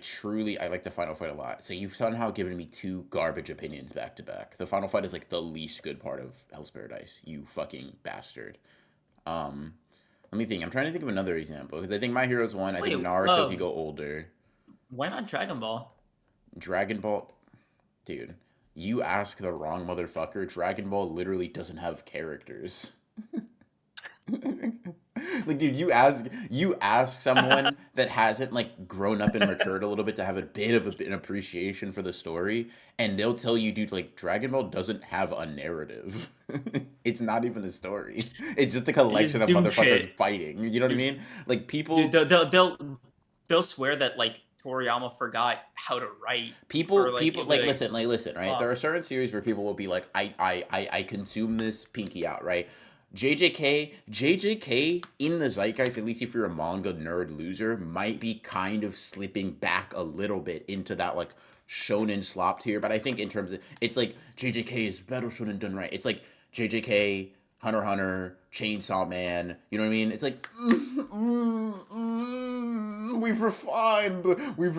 truly I like the final fight a lot. So you've somehow given me two garbage opinions back to back. The final fight is like the least good part of Hell's Paradise. You fucking bastard. Um, Let me think. I'm trying to think of another example because I think My Hero's one. I think Wait, Naruto if you go older. why not Dragon Ball? Dragon Ball, dude. You ask the wrong motherfucker. Dragon Ball literally doesn't have characters. Like, dude, you ask someone that hasn't like grown up and matured a little bit to have a bit of an appreciation for the story, and they'll tell you, dude, like Dragon Ball doesn't have a narrative. It's not even a story. It's just a They collection just of do motherfuckers shit. fighting. You know what I Dude, mean? Like dude, people, they'll swear that like Toriyama forgot how to write, people, or like people. it would Like listen, right? There fuck. are certain series where people will be like, I consume this pinky out, right? JJK in the zeitgeist, at least if you're a manga nerd loser, might be kind of slipping back a little bit into that like shonen slop tier. But I think in terms of it's like JJK is Battle Shonen done right. It's like JJK, Hunter x Hunter, Chainsaw Man. You know what I mean? It's like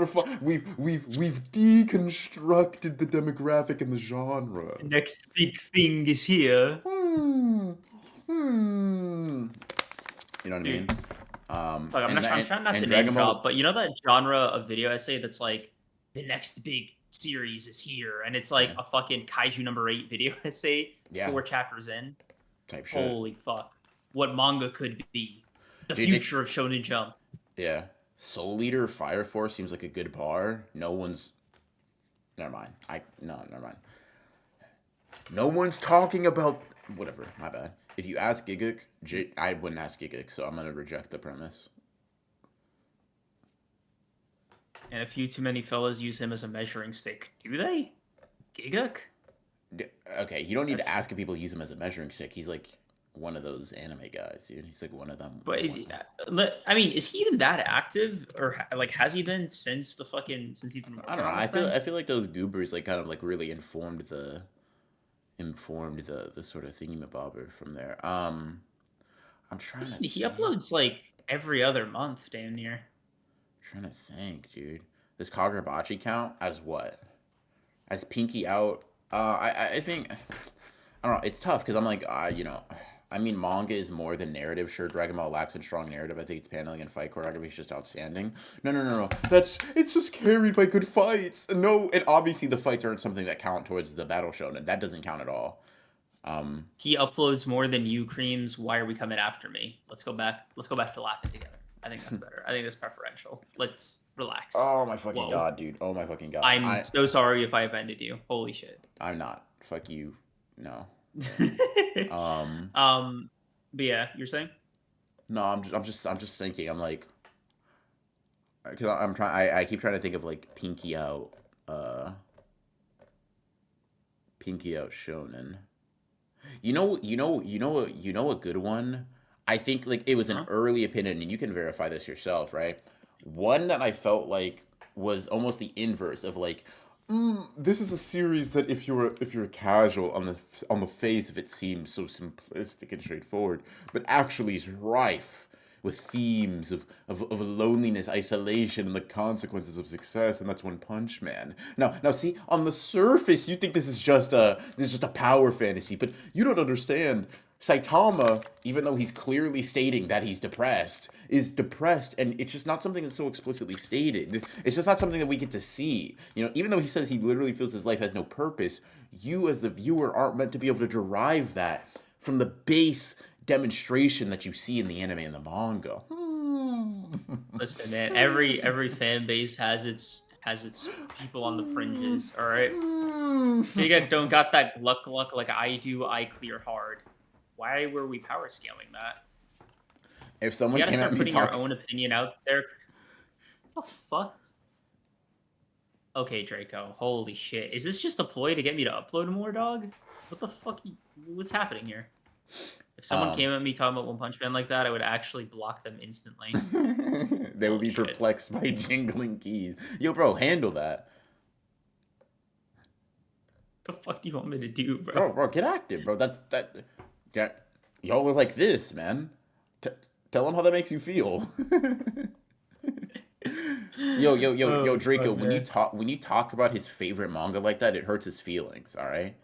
we've deconstructed the demographic and the genre. The next big thing is here, Hmm. Hmm. You know what I mean? dude. Fuck, I'm And not. I'm and trying not and to name Dragon drop, Ball. but you know that genre of video essay that's like the next big series is here, and it's like Yeah. a fucking Kaiju number 8 video essay, Yeah. 4 chapters in. Type shit. Holy fuck, what manga could be? The JJ. future of Shonen Jump. Yeah. Soul Leader Fire Force seems like a good bar. No one's. Never mind. No. Never mind. No one's talking about. Whatever. My bad. If you ask Giguk, I wouldn't ask Giguk, so I'm gonna reject the premise. And a few too many fellas use him as a measuring stick. Do they? Giguk? Okay, you don't need to That's. ask if people use him as a measuring stick. He's like one of those anime guys, dude. He's like one of them. But I mean, is he even that active, or like has he been since since he's been I working don't know. on I this feel thing? I feel like those goobers like kind of like really informed the sort of thingamabobber from there. I'm trying to He think. uploads like every other month, damn near. Trying to think, dude. Does Kagurabachi count as what? As Pinky out? I think I don't know. It's tough because I'm like I mean, manga is more than narrative. Sure, Dragon Ball lacks in strong narrative. I think its paneling and fight choreography is just outstanding. No. It's just carried by good fights. No, and obviously the fights aren't something that count towards the battle shonen. That doesn't count at all. He uploads more than you, Creams. Why are we coming after me? Let's go back. Let's go back to laughing together. I think that's better. I think that's preferential. Let's relax. Oh my fucking Whoa. god, dude. Oh my fucking god. I'm so sorry if I offended you. Holy shit. I'm not. Fuck you. No. um, Um. but yeah, you're saying? No. I'm just thinking. I'm like. Cause I'm trying. I keep trying to think of like Pinky out. Pinky out shonen. You know a good one. I think like it was an Huh? early opinion, and you can verify this yourself, right? One that I felt like was almost the inverse of like, this is a series that if you're casual on the face of it seems so simplistic and straightforward, but actually is rife with themes of loneliness, isolation, and the consequences of success, and that's One Punch Man. Now, see, on the surface, you think this is just a power fantasy, but you don't understand. Saitama, even though he's clearly stating that he's depressed, is depressed, and it's just not something that's so explicitly stated. It's just not something that we get to see. Even though he says he literally feels his life has no purpose, you as the viewer aren't meant to be able to derive that from the base demonstration that you see in the anime and the manga. Listen, man. Every fan base has its people on the fringes. All right. Giga don't got that gluck like I do. I clear hard. Why were we power scaling that? If You someone gotta came at start me putting your talking, own opinion out there. What the fuck? Okay, Draco. Holy shit. Is this just a ploy to get me to upload more, dog? What the fuck? What's happening here? If someone um, came at me talking about One Punch Man like that, I would actually block them instantly. they would Holy be shit. perplexed by jingling keys. Yo, bro, handle that. What the fuck do you want me to do, bro? Bro, get active, bro. Y'all are like this, man. Tell them how that makes you feel. Yo, Oh, Draco. fuck, When you man. talk about his favorite manga like that, it hurts his feelings. All right.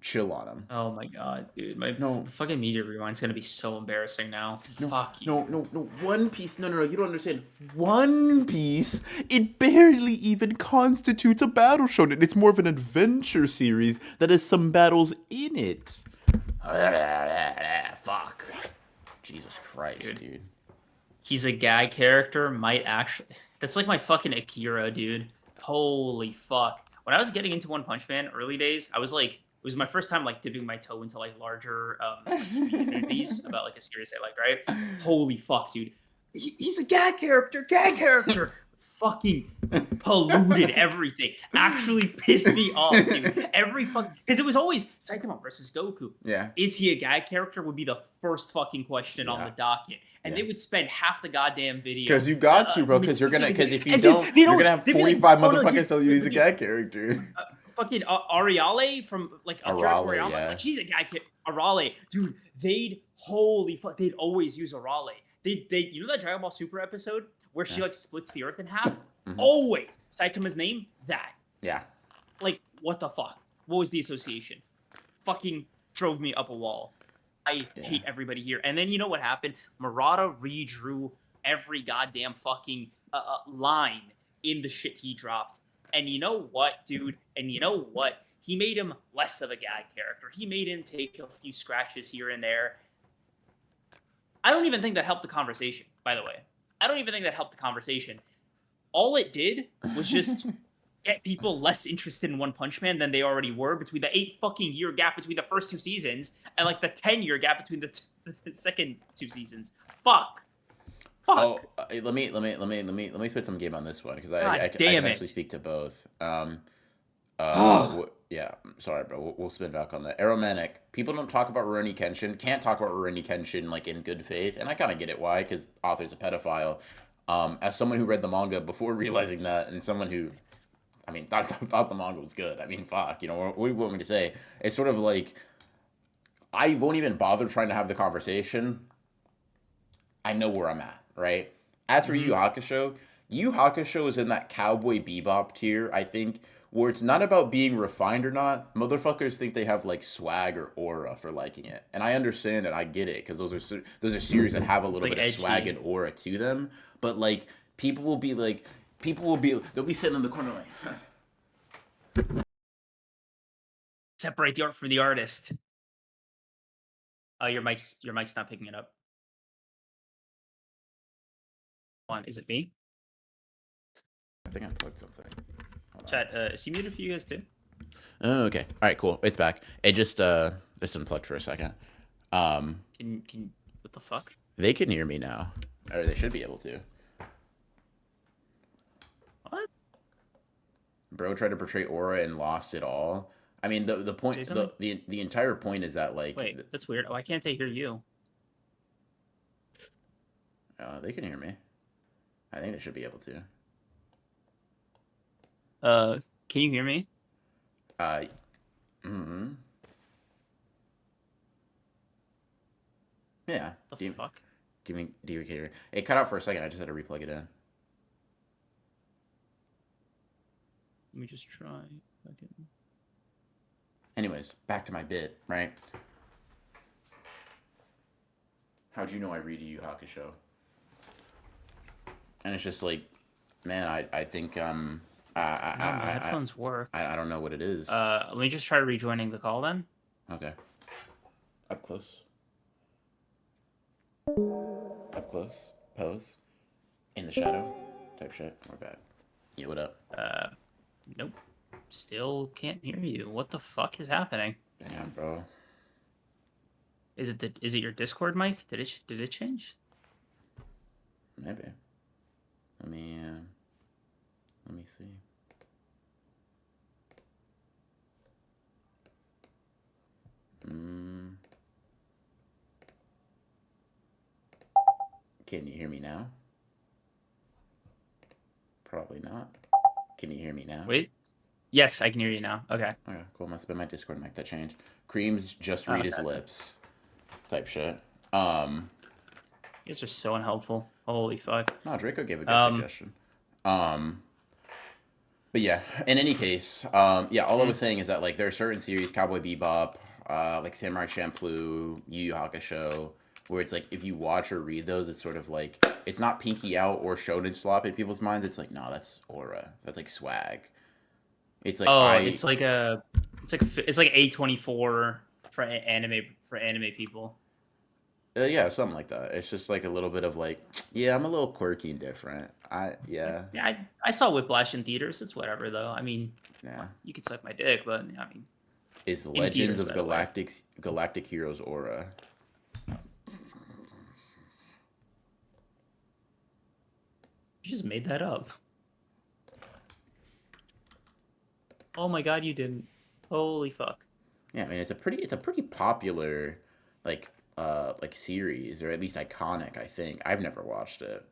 Chill on him. Oh my god, dude. My No, fucking media rewind's gonna be so embarrassing now. no, Fuck you. no, no, no. One Piece. No, no, no. You don't understand. One Piece. It barely even constitutes a battle shonen. It's more of an adventure series that has some battles in it. Fuck. Jesus Christ, dude. He's a gag character, might actually. That's like my fucking Akira, dude. Holy fuck. When I was getting into One Punch Man early days, I was like, it was my first time like dipping my toe into like larger like communities about like a series I liked, right? Holy fuck, dude. He's a gag character. Fucking polluted everything. Actually pissed me off, dude. Every fuck because it was always Saitama versus Goku. Yeah. Is he a gag character? Would be the first fucking question on the docket, and they would spend half the goddamn video. Because you got to, bro. Because if you don't, you're gonna have 45 motherfuckers tell you he's a gag character. Fucking Ariale from like Akira Toriyama, yeah. like she's a gag kid. Arale, dude, they'd always use Arale. They you know that Dragon Ball Super episode where she like splits the earth in half? Always Saitama's name that. Yeah. Like what the fuck? What was the association? Fucking drove me up a wall. I hate everybody here. And then you know what happened? Murata redrew every goddamn fucking line in the shit he dropped. And you know what, dude? And you know what? He made him less of a gag character. He made him take a few scratches here and there. I don't even think that helped the conversation, by the way. I don't even think that helped the conversation. All it did was just get people less interested in One Punch Man than they already were between the 8 fucking year gap between the first 2 seasons and like the 10-year gap between the second 2 seasons. Fuck. Oh, let me spit some game on this one because I can actually speak to both. Yeah, sorry, bro. We'll spin back on that. Aromanic. People don't talk about Rurouni Kenshin. Can't talk about Rurouni Kenshin like in good faith, and I kind of get it why, because author's a pedophile. As someone who read the manga before realizing that, and someone who, I mean, thought the manga was good. I mean, fuck, you know, what do you want me to say? It's sort of like I won't even bother trying to have the conversation. I know where I'm at, right? As for Yu Hakusho, Yu Hakusho is in that Cowboy Bebop tier, I think, where it's not about being refined or not. Motherfuckers think they have like swag or aura for liking it, and I understand it. I get it because those are series that have a little bit of swag and aura to them. But like people will be they'll be sitting in the corner like. Separate the art from the artist. Oh, your mic's not picking it up. Is it me? I think I plugged something. Chat, is he muted for you guys too? Oh, okay. All right, cool. It's back. It just unplugged for a second. Can what the fuck? They can hear me now, or they should be able to. What? Bro tried to portray aura and lost it all. I mean, the point, the entire point is that like. Wait, that's weird. Why can't they hear you? They can hear me. I think they should be able to. Can you hear me? Yeah. The fuck? Do you hear? It cut out for a second. I just had to replug it in. Let me just try. Anyways, back to my bit, right? How'd you know I read Yu Hakusho? And it's just like, man, I think my headphones work. I don't know what it is. Let me just try rejoining the call then. Okay. Up close. Up close. Pose. In the shadow. Type shit. We're bad. Yeah, what up? Nope. Still can't hear you. What the fuck is happening? Damn, bro. Is it your Discord mic? Did it change? Maybe. Let me see. Can you hear me now? Probably not. Can you hear me now? Wait. Yes, I can hear you now. Okay. Okay, cool. Must have been my Discord mic that changed. Creams just read his lips. Type shit. You guys are so unhelpful. Holy fuck. No, Draco gave a good suggestion. But yeah, in any case, yeah, all I Mm. was saying is that like there are certain series, Cowboy Bebop, like Samurai Champloo, Yu Yu Hakusho, where it's like if you watch or read those, it's sort of like it's not Pinky Out or Shonen slop in people's minds. It's like no, that's aura. That's like swag. It's like Oh, I it's like it's like A24 for anime people. yeah, something like that. It's just like a little bit of like yeah, I'm a little quirky and different. I yeah Yeah, I saw Whiplash in theaters. It's whatever though. I mean, yeah. you could suck my dick, but I mean, Is in Legends theaters, of by the way. Galactic Heroes aura. You just made that up. Oh my god, you didn't. Holy fuck. Yeah, I mean it's a pretty popular like series or at least iconic. I think I've never watched it.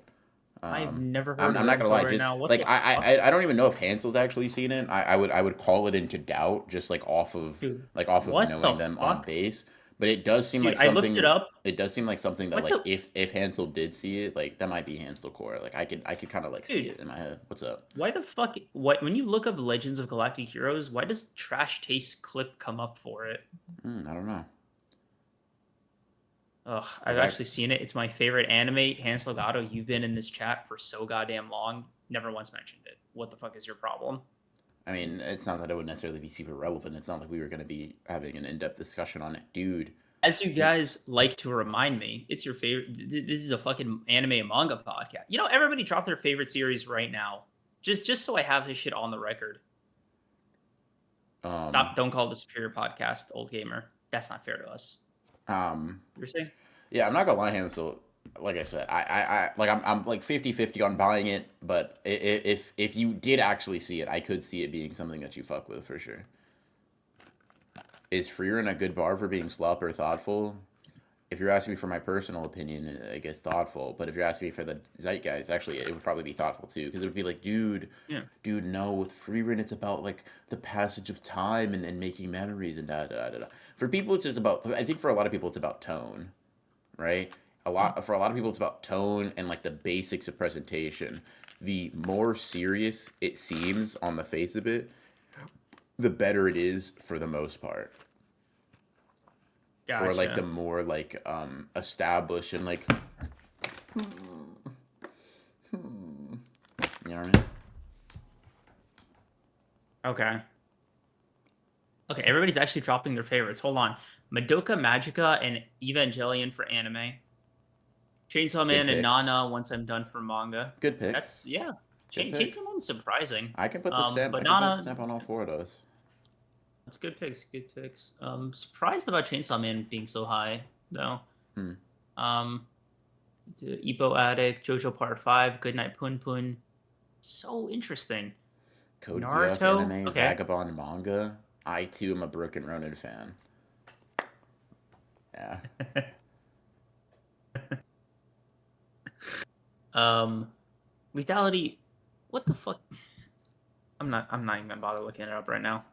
I've Um, never heard of I'm it not gonna until lie, right just now. What like the fuck? I don't even know if Hansel's actually seen it. I would call it into doubt just Dude, like off of what the knowing them on fuck? base. But it does seem Dude, like I looked it something. up. It does seem like something that What's like up? if Hansel did see it, like that might be Hansel core. Like I could kind of like see Dude, it in my head. What's up? why the fuck what when you look up Legends of Galactic Heroes, why does Trash Taste clip come up for it? I don't know. Ugh, I've Like I actually seen it. It's my favorite anime. Hans Legato, you've been in this chat for so goddamn long. Never once mentioned it. What the fuck is your problem? I mean, it's not that it would necessarily be super relevant. It's not like we were going to be having an in depth discussion on it, dude. As you You, guys like to remind me, it's your favorite. This is a fucking anime and manga podcast. You know, everybody drop their favorite series right now, just so I have this shit on the record. um, Stop! Don't call this Superior Podcast, old gamer. That's not fair to us. um, You're saying? yeah, I'm not gonna lie, Hansel. Like I said, I like I'm like 50-50 on buying it, but if you did actually see it, I could see it being something that you fuck with for sure. Is Freerin a good bar for being slop or thoughtful? If you're asking me for my personal opinion, I guess thoughtful. But if you're asking me for the zeitgeist, actually, it would probably be thoughtful too, because it would be like, Yeah. dude, no, with Freerin, it's about like the passage of time and making memories and da da da da. For people, it's just about. I think for a lot of people, it's about tone, right? For a lot of people, it's about tone and like the basics of presentation. The more serious it seems on the face of it, the better it is for the most part. Or like the Gotcha. more like established and like you know what I mean? Okay. Okay. Everybody's actually dropping their favorites. Hold on. Madoka Magica and Evangelion for anime. Chainsaw Good Man and picks. Nana once I'm done for manga. Good That's picks. yeah. Good Chainsaw picks. Man's surprising. I can put the stamp. I But can put the Nana, stamp on all four of those. that's good picks. Good picks. Surprised about Chainsaw Man being so high though. Hmm. Um, the Ippo Attic, JoJo Part 5, Goodnight Pun Pun. So interesting. Code Geass Naruto. anime, Okay. Vagabond manga. I too am a Broken Ronin fan. Yeah. um, Lethality. What the fuck? I'm not even gonna bother looking it up right now.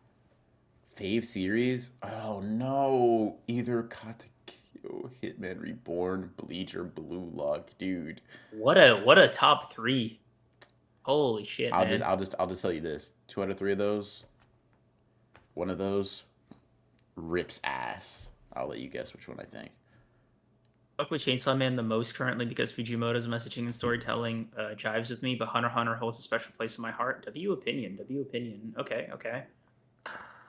Fave series? Oh no. Either Katekyo, Hitman Reborn, Bleach, or Blue Lock, dude. What a top three. Holy shit, man. I'll just tell you this. Two out of three of those, one of those rips ass. I'll let you guess which one I think. Fuck with Chainsaw Man the most currently because Fujimoto's messaging and storytelling jives with me, but Hunter x Hunter holds a special place in my heart. W opinion. W opinion. Okay, okay.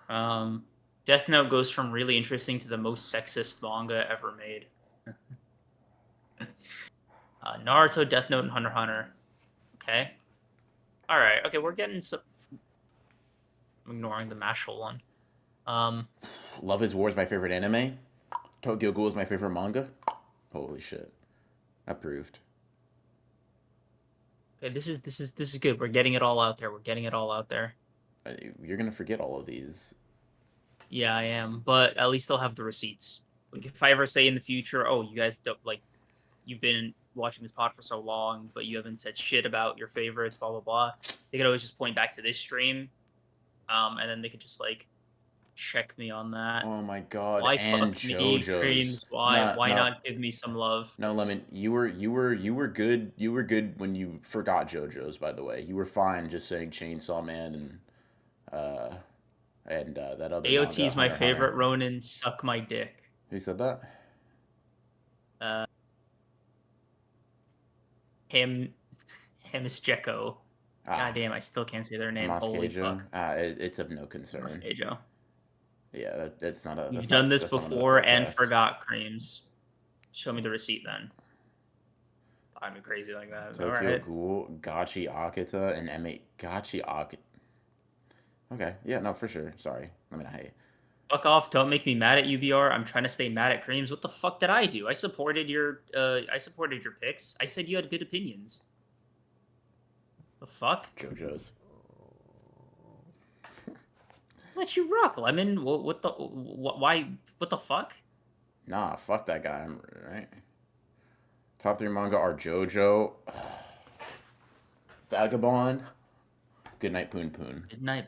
Um, Death Note goes from really interesting to the most sexist manga ever made. Naruto, Death Note, and Hunter x Hunter. Okay. All right. Okay, we're getting some. I'm ignoring the Mashal one. Um, Love is War is my favorite anime. Tokyo Ghoul is my favorite manga. Holy shit. Approved. okay, this is good. We're getting it all out there. We're getting it all out there. You're gonna forget all of these. Yeah, I am, but at least they'll have the receipts. Like if I ever say in the future, oh, you guys don't like, you've been watching this pod for so long, but you haven't said shit about your favorites, blah blah blah. They could always just point back to this stream, and then they could just like Check me on that. Oh my god, Why and fuck me, JoJo's. Creams? Why No, why no, not give me some love? no, Lemon. You were good. You were good when you forgot JoJo's. By the way, you were fine just saying Chainsaw Man uh that other manga, AOT's my Hunter x Hunter. favorite Ronin. Suck my dick. Who said that? Uh, him, him is Jekko. Ah, God damn, I still can't say their name. Holy Moscajo. fuck, It's of no concern. Moscajo. Yeah, that's not a You've done this that's not one of the before and podcasts. forgot, Creams. Show me the receipt then. I'm crazy like that. All Tokyo right. Ghoul, Gachi Akita, and M8 Gachi Akita. Okay, yeah, no, for sure. Sorry, I mean, hey, Fuck off! Don't make me mad at UBR. I'm trying to stay mad at Creams. What the fuck did I do? I supported your picks. I said you had good opinions. The fuck? JoJo's. Let you rock, Lemon. What the why? What the fuck? Nah, fuck that guy. Right. Top three manga are JoJo, Vagabond, Goodnight Poon Poon. Good night.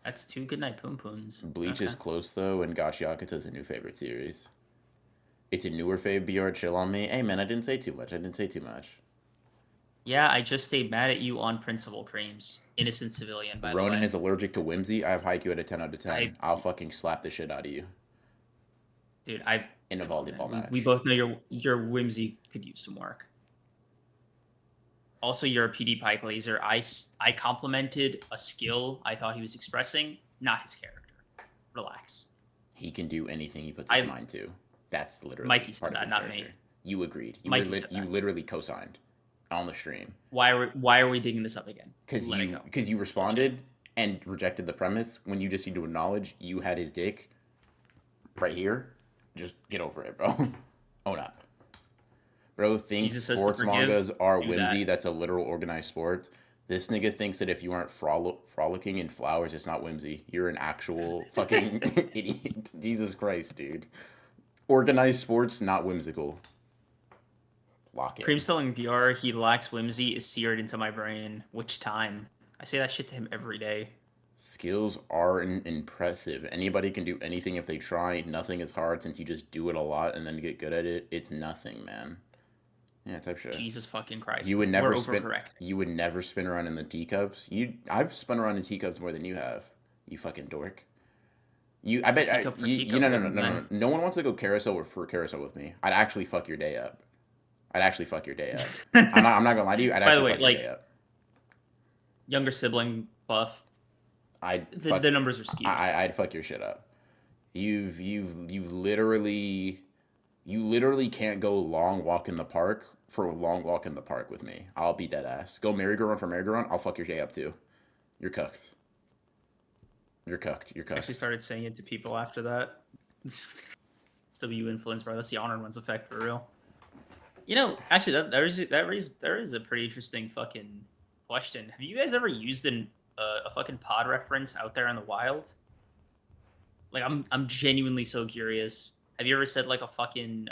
That's two good night poon poons. Bleach Okay. is close though, and Gachi Akita is a new favorite series. It's a newer fave. BR, chill on me. Hey man, I didn't say too much. I didn't say too much. Yeah, I just stayed mad at you on principle, Creams. Innocent civilian, by the Ronan way. is allergic to whimsy. I have Haikyuu at a 10 out of 10. I, I'll fucking slap the shit out of you dude, I've. in a Come on, volleyball man. match. We both know your whimsy could use some work. Also, you're a PewDiePie glazer. I complimented a skill I thought he was expressing, not his character. Relax. He can do anything he puts his mind to. That's literally Mikey said part of that, his not character. me. You agreed. Mikey said You that. literally co-signed on the stream. Why are we digging this up again? Because you responded and rejected the premise when you just need to acknowledge you had his dick right here. Just get over it, bro. Own up. Bro thinks Jesus says to sports forgive, mangas are do whimsy. that. That's a literal organized sport. This nigga thinks that if you aren't frolicking in flowers, it's not whimsy. You're an actual fucking idiot. Jesus Christ, dude. Organized sports, not whimsical. Lock it. Cream's telling VR he lacks whimsy is seared into my brain. Which time? I say that shit to him every day. Skills are impressive. Anybody can do anything if they try. Nothing is hard since you just do it a lot and then get good at it. It's nothing, man. Yeah, type shit. Jesus fucking Christ. You would never We're spin. overcorrect. You would never spin around in the teacups. I've spun around in teacups more than you have. You fucking dork. I bet. Teacup for teacup, No. No one wants to go carousel for carousel with me. I'd actually fuck your day up. I'm not gonna lie to you. I'd By the actually way, fuck your like day up. younger sibling buff. The numbers are skewed. I'd fuck your shit up. You've literally can't go long walk in the park for a long walk in the park with me. I'll be dead ass. Go merry-go-round for merry-go-round. I'll fuck your day up too. You're cooked. You're cooked. You're I cooked. actually started saying it to people after that. SW influence, bro. That's the honored ones effect for real. You know, actually, there is a pretty interesting fucking question. Have you guys ever used a fucking pod reference out there in the wild? Like, I'm genuinely so curious. Have you ever said like a fucking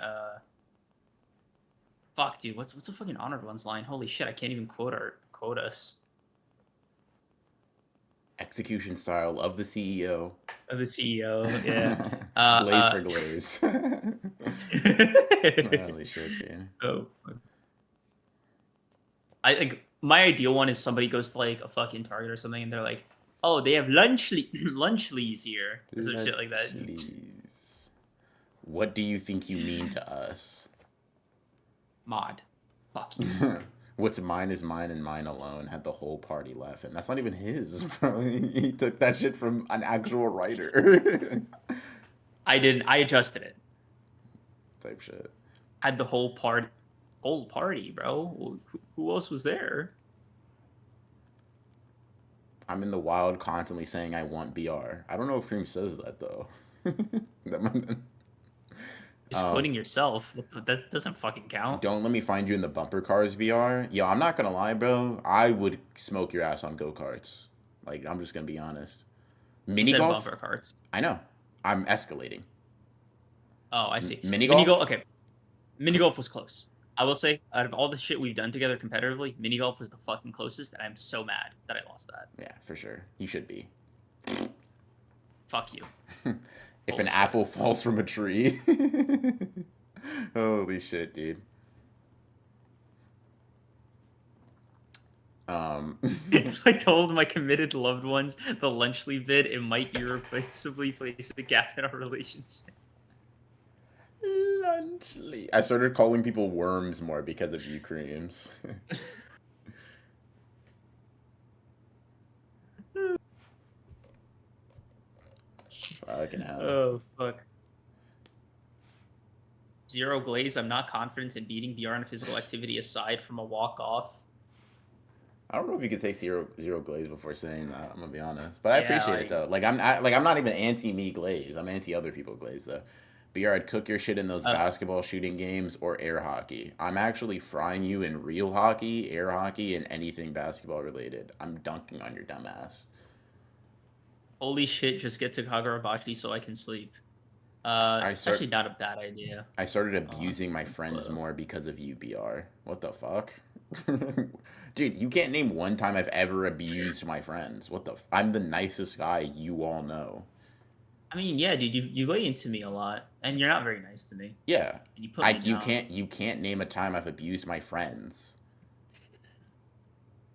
fuck, dude? What's a fucking honored ones line? Holy shit, I can't even quote us. Execution style of the CEO. Of the CEO, yeah. Glaze for glaze. Holy shit, dude. Oh. I think my ideal one is somebody goes to like a fucking Target or something and they're like, oh, they have lunchlies here. Or some shit like that. Please. What do you think you mean to us? Mod. Fuck you. What's mine is mine and mine alone. Had the whole party laughing. That's not even his, bro. He took that shit from an actual writer. I didn't. I adjusted it. Type shit. Had the whole party, bro. Who else was there? I'm in the wild constantly saying I want BR. I don't know if Cream says that though. Just quoting yourself. That doesn't fucking count. Don't let me find you in the bumper cars BR. Yo, I'm not gonna lie, bro. I would smoke your ass on go-karts. Like, I'm just gonna be honest. Mini golf? Bumper carts. I know. I'm escalating. Oh, I see. Mini golf? Okay. Mini golf was close. I will say, out of all the shit we've done together competitively, mini golf was the fucking closest, and I'm so mad that I lost that. Yeah, for sure. You should be. Fuck you. If Holy an shit. apple falls from a tree. Holy shit, dude. If I told my committed loved ones the Lunchley bit, it might irreplaceably place a gap in our relationship. Lunchley. I started calling people worms more because of you, Creams. Fucking hell. Oh fuck. Zero glaze. I'm not confident in beating BR in physical activity aside from a walk off. I don't know if you could say zero glaze before saying that. I'm gonna be honest, but I Yeah, appreciate it though. Like I'm not even anti me glaze. I'm anti other people glaze though. BR, I'd cook your shit in those uh, basketball shooting games or air hockey. I'm actually frying you in real hockey, air hockey, and anything basketball related. I'm dunking on your dumb ass. holy shit! Just get to Kagurabachi so I can sleep. I It's actually start not a bad idea. I started abusing my friends But more because of you, BR. What the fuck? Dude, you can't name one time I've ever abused my friends. What the I'm the nicest guy you all know. I mean, yeah, dude, you lay into me a lot, and you're not very nice to me, Yeah. and you put me down. You can't name a time I've abused my friends.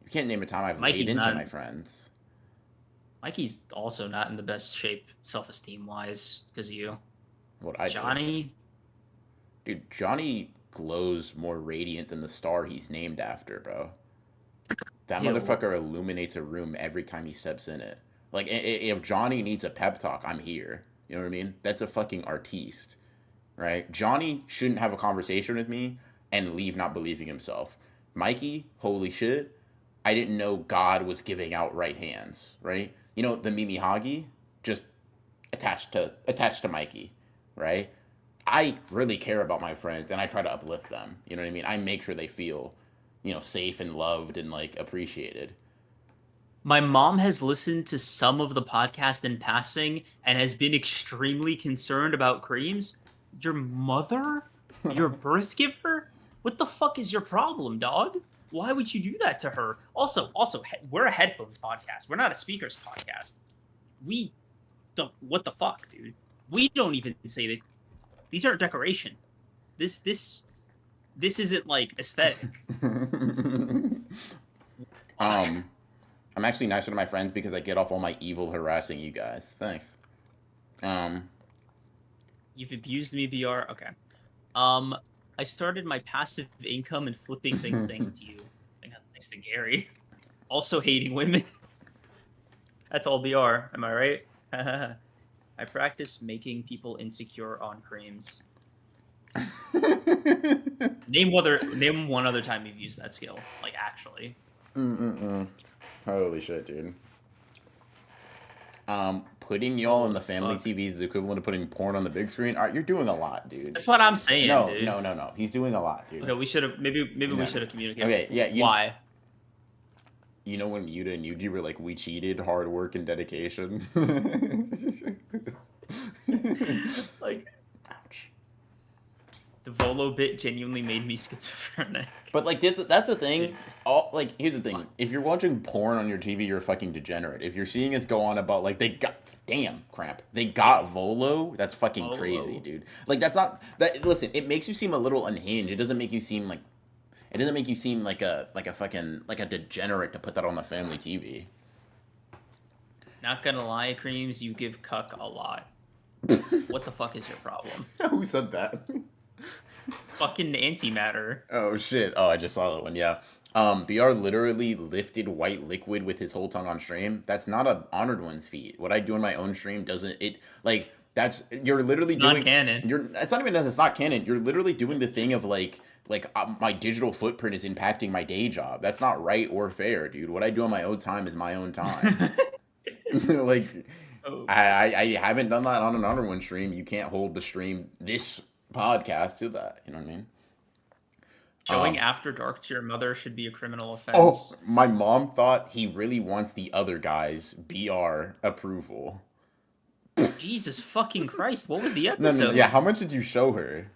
You can't name a time I've laid Mikey's into not. my friends. Mikey's also not in the best shape, self-esteem wise, because of you. What I do. Johnny, Dude, Johnny glows more radiant than the star he's named after, bro. That ew. motherfucker illuminates a room every time he steps in it. Like, if Johnny needs a pep talk, I'm here. You know what I mean? That's a fucking artiste, right? Johnny shouldn't have a conversation with me and leave not believing himself. Mikey, holy shit, I didn't know God was giving out right hands, right? You know, the Mimi Hagi, just attached to Mikey, right? I really care about my friends and I try to uplift them. You know what I mean? I make sure they feel, safe and loved and like appreciated. My mom has listened to some of the podcast in passing and has been extremely concerned about creams. Your mother? Your birth giver? What the fuck is your problem, dog? Why would you do that to her? Also, we're a headphones podcast. We're not a speakers podcast. We don't. What the fuck, dude? We don't even say that. These aren't decoration. This isn't like aesthetic. um, I'm actually nicer to my friends because I get off all my evil harassing you guys. Thanks. Um, You've abused me, BR. Okay. Um, I started my passive income and flipping things thanks to you. I think that's thanks to Gary. Also hating women. That's all BR. Am I right? I practice making people insecure on creams. Name one other time you've used that skill. Like actually. Holy shit, dude. Putting y'all in Holy the family fuck. TV is the equivalent of putting porn on the big screen. All right, you're doing a lot, dude. That's what I'm saying, No, dude. no, no, no. He's doing a lot, dude. Okay, we should have maybe No. we should have communicated. Okay, yeah, Why? You know when Yuta and Yuji were like, we cheated, hard work and dedication? Like, ouch. the Volo bit genuinely made me schizophrenic. But like that's the thing. Here's the thing. If you're watching porn on your TV, you're a fucking degenerate. If you're seeing us go on about like they got Volo, that's fucking Volo. crazy, dude. Like that's not that. Listen, it makes you seem a little unhinged. It doesn't make you seem like a degenerate to put that on the family TV. Not gonna lie, Creams, you give cuck a lot. What the fuck is your problem? Who said that? Fucking antimatter. Oh shit! Oh, I just saw that one. Yeah. BR literally lifted white liquid with his whole tongue on stream. That's not a honored one's feat. What I do in my own stream doesn't it like that's you're literally It's doing non-canon. It's not even that it's not canon. You're literally doing the thing of my digital footprint is impacting my day job. That's not right or fair, dude. What I do on my own time is my own time. Like Oh, I haven't done that on an honored one stream. You can't hold the stream this podcast to that. You know what I mean? showing After Dark to your mother should be a criminal Oh, offense. my mom thought he really wants the other guy's BR approval. Jesus fucking Christ! What was the No, episode? yeah. How much did you show her?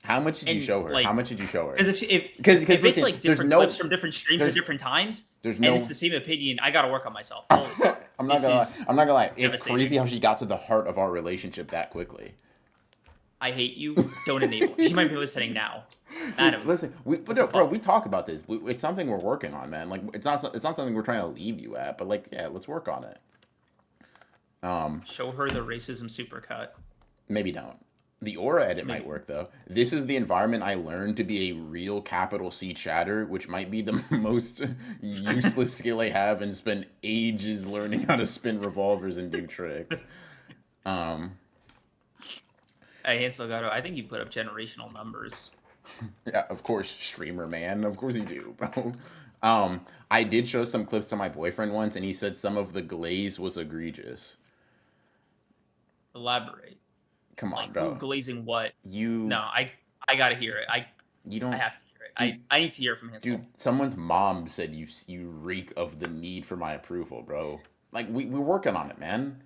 How much did you And show her? like, How much did you show her? because Because if it's listen, like there's different no clips from different streams at different times, there's and no. it's the same opinion, I gotta work on myself. Holy fuck, I'm not this gonna lie. is I'm not gonna lie. It's devastating. crazy how she got to the heart of our relationship that quickly. I hate you. Don't enable. She might be listening now. Adam, Listen, what the bro, fuck? we talk about this. It's something we're working on, man. Like it's not something we're trying to leave you at, but like, yeah, let's work on it. Show her the racism supercut. Maybe don't. The aura edit Maybe. might work though. This is the environment I learned to be a real capital C chatter, which might be the most useless skill I have, and spend ages learning how to spin revolvers and do tricks. Hey, Hansel Gato, I think you put up generational numbers. Yeah, of course, streamer man. Of course you do, bro. I did show some clips to my boyfriend once, and he said some of the glaze was egregious. Elaborate. Come on, Like, bro. who glazing what? You No, I gotta hear it. you don't. I have to hear it. Dude, I need to hear it from Hansel. dude, someone's mom said you reek of the need for my approval, bro. Like we're working on it, man.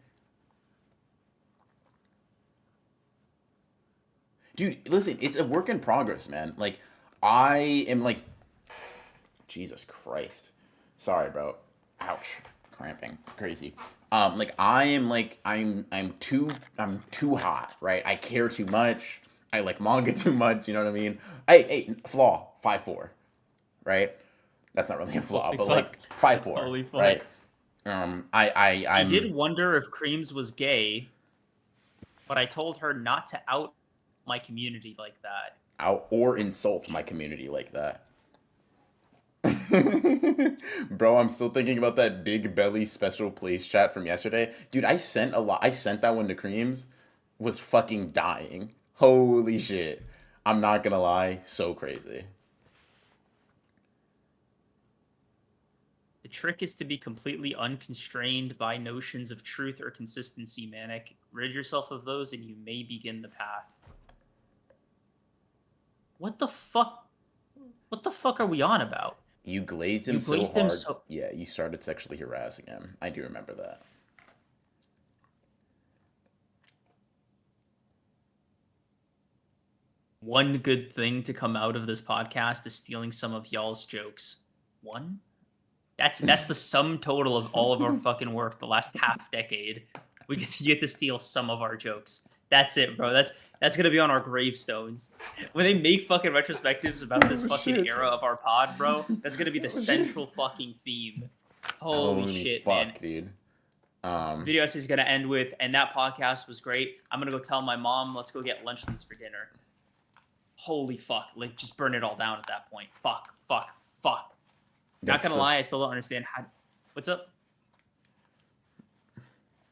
Dude, listen, it's a work in progress, man. Like I am like Jesus Christ. Sorry, bro. Ouch. Cramping. Crazy. Like I am like I'm too hot, right? I care too much. I like manga too much, you know what I mean? Hey, flaw, 5'4", right? That's not really a flaw, Holy but fuck. like 5'4", Holy fuck. right? I I'm did wonder if Creams was gay, but I told her not to out my community like that. out or insult my community like that. Bro, I'm still thinking about that big belly special place chat from yesterday. Dude, I sent that one to Creams. Was fucking dying. Holy shit. I'm not gonna lie, so crazy. The trick is to be completely unconstrained by notions of truth or consistency, Manic. Rid yourself of those and you may begin the path. What the fuck? What the fuck are we on about? You glazed him so hard. Yeah, you started sexually harassing him. I do remember that. One good thing to come out of this podcast is stealing some of y'all's jokes. One? That's the sum total of all of our fucking work the last half decade. You get to steal some of our jokes. That's it, bro. That's gonna be on our gravestones. When they make fucking retrospectives about this fucking era of our pod, bro, that's gonna be the central fucking theme. Holy shit, fuck, man. Dude. Video essay is gonna end with, and that podcast was great. I'm gonna go tell my mom, let's go get lunchlings for dinner. Holy fuck. Like, just burn it all down at that point. Fuck. Not gonna lie, I still don't understand how. What's up?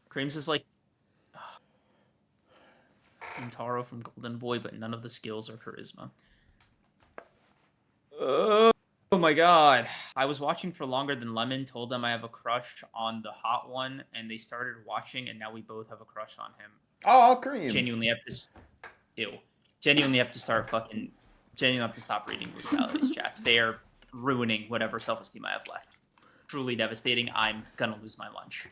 Creams is like Taro from Golden Boy, but none of the skills or charisma. Oh my god. I was watching for longer than Lemon, told them I have a crush on the hot one, and they started watching, and now we both have a crush on him. Oh, Creams. Genuinely have to stop reading Brutality's chats. They are ruining whatever self-esteem I have left. Truly devastating. I'm gonna lose my lunch.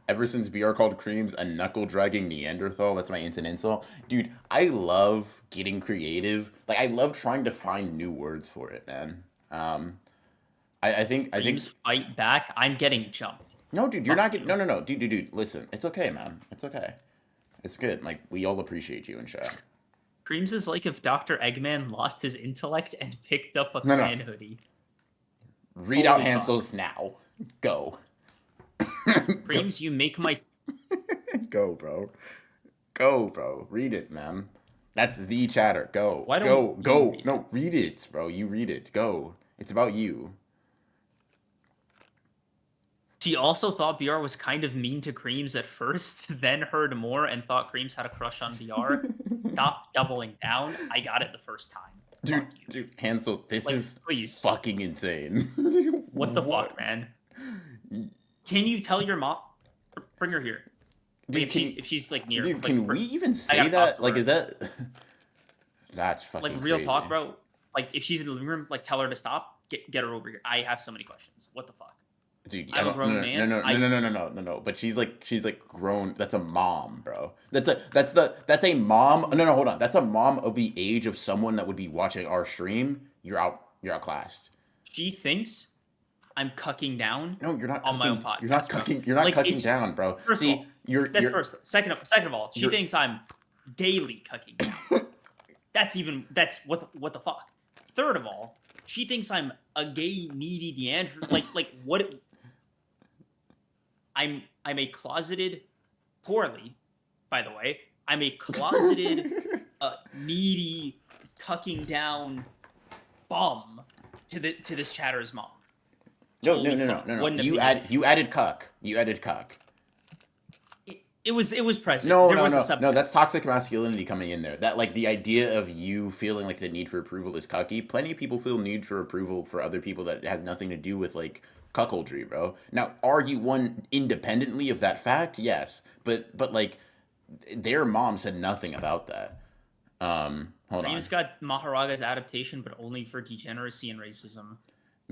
Ever since BR called Creams a knuckle-dragging Neanderthal, that's my instant insult. Dude, I love getting creative. Like, I love trying to find new words for it, man. I think... fight back. I'm getting jumped. No, dude, you're not getting... No. Dude, listen. It's okay, man. It's okay. It's good. Like, we all appreciate you and shit. Creams is like if Dr. Eggman lost his intellect and picked up a clan hoodie. Read out Hansel's now. Go. Creams, you make my... Go, bro. Read it, man. That's the chatter. Go. Go. No, read it, bro. You read it. Go. It's about you. She also thought BR was kind of mean to Creams at first, then heard more and thought Creams had a crush on BR. Stop doubling down. I got it the first time. Dude, Hansel, this is please. Fucking insane. What the fuck, man? Can you tell your mom? Bring her here. Dude, if she's like near. Dude, can we even say that? Like, is that? That's fucking like real crazy. talk, bro. Like, if she's in the living room, like tell her to stop. Get her over here. I have so many questions. What the fuck? Dude, I I'm a don't. No, grown no, no, man. no, no, no, no, no, no, no, no. But she's like grown. That's a mom, bro. That's a mom. No, no, hold on. That's a mom of the age of someone that would be watching our stream. You're out. You're outclassed. She thinks I'm cucking down No, you're not on my own cucking. You're not podcast, bro. cucking. You're not Like cucking it's down, bro. first of See, all, that's you're first. Second of all, she you're. thinks I'm gaily cucking down. That's what the fuck. Third of all, she thinks I'm a gay needy Neanderthal. Like what? I'm a closeted, poorly, by the way. I'm a closeted, needy, cucking down bum to this chatter's mom. No, Holy no, no, no, fuck. no, no. What an You opinion. added cuck. You added cuck. It was present. No, There no, was a no, subtext. no. That's toxic masculinity coming in there. That like the idea of you feeling like the need for approval is cucky. Plenty of people feel need for approval for other people that has nothing to do with like cuckoldry, bro. Now, are you one independently of that fact? Yes, but like their mom said nothing about that. Hold I on. just got Maharaga's adaptation, but only for degeneracy and racism.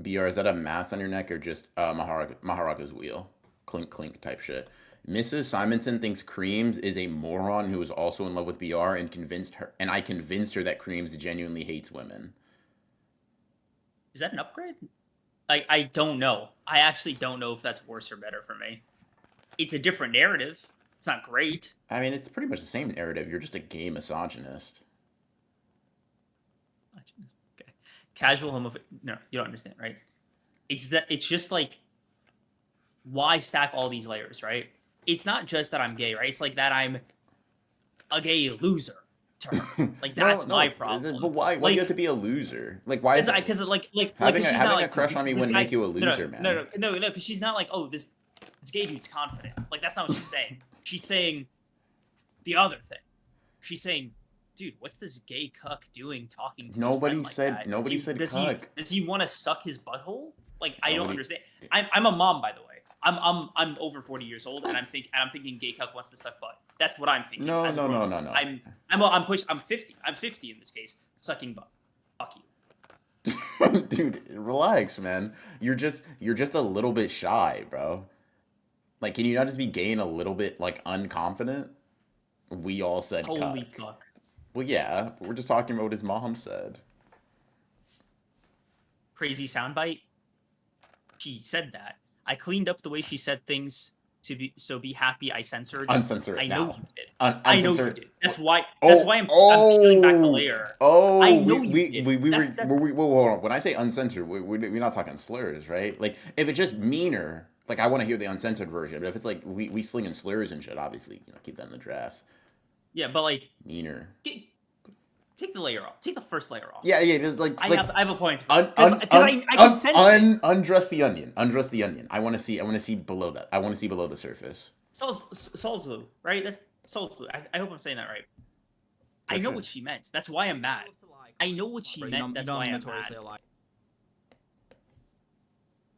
BR, is that a mask on your neck or just Maharaga's wheel? Clink clink type shit. Mrs. Simonson thinks Creams is a moron who is also in love with BR and I convinced her that Creams genuinely hates women. Is that an upgrade? I don't know. I actually don't know if that's worse or better for me. It's a different narrative. It's not great. I mean, it's pretty much the same narrative. You're just a gay misogynist. Okay. Casual homophobic. No, you don't understand, right? It's just like, why stack all these layers, right? It's not just that I'm gay, right? It's like that I'm a gay loser to her. Like that's my problem. But why? Why do Like, you have to be a loser? Like why? because Having she's a, not having like, a crush on me this wouldn't guy, make you a loser, man. no, because she's not like, oh, this gay dude's confident. Like that's not what she's saying. She's saying the other thing. She's saying, dude, what's this gay cuck doing talking to Nobody his friend said like that? nobody said cuck. Does he want to suck his butthole? Like I don't Nobody- understand. I'm a mom, by the way. I'm over 40 years old, and I'm thinking gay cuck wants to suck butt. That's what I'm thinking. No. I'm 50. I'm 50 in this case, sucking butt. Fuck you. Dude, relax, man. You're just a little bit shy, bro. Like, can you not just be gay and a little bit like unconfident? We all said Holy cuck. fuck. Well, yeah, but we're just talking about what his mom said. Crazy soundbite. She said that. I cleaned up the way she said things to be happy. I censored. Uncensor it I know now. you did. I know you did. That's why I'm peeling back the layer. Oh, I know you did. Hold on. When I say uncensored, we're not talking slurs, right? Like, if it's just meaner, like, I want to hear the uncensored version. But if it's like we slinging slurs and shit, obviously, keep that in the drafts. Yeah, but like Meaner. Take the layer off. Take the first layer off. Yeah, like I have a point. I can sense it. Undress the onion. Undress the onion. I want to see below that. I want to see below the surface. Solzlu, right? That's Solzlu. I hope I'm saying that right. I know what she meant. That's why I'm mad. I know what she meant. That's why I'm mad.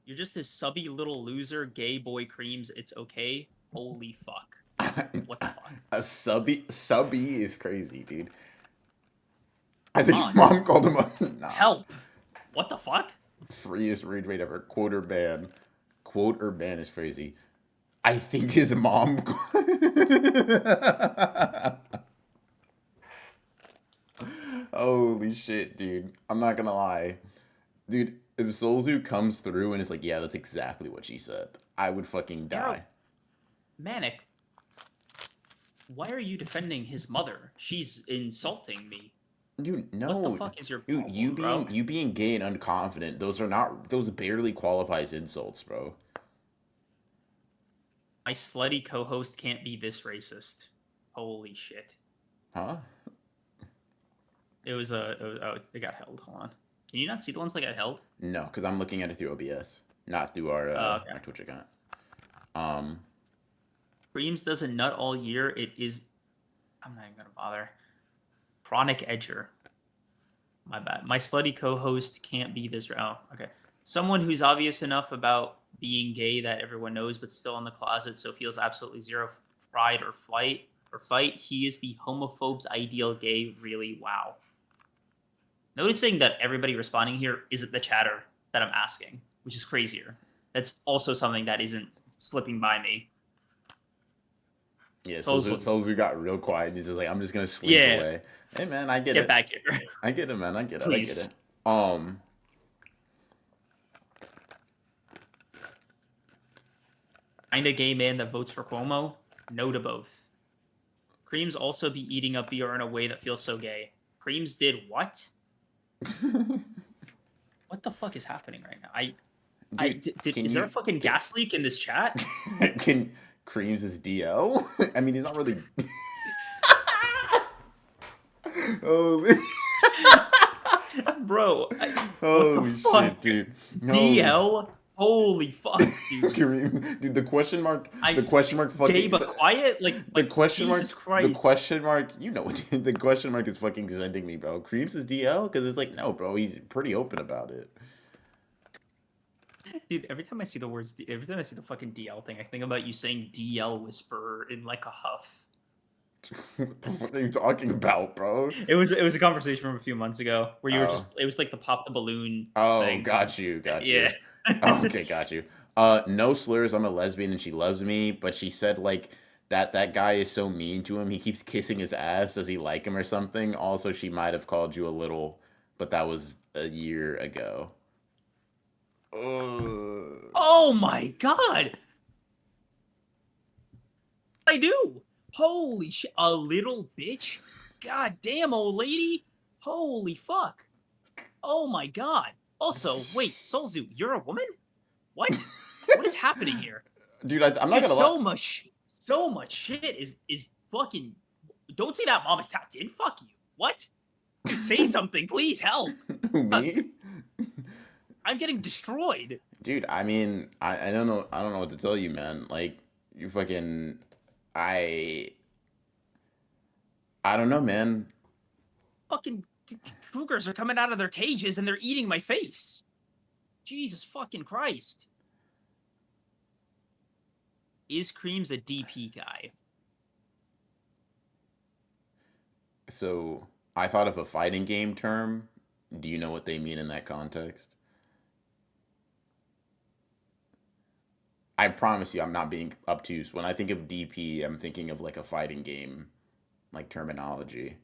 You're just a subby little loser, gay boy Creams. It's okay. Holy fuck. What the fuck? A subby is crazy, dude. I think his mom called him a... Nah. Help. What the fuck? Freest rage rate ever. Quote or ban. Quote or ban is crazy. I think his mom... Holy shit, dude. I'm not gonna lie. Dude, if Solzu comes through and is like, yeah, that's exactly what she said, I would fucking die. Manic, why are you defending his mother? She's insulting me. Dude, no. What the fuck is your problem, dude, you being gay and unconfident, those barely qualify as insults, bro. My slutty co-host can't be this racist. Holy shit. Huh? It got held. Hold on. Can you not see the ones that got held? No, because I'm looking at it through OBS, not through our Twitch account. Creams does a nut all year. It is... I'm not even gonna bother. Chronic Edger. My bad. My slutty co-host can't be this... Oh, okay. Someone who's obvious enough about being gay that everyone knows, but still in the closet, so feels absolutely zero pride or fight. He is the homophobe's ideal gay. Really, wow. Noticing that everybody responding here isn't the chatter that I'm asking, which is crazier. That's also something that isn't slipping by me. Yeah, Souls was Sozu got real quiet. He's just like, I'm just gonna slink yeah. away. Hey man, I get Get it. back here, I get it, man. I get it. I get please. it. Kinda gay man that votes for Cuomo? No to both. Creams also be eating up BR in a way that feels so gay. Creams did what? What the fuck is happening right now? Dude, Is there a fucking gas leak in this chat? can Creams is DL? I mean, he's not really. Holy, Bro, what the holy fuck? shit, dude. Holy. DL? Holy fuck, dude. Kareem, dude, the question mark gay fucking, but quiet? the question mark, Jesus the Christ. question mark, you know, the question mark is fucking sending me, bro. Creeps is DL? Because it's like, no, bro, he's pretty open about it. Dude, every time I see the fucking DL thing, I think about you saying DL whisper in like a huff. What the fuck are you talking about, bro? It was a conversation from a few months ago where you were Oh, just it was like the pop the balloon oh, thing. got you, got Yeah. you. Okay, got you. No slurs. I'm a lesbian and she loves me, but she said like that guy is so mean to him. He keeps kissing his ass. Does he like him or something? Also, she might have called you a little, but that was a year ago. Ugh. Oh my god. I do. Holy shit. A little bitch? God damn, old lady. Holy fuck. Oh my god. Also, wait, Solzu, you're a woman? What? What is happening here? Dude, I'm not Dude, gonna lie. so much shit is fucking. Don't say that mom is tapped in. Fuck you. What? Dude, say something, please. Help. Who, me? I'm getting destroyed. Dude, I mean, I don't know. I don't know what to tell you, man. Like, you fucking, I, I don't know, man. Fucking cougars are coming out of their cages and they're eating my face. Jesus fucking Christ. Is Creams a DP guy? So I thought of a fighting game term. Do you know what they mean in that context? I promise you, I'm not being obtuse. When I think of DP, I'm thinking of like a fighting game, like terminology.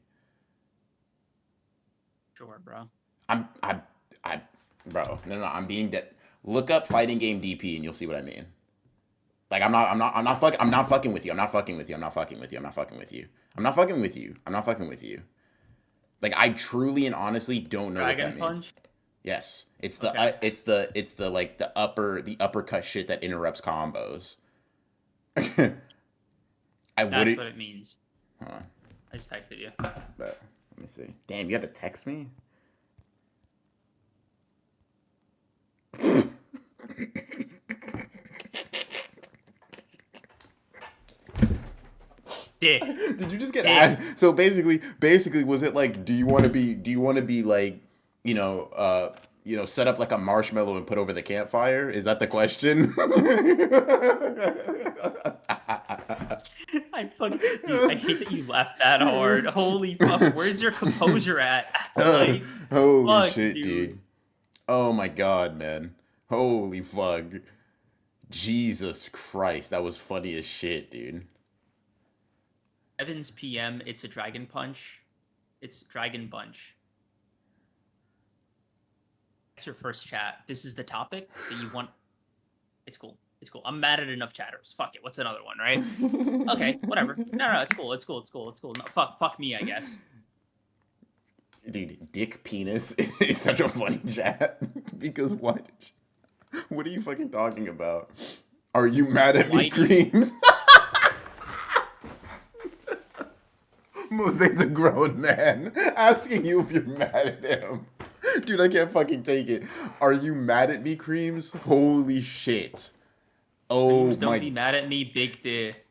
Sure, bro. I'm, I, I, bro, no, I'm being dead. Look up fighting game DP and you'll see what I mean. Like I'm not fucking with you. I'm not fucking with you. I'm not fucking with you. I'm not fucking with you. I'm not fucking with you. I'm not fucking with you. Like I truly and honestly don't know what Dragon that means. Punch? Yes, it's Okay. it's the like the uppercut shit that interrupts combos. I That's wouldn't. what it means. Huh, I just texted you. but let me see. Damn, you had to text me. Dick. Did you just get Dick. asked? So basically, was it like, do you want to be like, set up like a marshmallow and put over the campfire? Is that the question? Dude, I hate that you laughed that hard. Holy fuck, where's your composure at? Like, Holy fuck, shit, dude. dude. Oh my god, man. Holy fuck. Jesus Christ, that was funny as shit, dude. Evans PM, it's a Dragon Punch. It's Dragon Bunch. That's your first chat. This is the topic that you want. It's cool. It's cool. I'm mad at enough chatters. Fuck it. What's another one, right? Okay, whatever. No, it's cool. It's cool. It's cool. It's cool. No, fuck me, I guess. Dude, dick penis is such a funny chat. Because what are you fucking talking about? Are you mad at me, Why do you- Creams? Mosaic's a grown man asking you if you're mad at him. Dude, I can't fucking take it. Are you mad at me, Creams? Holy shit. Oh Creams, don't my. be mad at me, big dick.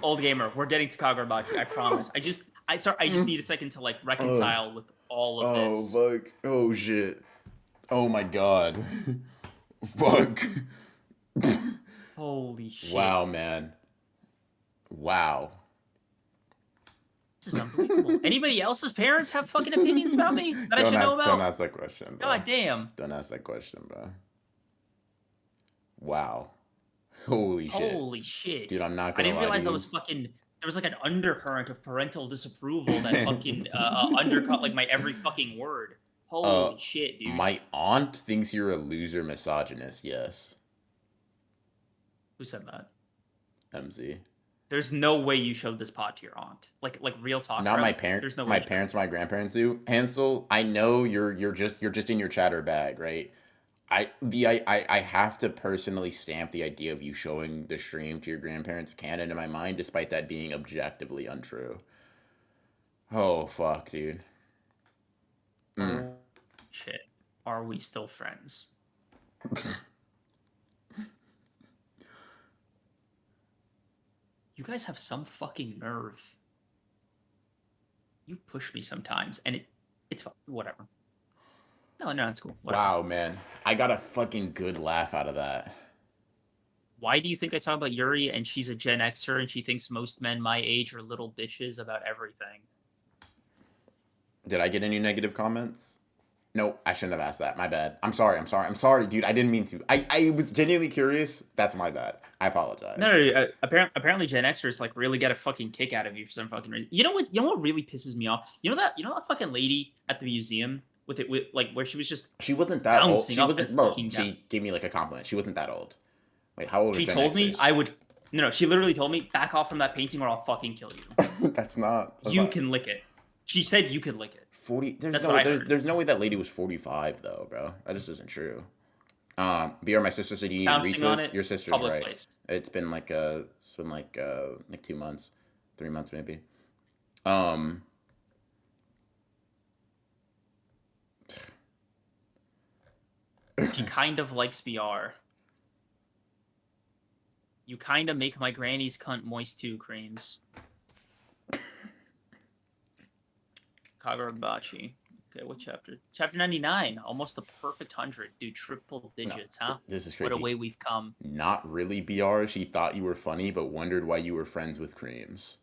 Old gamer, we're getting to Kagurabachi. I promise. I just need a second to like reconcile with all of Oh this. fuck. Oh shit. Oh my god. Fuck. Holy shit. Wow, man. Wow. This is unbelievable. Anybody else's parents have fucking opinions about me that I should know Don't about? ask that question, bro. God damn. Don't ask that question, bro. Wow. Holy shit. Holy shit. Dude, I'm not I gonna didn't lie to realize that you. was fucking. There was like an undercurrent of parental disapproval that fucking undercut like my every fucking word. Uh, Holy shit, dude. my aunt thinks you're a loser misogynist, yes. Who said that? MZ. There's no way you showed this pod to your aunt. Like real talk, Not bro. my parent. There's no way. My parents, my grandparents do. Hansel, I know you're just in your chatter bag, right? I have to personally stamp the idea of you showing the stream to your grandparents canon in my mind, despite that being objectively untrue. Oh fuck, dude. Oh shit. Are we still friends? You guys have some fucking nerve. You push me sometimes, and it's whatever. No, it's cool. Whatever. Wow, man. I got a fucking good laugh out of that. Why do you think I talk about Yuri and she's a Gen Xer and she thinks most men my age are little bitches about everything? Did I get any negative comments? No, I shouldn't have asked that. My bad. I'm sorry, dude. I didn't mean to. I was genuinely curious. That's my bad. I apologize. No. Apparently Gen Xers like really get a fucking kick out of you for some fucking reason. You know what? You know what really pisses me off? You know that fucking lady at the museum with like where she was just She wasn't that old. bouncing She up wasn't. and Bro, fucking down. she gave me like a compliment. She wasn't that old. Wait, how old are She Gen told me Xers? I would. No, she literally told me back off from that painting or I'll fucking kill you. That's not. You can lick it. She said you could lick it. 40. That's what I heard. There's no way that lady was 45 though, bro. That just isn't true. BR, my sister said you need to Bouncing on retwist. it, Your sister's public right. place. It's been like 2 months, 3 months maybe. She kind of likes BR. You kind of make my granny's cunt moist too, Creams. Kagurabachi. Okay, what chapter? Chapter 99. Almost the perfect 100. Dude, triple digits, huh? This is crazy. What a way we've come. Not really, BR. She thought you were funny, but wondered why you were friends with Creams.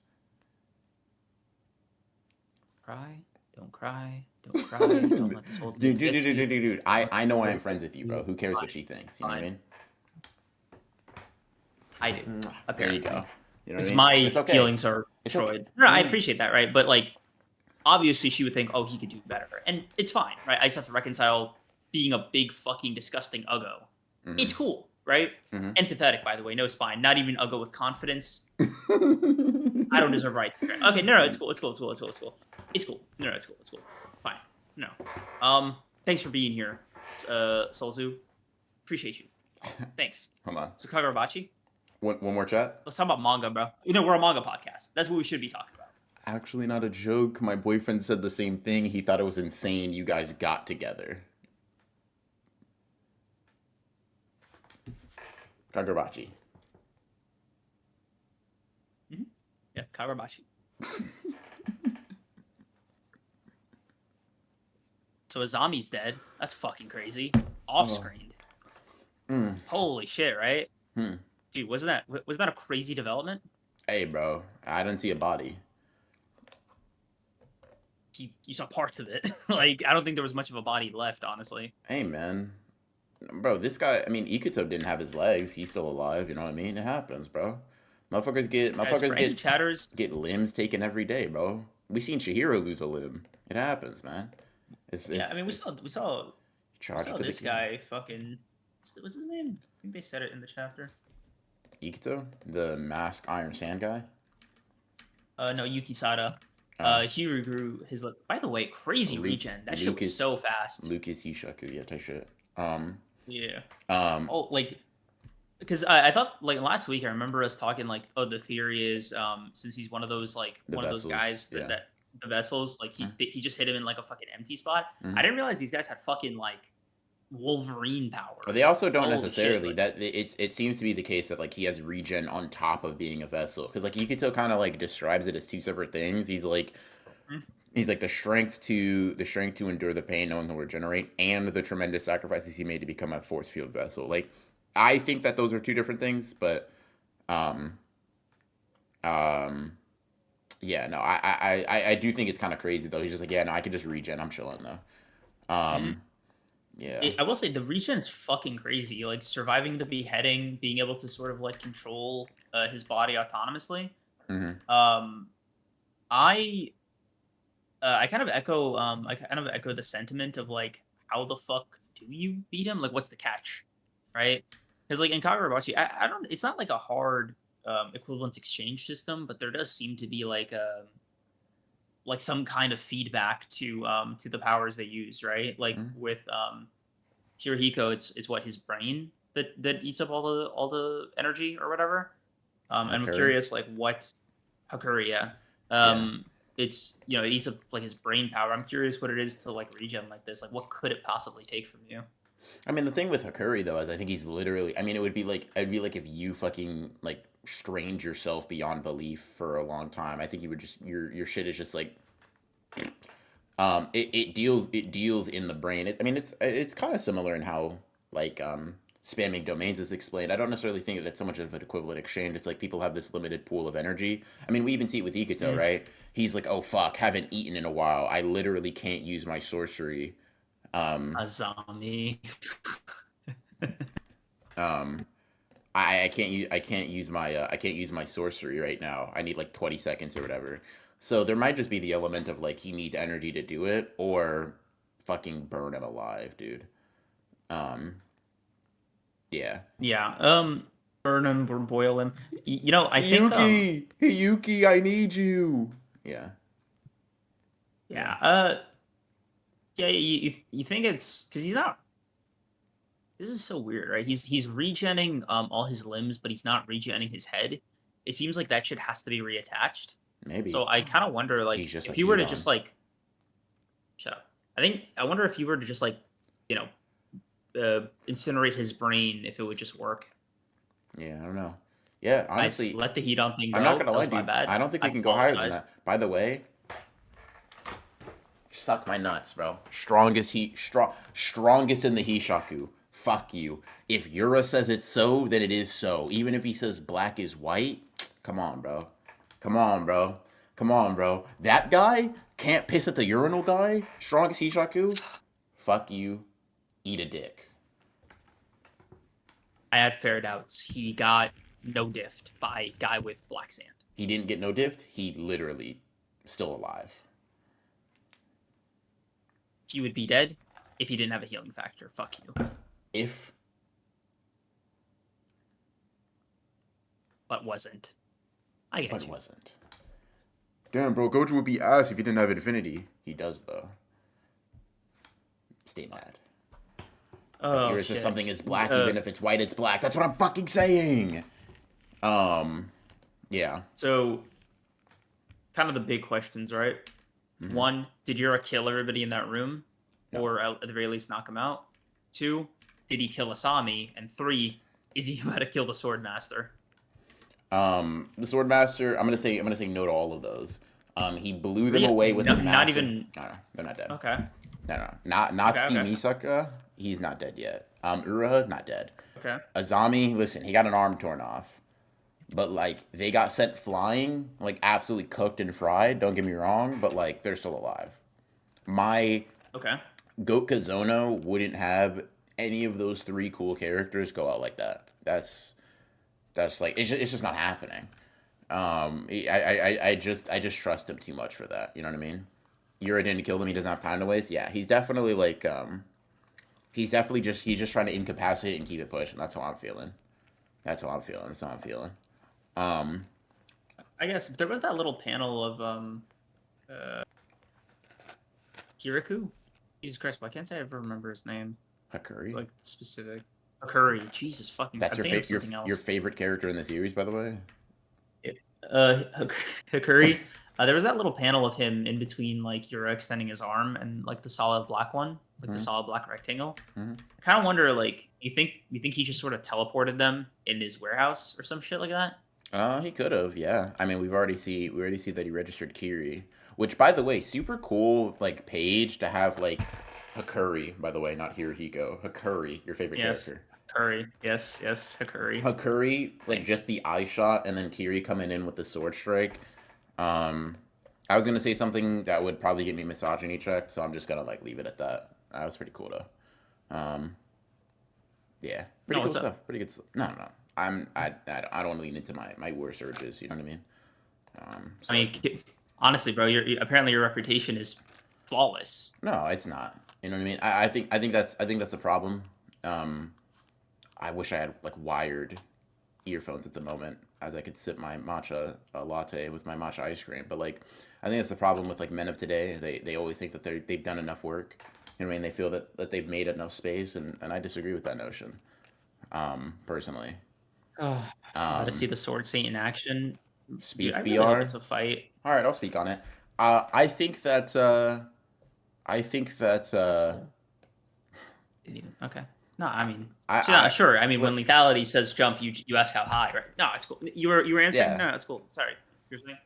Cry. Don't cry. Don't cry. Don't let this hold you. Dude. I know I am friends with you, bro. Who cares what she thinks? You know what I mean? I do. Apparently. There you go. You know Because what I mean? my feelings are destroyed. Okay. No, I appreciate that, right? But like, obviously she would think, oh, he could do better. And it's fine, right? I just have to reconcile being a big fucking disgusting uggo. Mm-hmm. It's cool, right? Mm-hmm. Empathetic, by the way, no spine. Not even uggo with confidence. I don't deserve rights. Okay, no, it's cool. It's cool. No, it's cool. It's cool. Fine. No. Thanks for being here, Solzu. Appreciate you. Thanks. Hold on. So Kagurabachi? One more chat? Let's talk about manga, bro. You know, we're a manga podcast. That's what we should be talking about. Actually, not a joke. My boyfriend said the same thing. He thought it was insane you guys got together. Kagurabachi. Mm-hmm. Yeah, Kagurabachi. So Azami's dead. That's fucking crazy. Off-screened. Holy shit, right? Dude, wasn't that a crazy development? Hey, bro. I didn't see a body. You saw parts of it. Like, I don't think there was much of a body left, honestly. Hey, man. Bro, this guy, I mean, Ikuto didn't have his legs. He's still alive, you know what I mean? It happens, bro. Motherfuckers get limbs taken every day, bro. We seen Chihiro lose a limb. It happens, man. Yeah, I mean, we saw this guy fucking... What's his name? I think they said it in the chapter. Ikuto? The mask Iron Sand guy? No, Yukisada. He regrew his... By the way, crazy regen. That shit was so fast. Lucas Hishaku, yeah, type shit. Yeah. Oh, like... Because I thought, like, last week, I remember us talking, like, oh, the theory is, since he's one of those, like, those guys that the vessels, like, he just hit him in, like, a fucking empty spot. I didn't realize these guys had fucking, like, Wolverine powers. But they also don't necessarily. Shit, like, it seems to be the case that like he has regen on top of being a vessel, because like Yukito kind of like describes it as two separate things. He's like the strength to endure the pain, knowing he'll regenerate, and the tremendous sacrifices he made to become a force field vessel. Like, I think that those are two different things, but Yeah, no, I do think it's kind of crazy though. He's just like, yeah, no, I could just regen. I'm chilling though. Mhm. Yeah. I will say the regen is fucking crazy. Like surviving the beheading, being able to sort of like control his body autonomously. Hmm. Um, I kind of echo the sentiment of like how the fuck do you beat him? Like what's the catch, right? Because like in Kagurabachi, I don't. It's not like a hard equivalent exchange system, but there does seem to be like some kind of feedback to the powers they use, right? Like Hmm. with Hirohiko, it's what his brain that eats up all the energy or whatever. And I'm Hakuri. curious, like what Hakuri, yeah. Yeah. It's it eats up like his brain power. I'm curious what it is to like regen like this. Like, what could it possibly take from you? I mean, the thing with Hakuri though is I think he's literally. I mean, it'd be like if you fucking like strained yourself beyond belief for a long time. I think you would just your shit is just like it deals in the brain. I mean, it's kind of similar in how like spamming domains is explained. I don't necessarily think that's so much of an equivalent exchange. It's like people have this limited pool of energy. I mean, we even see it with Ikuto, Mm. right? He's like, oh fuck, haven't eaten in a while. I literally can't use my sorcery. Um, Azami. um, I can't use my I can't use my sorcery right now. I need like 20 seconds or whatever. So there might just be the element of like he needs energy to do it or fucking burn him alive, dude. Um yeah. Yeah. Burn him or boil him. I think Hiyuki, I need you. Yeah. Yeah. yeah. Yeah. You think it's because he's not. This is so weird, right? He's regenning all his limbs, but he's not regenning his head. It seems like that shit has to be reattached. Maybe. So I kind of wonder, like, He's just if like you were heat to on. just like shut up. I wonder if you were to just like, you know, incinerate his brain, if it would just work. Yeah, I don't know. Yeah, I honestly, let the heat on thing I'm not go. gonna That lie, was my dude. bad. I don't think I we can go higher than that. apologized. By the way, suck my nuts, bro. Strongest in the Hishaku. Fuck you. If Yura says it's so, then it is so. Even if he says black is white, come on, bro. Come on, bro. Come on, bro. That guy can't piss at the urinal guy. Strongest Hishaku. Fuck you. Eat a dick. I had fair doubts. He got no diffed by guy with black sand. He didn't get no dift. He literally still alive. He would be dead if he didn't have a healing factor. Fuck you. If But wasn't. I but get you. wasn't. Damn, bro, Gojo would be ass if he didn't have infinity. He does though. Stay mad. If Oh yours says shit. something is black, even if it's white, it's black. That's what I'm fucking saying. Um, yeah. So kind of the big questions, right? Hmm. One, did Yura kill everybody in that room, No. or at the very least knock him out? Two, did he kill Asami? And three, is he about to kill the Sword Master? The Swordmaster. I'm gonna say no to all of those. He blew them Really? away with a No, not massive. even. No, no, they're not dead. Okay. No, no, not Okay. Natsuki Okay. Misaka. He's not dead yet. Uraha, not dead. Okay. Azami, listen, he got an arm torn off. But like they got sent flying, like absolutely cooked and fried. Don't get me wrong, but like they're still alive. My Okay. Goat Kazono wouldn't have any of those three cool characters go out like that. That's like it's just not happening. I just trust him too much for that. You know what I mean? You're in to kill him. He doesn't have time to waste. Yeah, he's definitely like he's just trying to incapacitate and keep it pushing. That's how I'm feeling. That's how I'm feeling. That's how I'm feeling. Um, I guess there was that little panel of uh Kirikou. Jesus Christ, why can't I ever remember his name? Hakuri. Like specific. Akuri. Jesus fucking. That's I'm thinking of something your else. favorite character in the series, by the way. Hikuri. There was that little panel of him in between like Yura extending his arm and like the solid black one, like the Hmm. solid black rectangle. Hmm. I kind of wonder, like, you think he just sort of teleported them in his warehouse or some shit like that? He could have, yeah. I mean, we already see that he registered Kiri, which, by the way, super cool. Like page to have like Hakuri, by the way, not Hirohiko. Hakuri, your favorite Yes, character. Curry. Yes, yes, Hikuri. Hakuri, like Thanks. just the eye shot, and then Kiri coming in with the sword strike. Um, I was gonna say something that would probably get me misogyny checked, so I'm just gonna like leave it at that. That was pretty cool though. Yeah, No, pretty cool what's up? stuff. Pretty good. No, no. I don't want to lean into my worst urges. You know what I mean? I So like, mean, honestly, bro, apparently your reputation is flawless. no, it's not. You know what I mean? I think that's the problem. Um, I wish I had like wired earphones at the moment, as I could sip my matcha latte with my matcha ice cream. But like, I think that's the problem with like men of today. They always think that they've done enough work. You know what I mean? They feel that they've made enough space, and I disagree with that notion. Personally. Oh, to see Um, the sword saint in action, dude, I speak really hope BR. it's a fight. All right, I'll speak on it. I think that I think that That's cool. Didn't even, okay. No, I mean, I sure. I mean, when what lethality says jump, you ask how high, right? No, it's cool. You were answering. yeah. No, it's cool. Sorry. You're saying.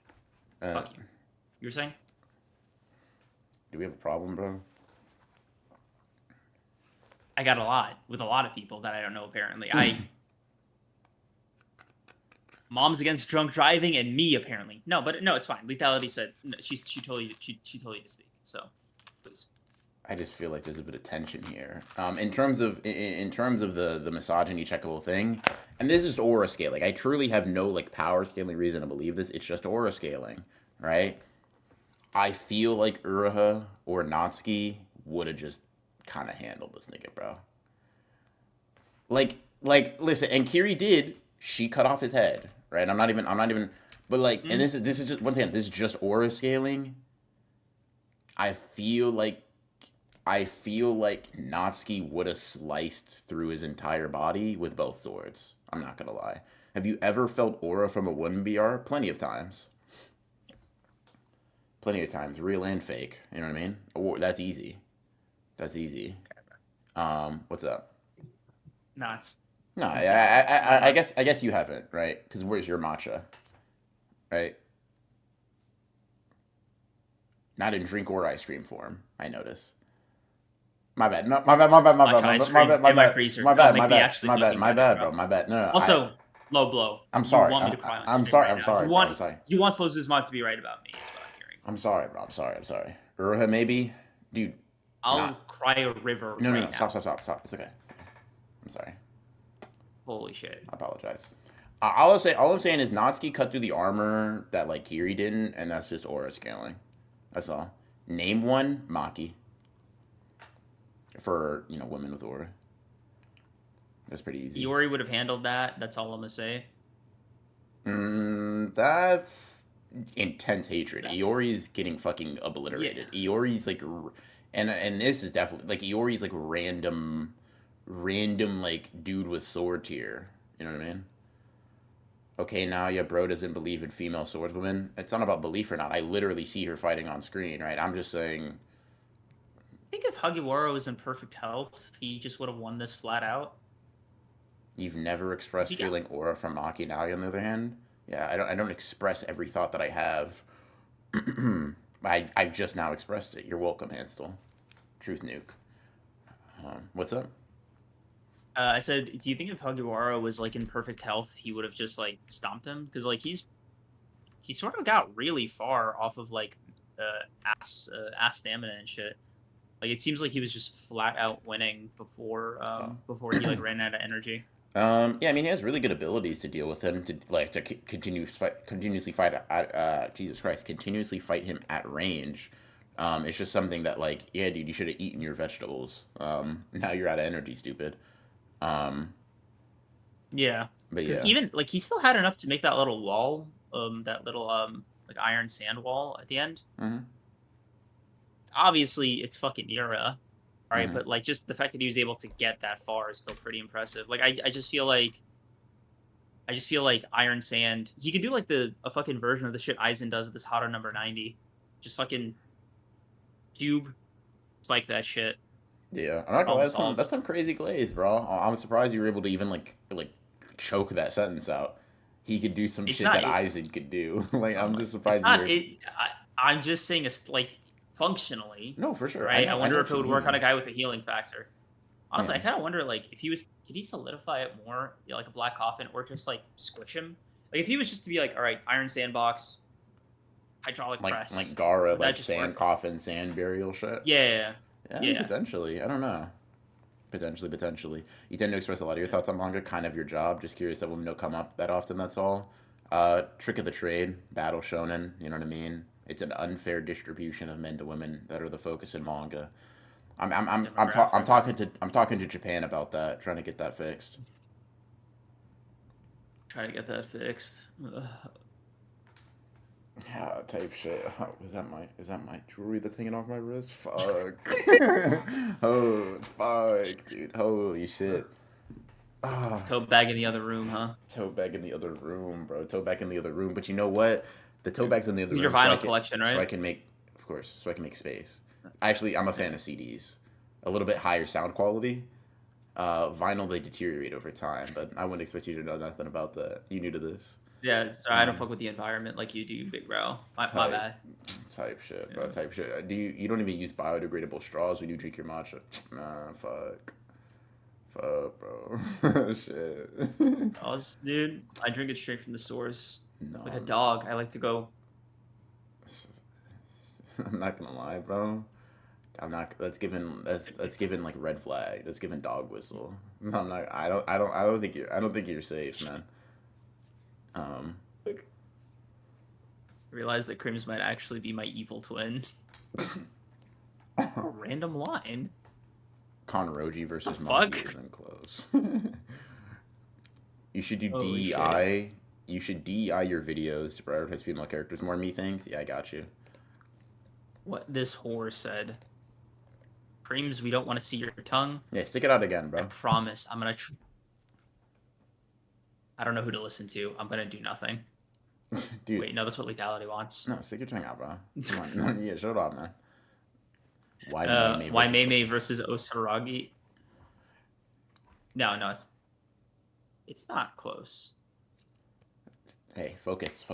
Uh, Fuck you. You were saying. do we have a problem, bro? I got a lot with a lot of people that I don't know. Apparently, I mom's against drunk driving and me apparently. No, but no, it's fine. Lethality said no, she told you to speak. So, please. I just feel like there's a bit of tension here. In terms of the misogyny checkable thing, and this is aura scaling. I truly have no like power scaling reason to believe this. It's just aura scaling, right? I feel like Uruha or Natsuki would have just kind of handled this nigga, bro. Listen, and Kiri did. She cut off his head, right? I'm not even. But like, and Mm? this is just once again, this is just aura scaling. I feel like Natsuki would have sliced through his entire body with both swords. I'm not gonna lie. Have you ever felt aura from a woman BR? Plenty of times. Plenty of times, real and fake. You know what I mean? Or that's easy. That's easy. What's up? No, it's No, I, continue. I, I, I Uh, guess I guess you haven't, right? Because where's your matcha, right? Not in drink or ice cream form. I notice. My bad. No, my bad. My bad. My Matcha bad. ice My cream bad. My in my bad. freezer. My No, bad. make My me bad. actually My bad. fucking My get it, bad, bro. bro. My bad. No, no. Also, low blow. I'm You sorry. want me to cry on I'm stream sorry. right I'm now. sorry, bro. I'm sorry. You want Slow Zuzmont to be right about me, is what I'm hearing. I'm sorry, bro. I'm sorry. I'm sorry. Uruha, maybe, dude. I'll Not. cry a river No, no, no. right Stop. now. Stop. Stop. Stop. It's okay. I'm sorry. Holy shit. I apologize. All I'm saying is Natsuki cut through the armor that like Kiri didn't, and that's just aura scaling. That's all. Name one, Maki. For women with aura. That's pretty easy. Iori would have handled that. That's all I'm gonna say. That's intense hatred. That, Iori's getting fucking yeah. obliterated. Iori's like, and this is definitely like Iori's like random like dude with sword tier. You know what I mean? Okay, now your bro doesn't believe in female swordswomen. It's not about belief or not. I literally see her fighting on screen, right? I'm just saying, I think if Hagiwara was in perfect health, he just would have won this flat out. you've never 'Cause expressed he got feeling aura from Maki. Now, on the other hand, yeah, I don't express every thought that I have. I've just now expressed it. You're welcome, Hansel. Truth nuke. What's up? I said, do you think if Hagiwara was like in perfect health, he would have just like stomped him? Because like he sort of got really far off of like ass stamina and shit. Like it seems like he was just flat out winning before he like ran out of energy. Yeah, I mean, he has really good abilities to deal with him to like to continuously fight at Jesus Christ, continuously fight him at range. It's just something that like, yeah, dude, you should have eaten your vegetables. Now you're out of energy, stupid. Um, Yeah, but because yeah. even like he still had enough to make that little wall, that little like iron sand wall at the end. Mm-hmm. Obviously, it's fucking Yura, right? Mm-hmm. But like just the fact that he was able to get that far is still pretty impressive. Like I just feel like Iron Sand. He could do like a fucking version of the shit Aizen does with this Hado number 90. Just fucking cube spike that shit. Yeah, I'm not gonna lie, Problem solved. that's some crazy glaze, bro. I'm surprised you were able to even like choke that sentence out. He could do some It's shit not that it. Isaac could do. Like, I'm just It's surprised you not were. it. I'm just saying it's like functionally, No, for sure. I right? I know. I know wonder if what it you would work on a mean. guy with a healing factor. Honestly, I Yeah. kind of wonder like if he was, could he solidify it more, like a black coffin, or just like squish him? Like if he was just to be like, all right, Iron Sandbox, hydraulic like press. Gara, Would that like just sand work? coffin, sand burial shit. Yeah, Yeah, yeah. potentially. I don't know. Potentially. You tend to express a lot of your thoughts on manga, kind of your job. Just curious that women don't come up that often. That's all. Trick of the trade, battle shonen. You know what I mean? It's an unfair distribution of men to women that are the focus in manga. Demographic. I'm talking to Japan about that, trying to get that fixed. Try to get that fixed. Ugh. Yeah, type shit. Is that my jewelry that's hanging off my wrist? Fuck. Oh, fuck, dude. Holy shit. Ah, Tote bag in the other room, huh? tote bag in the other room, bro. Tote bag in the other room. But you know what? The tote bag's in the other Your room vinyl collection, so I right? can make, of course, so I can make space. Actually, I'm a fan Yeah. of CDs. A little bit higher sound quality. Vinyl, they deteriorate over time, but I wouldn't expect you to know nothing about that. You new to this? Yeah, sorry, I don't Um, fuck with the environment like you do, big bro. My type bad. type shit, bro. Yeah. Type shit. Do you don't even use biodegradable straws when you drink your matcha? Nah, fuck, bro. Shit. Dude, I drink it straight from the source. Like a No, dog. I like to go. I'm not gonna lie, bro. I'm not. That's given like red flag. That's given dog whistle. I'm not. I don't think you're safe, man. Um, Like, realize that Crims might actually be my evil twin. A random line. Conroji The versus Monkey fuck? isn't close. You should do Holy shit. DEI. You should DEI your videos to prioritize female characters more. Me things. Yeah, I got you. What this whore said. Creams, we don't want to see your tongue. Yeah, stick it out again, I bro. promise. I'm gonna. I don't know who to listen to. I'm gonna do nothing. Dude, Wait, no, that's what lethality wants. no, stick your tongue out, bro. Come on. Yeah, shut up, man. Why May May Why versus Mei Osa? versus Osaragi? No, it's not close. Hey, focus.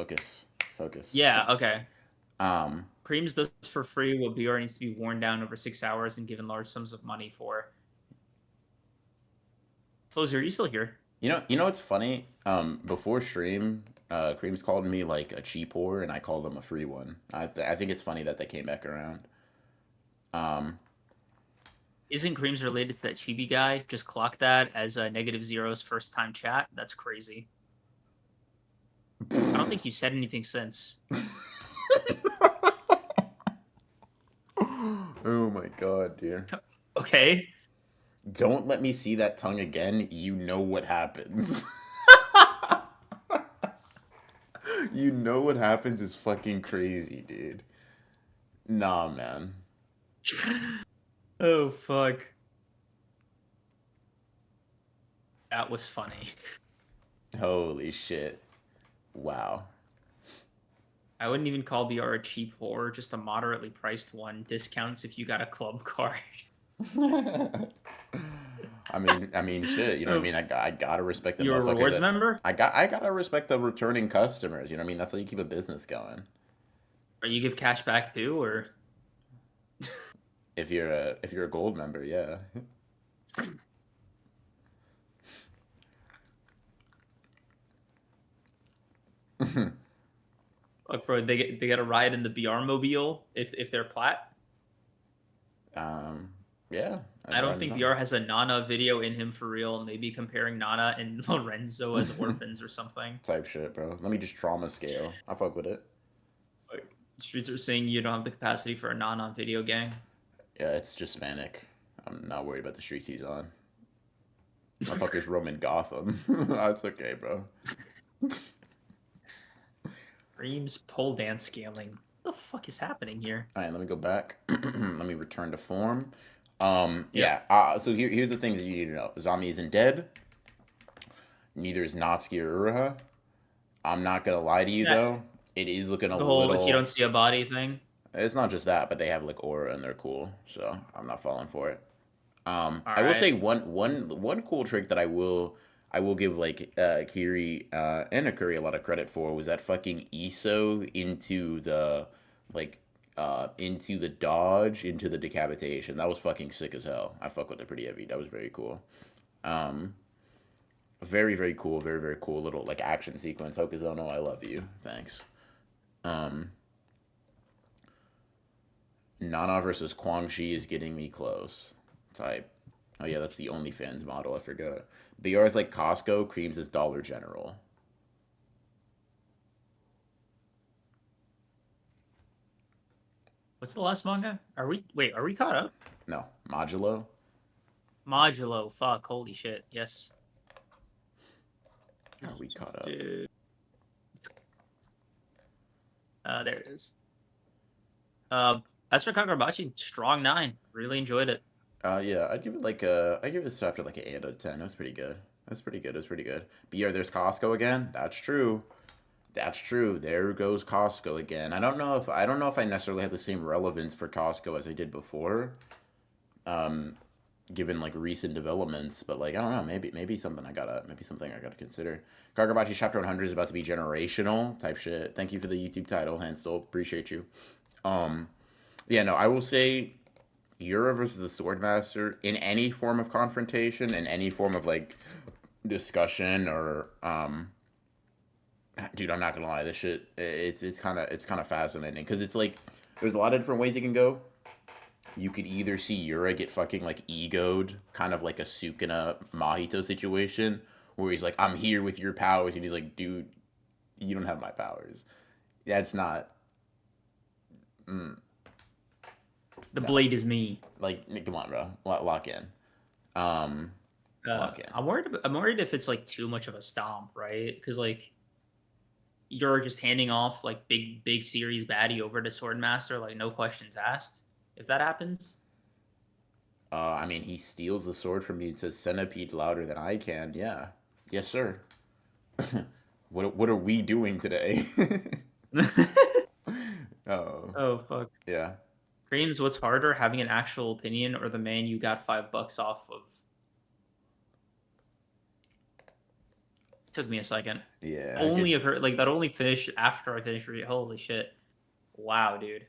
Yeah, okay. Um, Creams does for free what BR needs to be worn down over 6 hours and given large sums of money for. Closer, are you still here? you know what's funny? Before stream, Creams called me like a cheap whore, and I called him a free one. I think it's funny that they came back around. Um, Isn't Creams related to that Chibi guy? Just clock that as a negative zero's first time chat. That's crazy. I don't think you said anything since. oh my god, dear. Okay. Don't let me see that tongue again. You know what happens. You know what happens is fucking crazy, dude. Nah, man. Oh fuck. That was funny. Holy shit. Wow. I wouldn't even call BR a cheap whore, just a moderately priced one. Discounts if you got a club card. Shit. You know what I Oh, mean? I gotta respect the you're a motherfuckers rewards that member? I gotta respect the returning customers. You know what I mean? That's how you keep a business going. Or you give cash back too, or If you're a gold member, yeah. look, bro, they get a ride in the BR mobile if they're plat. um, yeah. I don't think BR has a Nana video in him for real. Maybe comparing Nana and Lorenzo as orphans or something. Type shit, bro. Let me just trauma scale. I fuck with it. Like, streets are saying you don't have the capacity for a Nana video gang. Yeah, it's just manic. I'm not worried about the streets he's on. Motherfucker's roaming Gotham. That's okay, bro. Dreams pole dance scaling. What the fuck is happening here? All right, let me go back. Let me return to form. Yep. Yeah. So here's the things that you need to know. Zami isn't dead. Neither is Natsuki or Uruha. I'm not gonna lie to you Yeah, though. It is looking a the whole if you don't little. see a body thing. It's not just that, but they have like aura and they're cool. So I'm not falling for it. All I will right. say one cool trick that I will give like Kiri and Akuri a lot of credit for was that fucking Iso into the like into the dodge into the decapitation. That was fucking sick as hell. I fuck with it pretty heavy. That was very cool. Um, very cool. Very cool little like action sequence. Hokuzono, I love you. Thanks. Um, Nana versus Kwang Shi is getting me close. Type. Oh yeah, that's the OnlyFans model. I forgot. BR is like Costco. Creams is Dollar General. What's the last manga? Are we caught up? No, Modulo. Modulo. Fuck. Holy shit. Yes. Are we caught up? There it is. As for Kagurabachi, strong 9. Really enjoyed it. Yeah, I'd give this chapter like an 8 out of 10. It was pretty good. That's pretty good. It was pretty good. BR, there's Costco again. That's true. That's true. There goes Costco again. I don't know if I necessarily have the same relevance for Costco as I did before. Given like recent developments, but like I don't know, maybe something I gotta consider. Kagurabachi chapter 100 is about to be generational type shit. Thank you for the YouTube title, Hansel. Appreciate you. Yeah, no, I will say Yura versus the Swordmaster in any form of confrontation, in any form of like discussion or dude, I'm not gonna lie, this shit it's kind of fascinating because it's like there's a lot of different ways it can go. You could either see Yura get fucking like egoed, kind of like a Sukuna Mahito situation, where he's like, "I'm here with your powers," and he's like, "Dude, you don't have my powers." That's not. Mm, The no, blade is me. like come on, bro, lock in. Lock in. I'm worried if it's like too much of a stomp, right? Because like you're just handing off like big series baddie over to Swordmaster, like no questions asked. If that happens, I mean, he steals the sword from me and says, "Centipede louder than I can." Yeah, yes, sir. What are we doing today? Oh, oh fuck. yeah. Creams, what's harder, having an actual opinion or the man you got $5 off of? Took me a second. Yeah, I Only get. of her like that only finished after I finished reading. Holy shit. Wow, dude.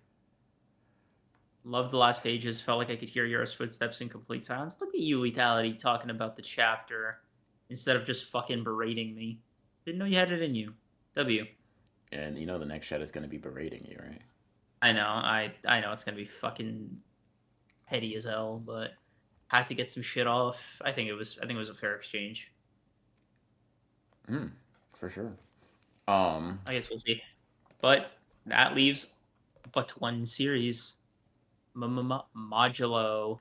Loved the last pages. Felt like I could hear Yura's footsteps in complete silence. Look at you, Lethality, talking about the chapter instead of just fucking berating me. Didn't know you had it in you. W. And you know the next chat is gonna be berating you, right? I know. I know it's gonna be fucking petty as hell, but had to get some shit off. I think it was a fair exchange. For sure. I guess we'll see. But that leaves but one series. Modulo.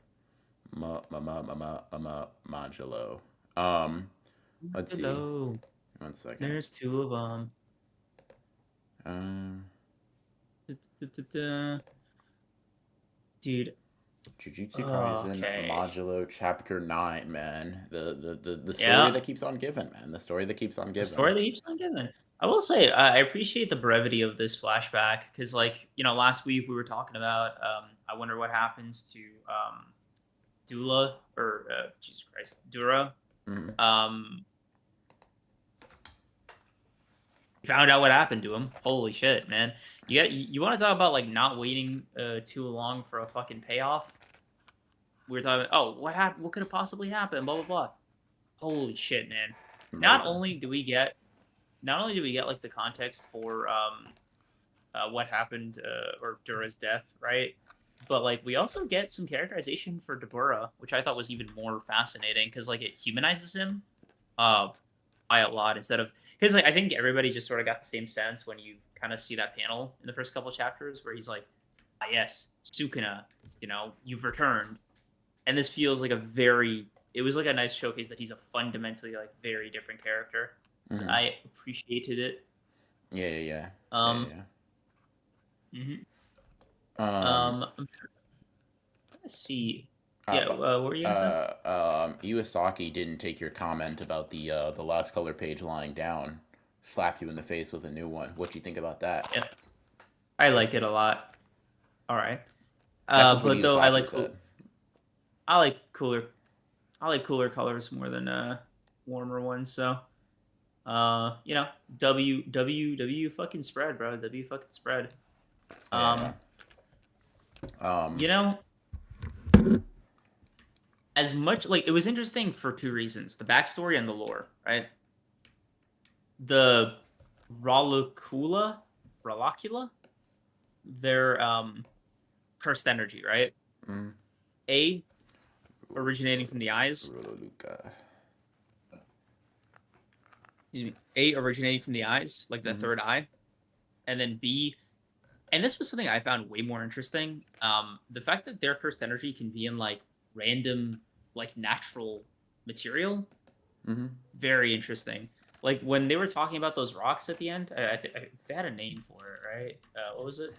Modulo. Let's see. Hello. 1 second. There's two of them. Dude. Jujutsu Oh, Kaisen okay. Modulo Chapter 9, man. The story Yeah. that keeps on giving, man. The story that keeps on The giving. story that keeps on giving. I will say, I appreciate the brevity of this flashback because, like, last week we were talking about. I wonder what happens to Dula or Jesus Christ, Dura. Mm-hmm. Found out what happened to him. Holy shit, man! You want to talk about like not waiting too long for a fucking payoff? We were talking. Oh, what happened? What could have possibly happened? Blah blah blah. Holy shit, man! Right. Not only do we get like the context for what happened or Dura's death, right? But like we also get some characterization for Dabura, which I thought was even more fascinating because like it humanizes him uh, by a lot instead of because like, I think everybody just sort of got the same sense when you kind of see that panel in the first couple chapters where he's like, "Ah, yes, Sukuna, you've returned," and this feels like it was like a nice showcase that he's a fundamentally like very different character. So Mm-hmm. I appreciated it. Yeah, yeah, yeah. Yeah, Um, yeah. mhm. Um, I'm trying to see. Yeah, but what were you gonna say? Iwasaki didn't take your comment about the last color page lying down, slap you in the face with a new one. What do you think about that? Yeah, I like That's it a lot. All right. that's just what But though Iwasaki said. I like cooler, I like cooler colors more than warmer ones. So, W fucking spread, bro. W fucking spread. Yeah, Um, yeah. you know, as much like it was interesting for two reasons: the backstory and the lore, right? The Rollicula, Rollicula, they're cursed energy, right? Mm. A, originating from the eyes. Luca. A, originating from the eyes, like the Mm-hmm. third eye, and then B, and this was something I found way more interesting. The fact that their cursed energy can be in like random, like natural material, Mm-hmm. very interesting. Like when they were talking about those rocks at the end, they had a name for it, right? What was it?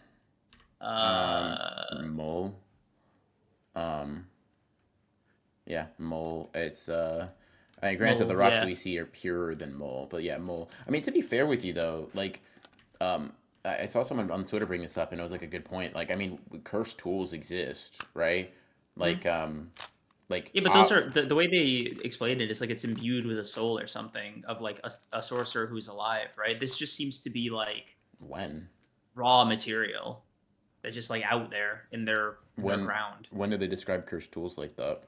Mole. Um, yeah, mole. It's I mean, granted, the Mole, rocks yeah. we see are purer than mole, but yeah, mole. I mean, to be fair with you though, like, um, I saw someone on Twitter bring this up, and it was like a good point. Like, I mean, cursed tools exist, right? Hmm. Like, like, Yeah, but those are the way they explained it is like it's imbued with a soul or something of like a sorcerer who's alive, right? This just seems to be like when, raw material that's just like out there in their when, ground. when do they describe cursed tools like that?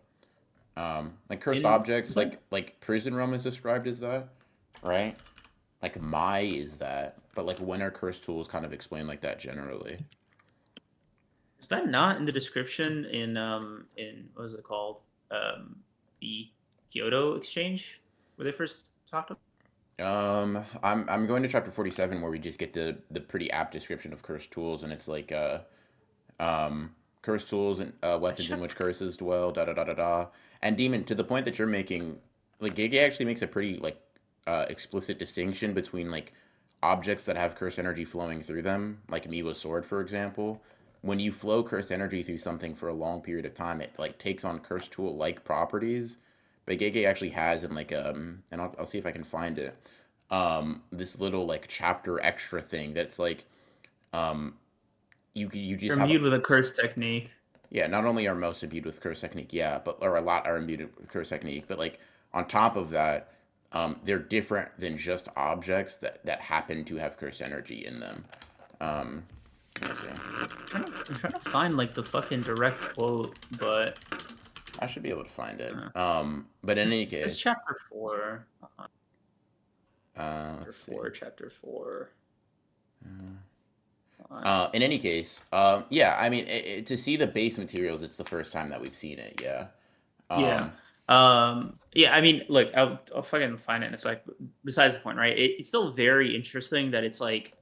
Like cursed In objects, was that like prison realm is described as that, right? Like Mai is that, but like when are cursed tools kind of explained like that generally? is that not in the description in what was it called? The Kyoto Exchange where they first talked about? I'm going to chapter 47 where we just get the pretty apt description of cursed tools, and it's like um cursed tools and I weapons in checked. which curses dwell, da da da da da. And demon, to the point that you're making, like Gege actually makes a pretty like explicit distinction between like objects that have cursed energy flowing through them, like Miwa's sword, for example. When you flow cursed energy through something for a long period of time, it like takes on cursed tool like properties. But Gege actually has in like and I'll see if I can find it. This little like chapter extra thing that's like um you They're just have imbued with a curse technique. yeah, not only are most imbued with curse technique, yeah, but or a lot are imbued with curse technique, but like on top of that, they're different than just objects that happen to have curse energy in them. Um, let me see. I'm trying to find like the fucking direct quote, but I should be able to find it. uh, But in any it says case, chapter four. let's see. Chapter four. In any case, yeah, I mean, to see the base materials, it's the first time that we've seen it. Yeah. Yeah. Um, Yeah, I mean, look, I'll fucking find it. It's like besides the point, right? It's still very interesting that it's like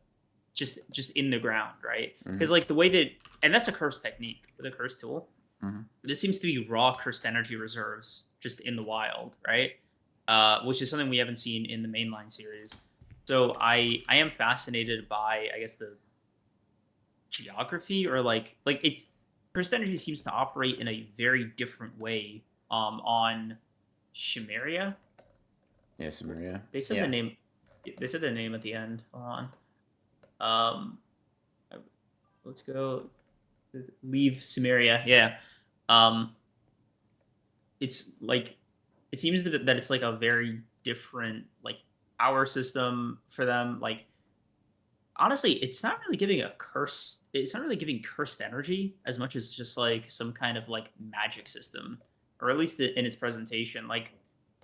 just in the ground, right? mhm, Because like the way that and that's a curse technique with a curse tool. mhm. This seems to be raw cursed energy reserves just in the wild, right? Which is something we haven't seen in the mainline series. So I am fascinated by I guess the geography or like it's cursed energy seems to operate in a very different way on Shimeria. Yes, Maria. They said the Yeah. name. They said the name at the end. Hold on. Um, let's go. Leave Sumeria. Yeah. Um, it's like it seems that it's like a very different like power system for them. Like honestly, it's not really giving a curse. It's not really giving cursed energy as much as just like some kind of like magic system, or at least in its presentation. Like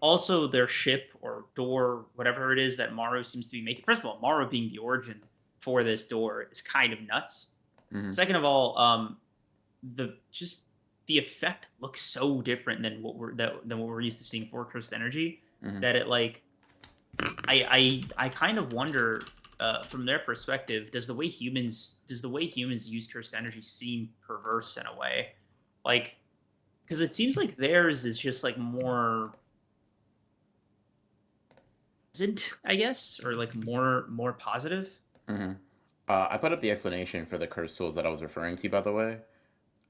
also their ship or door, whatever it is that Maru seems to be making. First of all, Maru being the origin for this door is kind of nuts. Hmm. Second of all, the just the effect looks so different than than what we're used to seeing for cursed energy Hmm. that it like I kind of wonder from their perspective, does the way humans use cursed energy seem perverse in a way? Like, because it seems like theirs is just like more isn't I guess or like more positive. Hmm. I put up the explanation for the curse tools that I was referring to, by the way.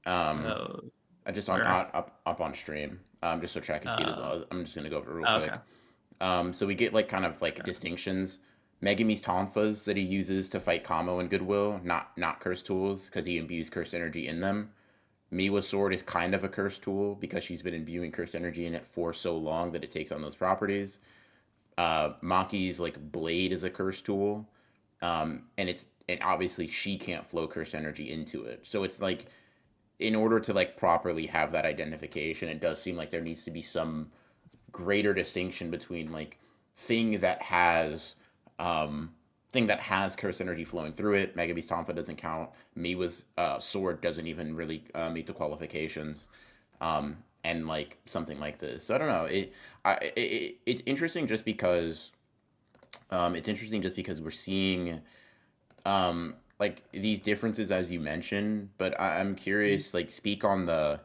Um, Uh, I just on where? up on stream, just so chat can see it as Uh, well. I'm just gonna go over it real okay. quick. So we get like kind of like Okay. distinctions. Megami's tonfas that he uses to fight Kamo and Goodwill, not cursed tools, because he imbues cursed energy in them. Miwa's sword is kind of a cursed tool because she's been imbuing cursed energy in it for so long that it takes on those properties. Maki's like blade is a cursed tool, and obviously she can't flow cursed energy into it. So it's like in order to like properly have that identification, it does seem like there needs to be some greater distinction between like thing that has um thing that has cursed energy flowing through it. Mega Beast Tonfa doesn't count. Miwa's sword doesn't even really meet the qualifications. And like something like this. So I don't know. It's interesting just because we're seeing like these differences as you mentioned. But I'm Mhm. curious. Like, speak on the.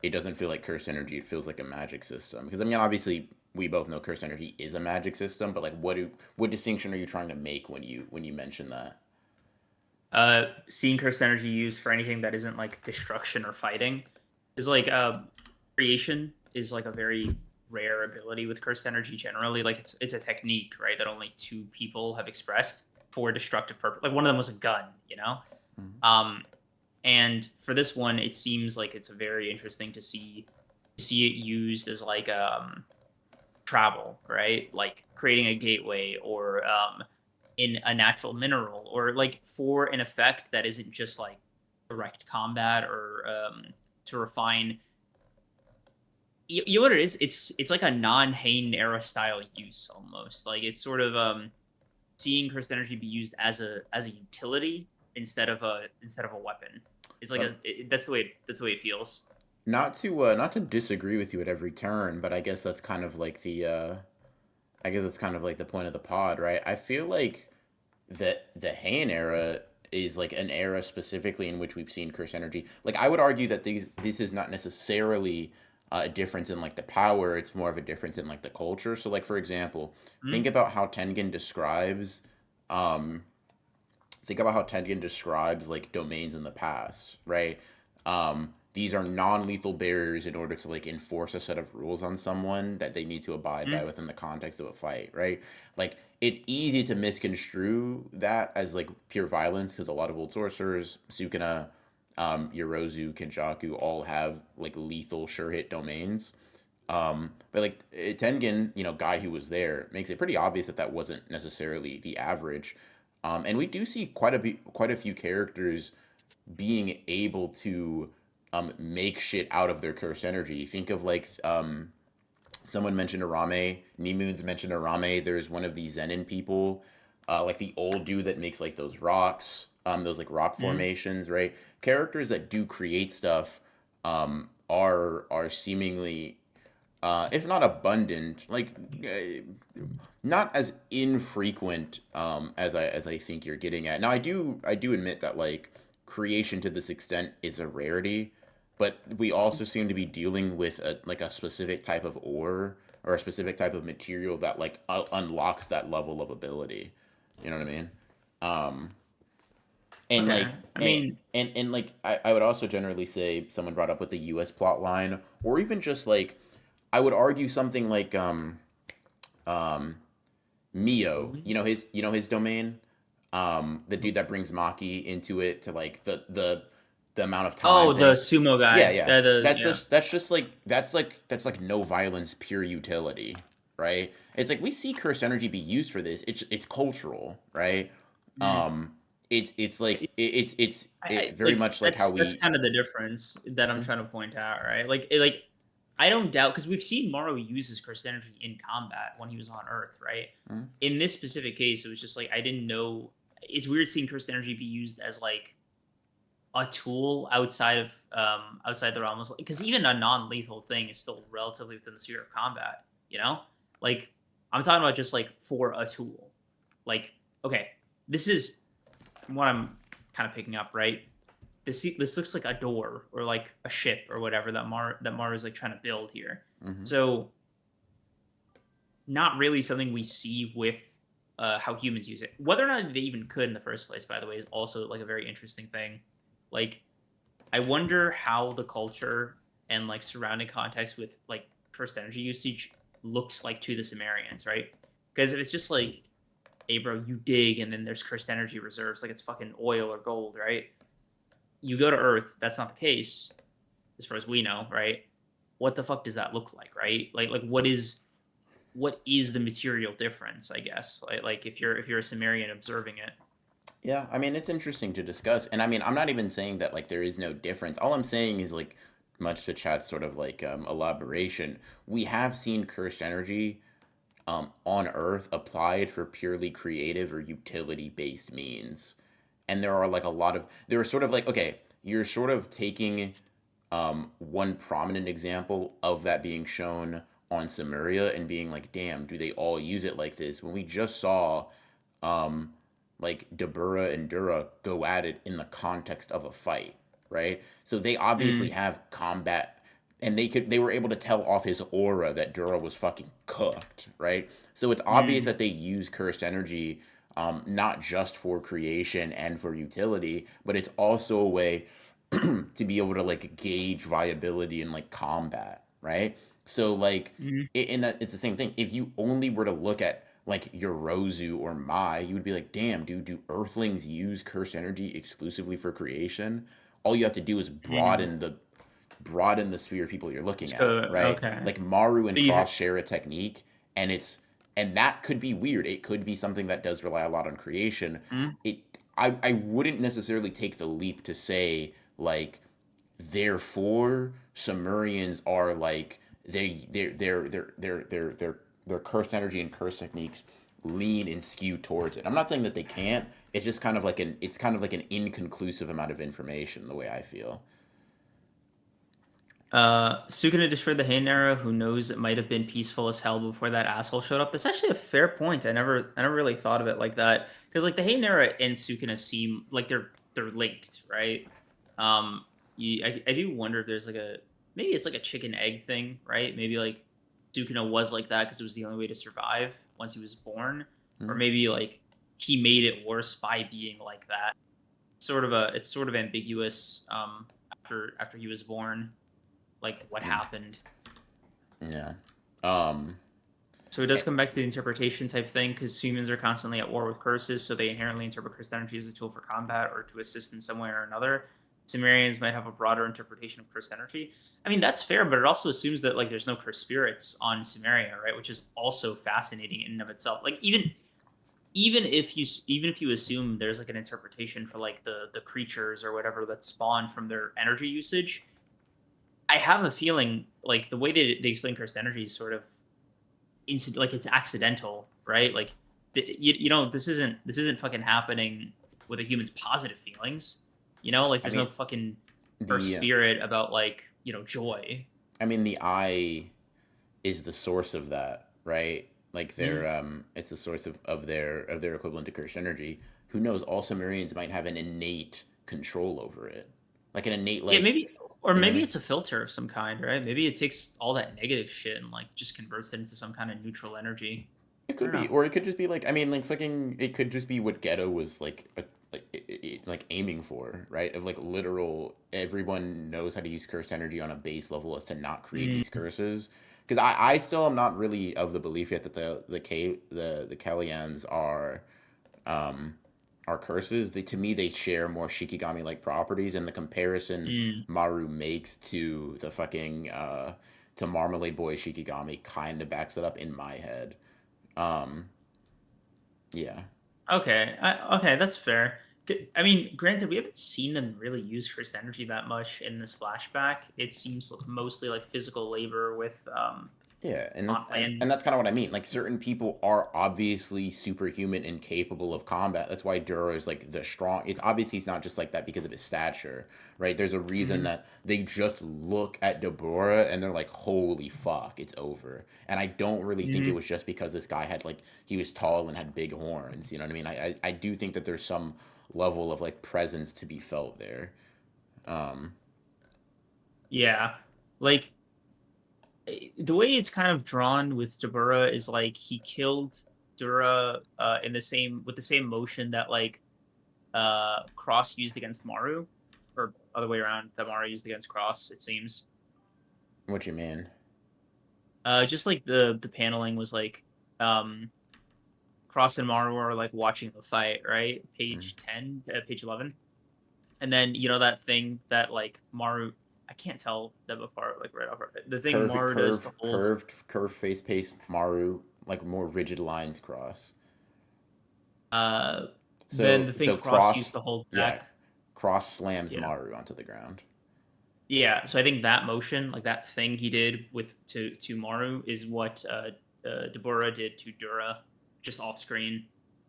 It doesn't feel like cursed energy. It feels like a magic system. Because I mean, obviously, we both know cursed energy is a magic system. But like, what distinction are you trying to make when you mention that? Seeing cursed energy used for anything that isn't like destruction or fighting is like creation is like a very rare ability with cursed energy generally. Like it's a technique, right, that only two people have expressed for destructive purpose. Like one of them was a gun, you know? Mhm. Um and for this one it seems like it's very interesting to see it used as like travel, right? Like creating a gateway or in a natural mineral or like for an effect that isn't just like direct combat or to refine. You know what it is? It's like a non-Hain era style use almost. Like it's sort of seeing cursed energy be used as a utility instead of a weapon. It's like that's the way it feels. Not to disagree with you at every turn, but I guess that's kind of like the point of the pod, right? I feel like that the Heian era is like an era specifically in which we've seen curse energy. Like, I would argue that this is not necessarily a difference in like the power. It's more of a difference in like the culture. So like, for example, think Mhm. about how Tengen describes um like domains in the past, right? These are non-lethal barriers in order to like enforce a set of rules on someone that they need to abide by Mhm. within the context of a fight, right? Like, it's easy to misconstrue that as like pure violence because a lot of old sorcerers, Sukuna, Yorozu, Kenjaku, all have like lethal sure hit domains. But like Tengen, guy who was there, makes it pretty obvious that that wasn't necessarily the average. And we do see quite a few characters being able to make shit out of their curse energy. Think of like someone mentioned Arame, Nemoons mentioned Arame. There's one of the Zenin people, like the old dude that makes like those rocks, those like rock Mhm. formations, right? Characters that do create stuff are seemingly if not abundant, like not as infrequent as I think you're getting at. Now, I do admit that like creation to this extent is a rarity, but we also seem to be dealing with a specific type of ore or a specific type of material that like unlocks that level of ability. You know what I mean? Um, and Okay. like I mean, and like I would also generally say someone brought up with the US plot line or even just like I would argue something like um Mio, runes. his domain, the dude that brings Maki into it to like the amount of Oh, times the like sumo yeah, guy. yeah. Yeah. That's like no violence, pure utility, right? It's like we see cursed energy be used for this. It's cultural, right? Mm. Um it's like it's it very Like much like how that's we kind of the difference that I'm trying to point out, right? Like I don't doubt because we've seen Morrow use his cursed energy in combat when he was on Earth, right? Mhm. In this specific case, it was just like I didn't know. It's weird seeing cursed energy be used as like a tool outside the realm, because even a non-lethal thing is still relatively within the sphere of combat. You know, like I'm talking about just like for a tool. Like okay, this is from what I'm kind of picking up, right? This looks like a door or like a ship or whatever that Mar is like trying to build here. Mhm. So not really something we see with how humans use it. Whether or not they even could in the first place, by the way, is also like a very interesting thing. Like I wonder how the culture and like surrounding context with like cursed energy usage looks like to the Sumerians, right? Because if it's just like, hey, bro, you dig and then there's cursed energy reserves, like it's fucking oil or gold, right? You go to Earth, that's not the case, as far as we know, right? What the fuck does that look like, right? Like what is the material difference? I guess like if you're a Sumerian observing it. Yeah, I mean it's interesting to discuss, and I mean I'm not even saying that like there is no difference. All I'm saying is like much to chat's sort of like elaboration. We have seen cursed energy on Earth applied for purely creative or utility based means. And there are like a lot of there are sort of like okay, you're sort of taking one prominent example of that being shown on Samaria and being like, damn, do they all use it like this? When we just saw um, like Dabura and Dura go at it in the context of a fight, right? So they obviously Mm, have combat, and they were able to tell off his aura that Dura was fucking cooked, right? So it's obvious mm, that they use cursed energy not just for creation and for utility, but it's also a way to be able to like gauge viability in like combat, right? So like mm. in that it's the same thing. If you only were to look at like Yorozu or Mai, you would be like, damn, dude, do Earthlings use cursed energy exclusively for creation? All you have to do is Mm. broaden the sphere of people you're looking So at, right? okay. Like Maru and So you Cross share a technique, and that could be weird. It could be something that does rely a lot on creation. mm, It I wouldn't necessarily take the leap to say like therefore Sumerians are like their cursed energy and curse techniques lean and skew towards it. I'm not saying that they can't. It's just kind of like an inconclusive amount of information the way I feel. Sukuna destroyed the Heian era. Who knows? It might have been peaceful as hell before that asshole showed up. That's actually a fair point. I never really thought of it like that. Because like the Heian era and Sukuna seem like they're linked, right? I do wonder if there's like a maybe it's like a chicken egg thing, right? Maybe like Sukuna was like that because it was the only way to survive once he was born, or Hmm? maybe like he made it worse by being like that. It's sort of ambiguous. After he was born like what happened. Yeah. Um So it does come back to the interpretation type thing because humans are constantly at war with curses, so they inherently interpret cursed energy as a tool for combat or to assist in some way or another. Sumerians might have a broader interpretation of cursed energy. I mean, that's fair, but it also assumes that like there's no cursed spirits on Sumeria, right? Which is also fascinating in and of itself. Like even if you assume there's like an interpretation for like the creatures or whatever that spawn from their energy usage, I have a feeling like the way they explain cursed energy is sort of like it's accidental, right? Like this isn't fucking happening with a human's positive feelings. Like I there's no mean fucking first the spirit about like joy. I mean the eye is the source of that, right? Like Mm. it's the source of their equivalent to cursed energy. Who knows? All Sumerians might have an innate control over it. Like an innate Yeah, like maybe, or you know what I maybe mean? it's a filter of some kind, right? Maybe it takes all that negative shit and like just converts it into some kind of neutral energy. It I could don't be, know. or it could just be like I mean, like fucking. It could just be what Ghetto was like aiming for, right? Of like literal, everyone knows how to use cursed energy on a base level as to not create these Mm. curses. Because I still am not really of the belief yet that the Kellyan's um are curses. To me they share more Shikigami like properties, and the comparison Mm. Maru makes to the fucking to Marmalade Boy Shikigami kind of backs it up in my head. Um, yeah. Okay, that's fair. I mean, granted, we haven't seen them really use cursed energy that much in this flashback. It seems mostly like physical labor with Yeah, on and land. that's kind of what I mean. Like certain people are obviously superhuman and capable of combat. That's why Duro is like the strong. It's obviously he's not just like that because of his stature, right? There's a reason Hmm. that they just look at Deborah and they're like, "Holy fuck, it's over." And I don't really think it Hmm. was just because this guy had like he was tall and had big horns. You know what I mean? I do think that there's some level of like presence to be felt there. Um, Yeah, like the way it's kind of drawn with Dabura is like he killed Dura in the same with the same motion that like Cross used against Maru, or other way around that Maru used against Cross. It seems. what you mean? Just like the paneling was like um Cross and Maru are like watching the fight, right? Mm. Page 10, page 11. And then that thing that like Maru, I can't tell them apart like right off. The thing Maru does to hold. Curved face pace Maru, like more rigid lines cross. Uh, then So the thing Cross used to hold yeah, back. cross slams Yeah, Maru onto the ground. yeah. So I think that motion, like that thing he did with to Maru, is what Deborah did to Dura, just off screen,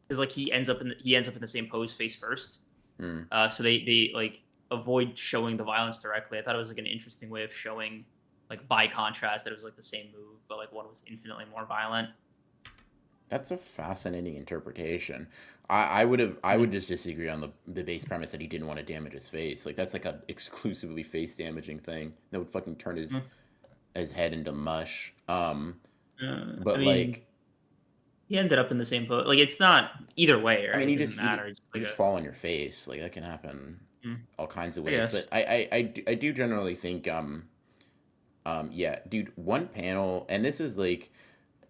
because like he ends up in the same pose face first. Hmm. So they like avoid showing the violence directly. I thought it was like an interesting way of showing, like by contrast, that it was like the same move, but like one was infinitely more violent. That's a fascinating interpretation. I would just disagree on the base premise that he didn't want to damage his face. Like that's like a exclusively face damaging thing that would fucking turn his head into mush. I But mean, like he ended up in the same pose. Like it's not either way, I right? mean, It doesn't matter. It's just you like just a, fall on your face. Like that can happen mm, all kinds of I ways. guess. But I do generally think yeah, dude, one panel, and this is like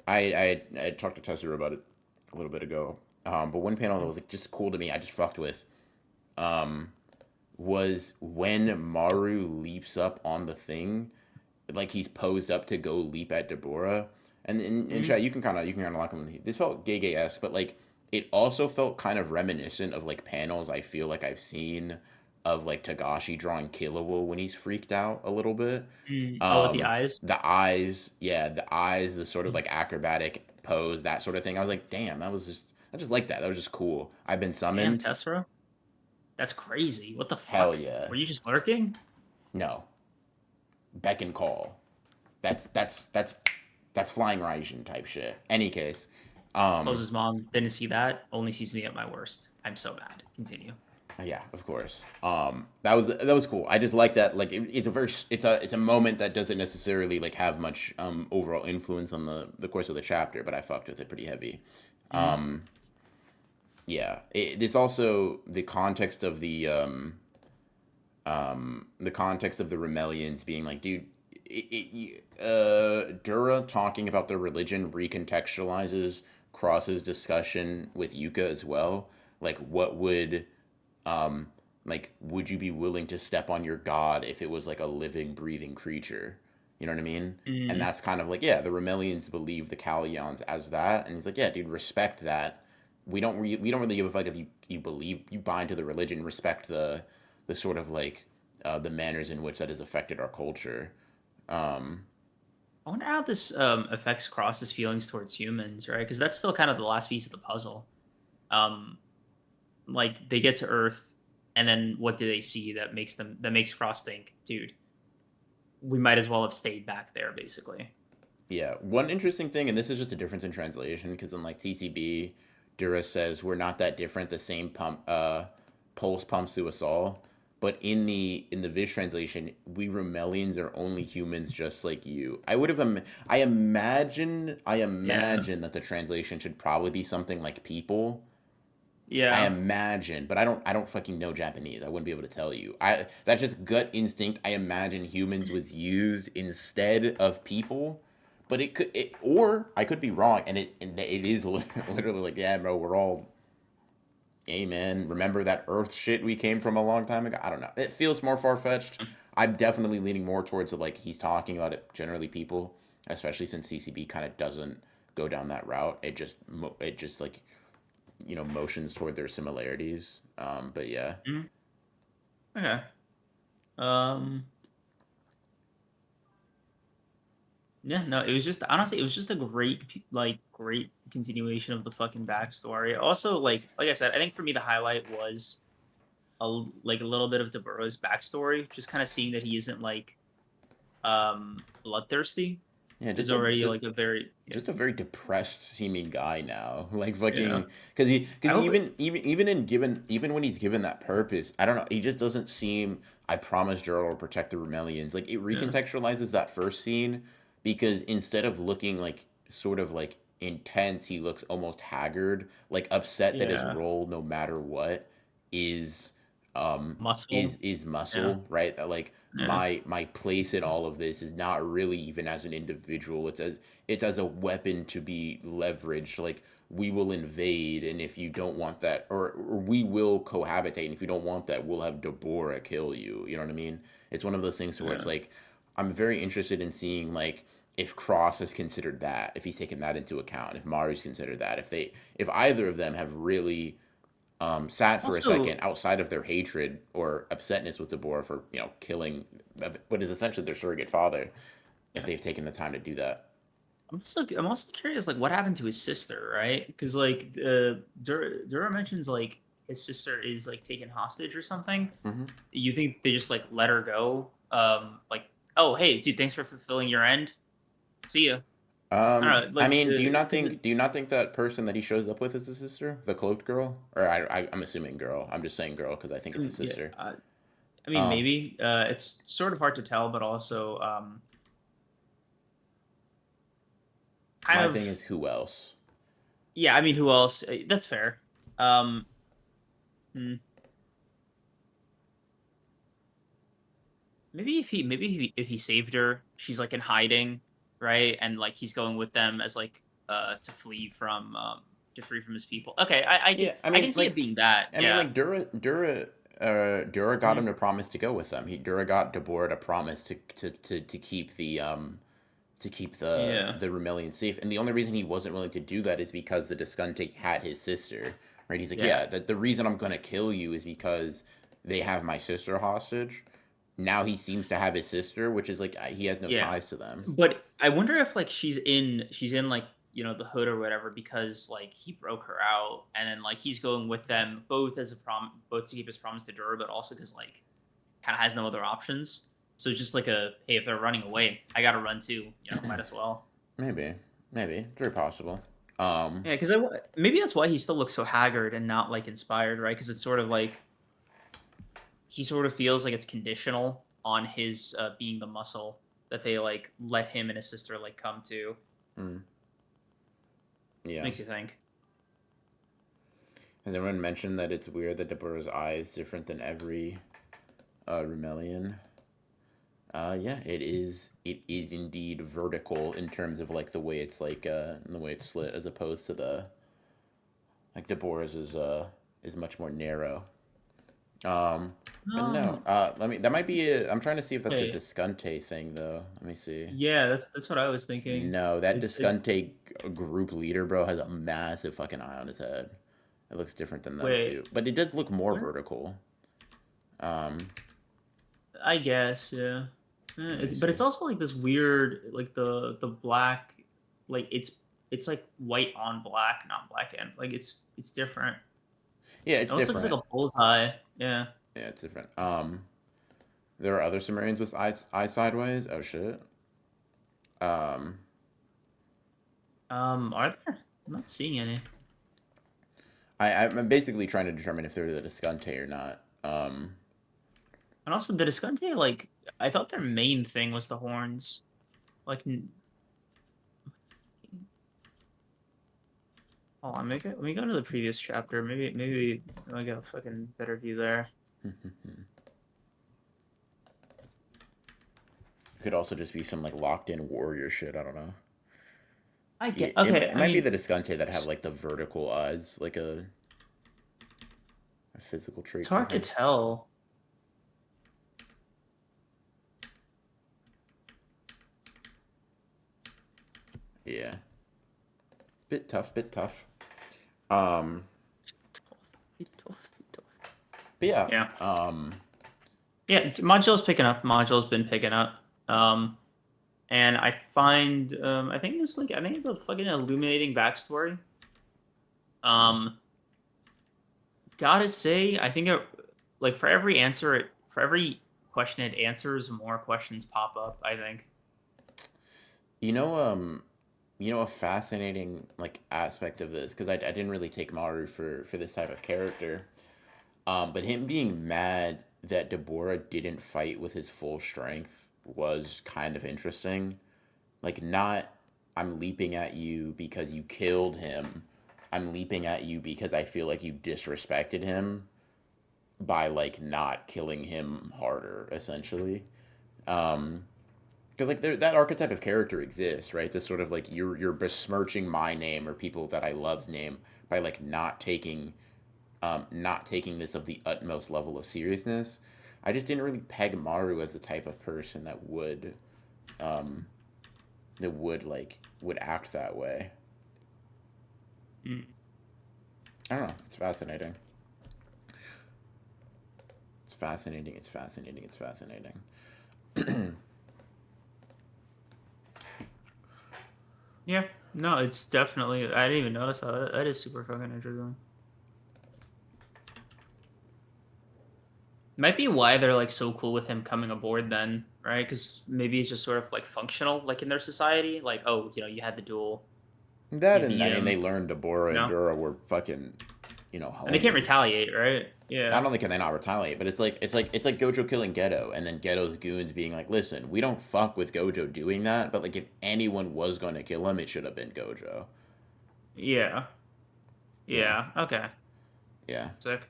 I talked to Tessa about it a little bit ago. But one panel that was like just cool to me, I just fucked with, um, was when Maru leaps up on the thing, like he's posed up to go leap at Deborah. And in Mm, chat, you can kind of lock him. This felt gay esque, but like it also felt kind of reminiscent of like panels I feel like I've seen of like Tagashi drawing Killua when he's freaked out a little bit. Oh, with the eyes. The eyes, yeah, the eyes, the sort of like acrobatic pose, that sort of thing. I was like, damn, I just like that. That was just cool. I've been Damn, summoned. Tessera. That's crazy. What the Hell fuck? yeah. Were you just lurking? No, beck and call. That's that's flying Raijin type shit. Any case, um, Closes mom. Didn't see that. Only sees me at my worst. I'm so mad. Continue. yeah, of course. That was cool. I just like that. Like it's a very it's a moment that doesn't necessarily like have much overall influence on the course of the chapter, but I fucked with it pretty heavy. Mm, Um, yeah, there's also the context of the Remelians being like, dude, Dura talking about their religion recontextualizes Cross's discussion with Yuka as well. Like, what would, um, like, would you be willing to step on your god if it was like a living, breathing creature? You know what I mean? And mm, that's kind of like, yeah, the Remelians believe the Kalyons as that, and he's like, yeah, dude, respect that. We don't really give a fuck if you believe you bind to the religion, respect the sort of like the manners in which that has affected our culture. Um, I wonder how this affects Cross's feelings towards humans, right? Because that's still kind of the last piece of the puzzle. Um, like they get to Earth, and then what do they see that makes Cross think, dude, we might as well have stayed back there, basically. yeah, one interesting thing, and this is just a difference in translation, because in like TCB, Dura says we're not that different. The same pulse pumps through us all. But in the Viz translation, we Remelians are only humans just like you. I Yeah, imagine that the translation should probably be something like people. I yeah. imagine, but I don't fucking know Japanese. I wouldn't be able to tell you. I That's just gut instinct. I imagine humans was used instead of people, but or I could be wrong, and it is literally like, yeah, bro, we're all amen. Remember that Earth shit we came from a long time ago? I don't know. It feels more far fetched. I'm definitely leaning more towards the, like he's talking about it generally people, especially since CCB kind of doesn't go down that route. It just like motions toward their similarities. But yeah, Mm, okay. Um, yeah, no, it was just honestly, it was just a great continuation of the fucking backstory. Also, like I said, I think for me the highlight was like a little bit of Deborah's backstory, just kind of seeing that he isn't like bloodthirsty yeah, is already like a very yeah, just a very depressed seeming guy now. Like yeah. fucking, I because hope it. even when he's given that purpose, I don't know. He just doesn't seem. I promise Gerald will protect the Remelians. Like it Yeah, recontextualizes that first scene because instead of looking like sort of like intense, he looks almost haggard, like upset that his yeah, role, no matter what, is muscle. is Yeah, muscle, right? Like yeah, my place in all of this is not really even as an individual. It's as a weapon to be leveraged. Like we will invade, and if you don't want that, or we will cohabitate, and if you don't want that, we'll have Deborah kill you. You know what I mean? It's one of those things where it's yeah. like I'm very interested in seeing like if Cross has considered that, if he's taken that into account, if Mari's considered that, if either of them have really sat for a Also, second outside of their hatred or upsetness with Deborah for killing what is essentially their surrogate father, if yeah. they've taken the time to do that. I'm also curious, like, what happened to his sister, right? Because like, Dura mentions like his sister is like taken hostage or something. Hmm. You think they just like let her go? Like, oh hey, dude, thanks for fulfilling your end. See ya. I don't know, I like, mean, because do you not think that person that he shows up with is his sister, the cloaked girl? Or I'm assuming girl. I'm just saying girl because I think it's his yeah, sister. I mean Um, maybe it's sort of hard to tell, but also kind my of thing is who else? yeah. I mean, who else? That's fair. Um, hmm, maybe if he saved her, she's like in hiding, right? And like he's going with them as like to flee from to free from his people. Okay, Yeah, I can see it being that. I mean, Yeah. like Dura got him Mhm. to promise to go with them. Dura got Deborah to promise to keep Yeah. the Remelian safe. And the only reason he wasn't willing to do that is because the Discante had his sister. Right? He's like, Yeah. yeah, the reason I'm gonna kill you is because they have my sister hostage. Now he seems to have his sister, which is like he has no Yeah. ties to them. But I wonder if like she's in like the hood or whatever because like he broke her out and then like he's going with them both as a both to keep his promise to Dura but also because like kind of has no other options. So it's just like a hey, if they're running away, I gotta run too. Might as well. Maybe, maybe it's very possible. Um, Yeah, because maybe that's why he still looks so haggard and not like inspired, right? Because it's sort of like he sort of feels like it's conditional on his being the muscle that they like let him and his sister like come to. mm, yeah. Makes you think. Has anyone mentioned that it's weird that Deborah's eye is different than every Remelian? Yeah, it is. It is indeed vertical in terms of like the way it's like the way it's slit, as opposed to the like Deborah's is much more narrow. Um, but no. Um. Let me. That might be. I'm trying to see if that's a Hey. Discante thing though. Let me see. Yeah, that's what I was thinking. No, that It Discante group leader, bro, has a massive fucking eye on his head. It looks different than them wait. too, but it does look more Where? vertical. Um, I guess, yeah. Let me But see. it's also like this weird like the black like it's like white on black, not black and like it's different. Yeah, It it's almost looks like different. a bullseye. Yeah. Yeah, it's different. There are other Sumerians with eye sideways. Oh shit. Um, Are there? I'm not seeing any. I'm basically trying to determine if they're the Discante or not. And also the Discante, like I thought their main thing was the horns. Like hold on, let me go to the previous chapter. Maybe I get a fucking better view there. It could also just be some like locked in warrior shit. I don't know. I Yeah, get okay, it I might be mean the Discante that have like the vertical eyes, like a physical it's trait hard to difference. tell. Yeah, bit tough, bit tough. Um, but yeah, Yeah. um, Yeah, Modulo's picking up. Modulo's been picking up. Um, and I think I think it's a fucking illuminating backstory. Um, gotta say, I think like for every for every question it answers, more questions pop up. I think. you know, a fascinating like aspect of this because I didn't really take Maru for this type of character. But him being mad that Deborah didn't fight with his full strength was kind of interesting. Like, not, I'm leaping at you because you killed him. I'm leaping at you because I feel like you disrespected him by, like, not killing him harder, essentially. Um, because like that archetype of character exists, right? This sort of like you're besmirching my name or people that I love's name by like not taking this of the utmost level of seriousness. I just didn't really peg Maru as the type of person um, would act that way. Mm. I don't know. It's fascinating. It's fascinating. It's fascinating. It's fascinating. Yeah. No, it's definitely. I didn't even notice that. That is super fucking interesting. Might be why they're like so cool with him coming aboard then, right? Because maybe he's just sort of like functional, like in their society. Like, oh, you had the duel, That you and beat I mean they him, learned Deborah you and know, Dura were fucking, and they can't homies. retaliate, right? Not Yeah, only can they not retaliate, but it's like Gojo killing Geto, and then Geto's goons being like, "Listen, we don't fuck with Gojo doing that, but like if anyone was going to kill him, it should have been Gojo." yeah, Yeah, yeah. Okay, yeah, sick.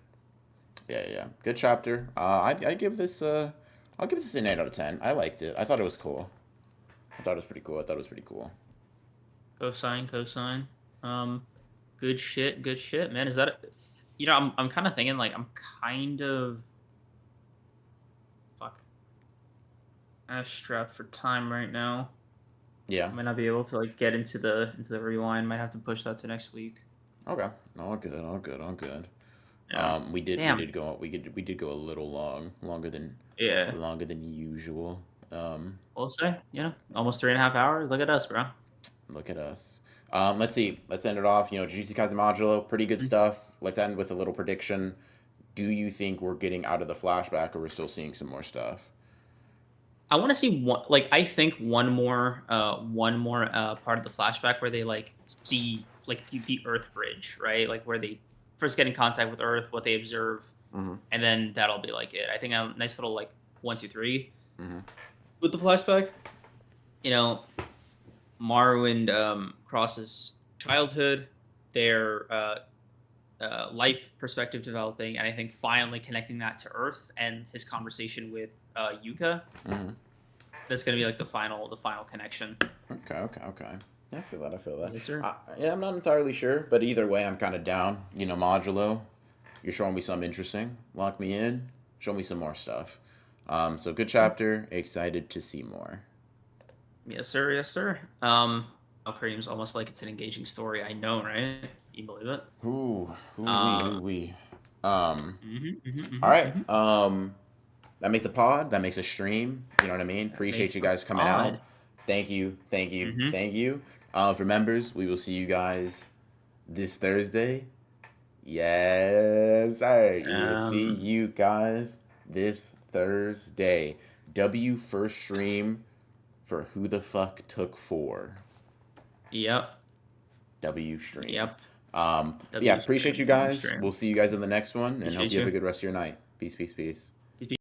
yeah. Good chapter. I give this I'll give this an 8 out of 10. I liked it. I thought it was cool. I thought it was pretty cool. I thought it was pretty cool. Cosine, cosine. Um, good shit, man. Is that? I'm kind of thinking like I'm kind of fuck. I'm strapped for time right now. Yeah. I might not be able to like get into the rewind. Might have to push that to next week. Okay. All good. All good. All good. Yeah. We Damn. did go we did go a little Yeah. longer than usual. We'll say, almost 3.5 hours. Look at us, bro. Look at us. Let's see. Let's end it off. Jujutsu Kaisen Modulo, pretty good Mhm. stuff. Let's end with a little prediction. Do you think we're getting out of the flashback, or we're still seeing some more stuff? I want to see one. Like, I think one more part of the flashback where they like see like the Earth bridge, right? Like where they first get in contact with Earth, what they observe, Mm-hmm. and then that'll be like it. I think a nice little like 1, 2, 3 Mm-hmm. with the flashback. You know, Maru and Cross's childhood, their life perspective developing, and I think finally connecting that to Earth and his conversation with Yuka. Mm-hmm. That's gonna be like the final connection. Okay. Yeah, I feel that. I feel that. Yes, sir. Yeah, I'm not entirely sure, but either way, I'm kind of down. Modulo, you're showing me something interesting. Lock me in. Show me some more stuff. So good chapter. Excited to see more. Yes, sir. Yes, sir. Cream's almost like it's an engaging story. I know, right? You believe it? Ooh Uh, wee. Um, mhm, mhm, all mhm, right. mhm. That makes a pod. That makes a stream. You know what I mean? That Appreciate makes you the guys coming out. pod. Thank you. Thank you. Hmm. Thank you. For members, we will see you guys this Thursday. Yes, sir. We will see Um. you guys this Thursday. W first stream for Who the Fuck Took 4. Yep. W stream. Yep. But yeah, W appreciate stream. you W guys. stream. We'll see you guys in the next one, and hope Appreciate you have you. a good rest of your night. Peace, peace, peace.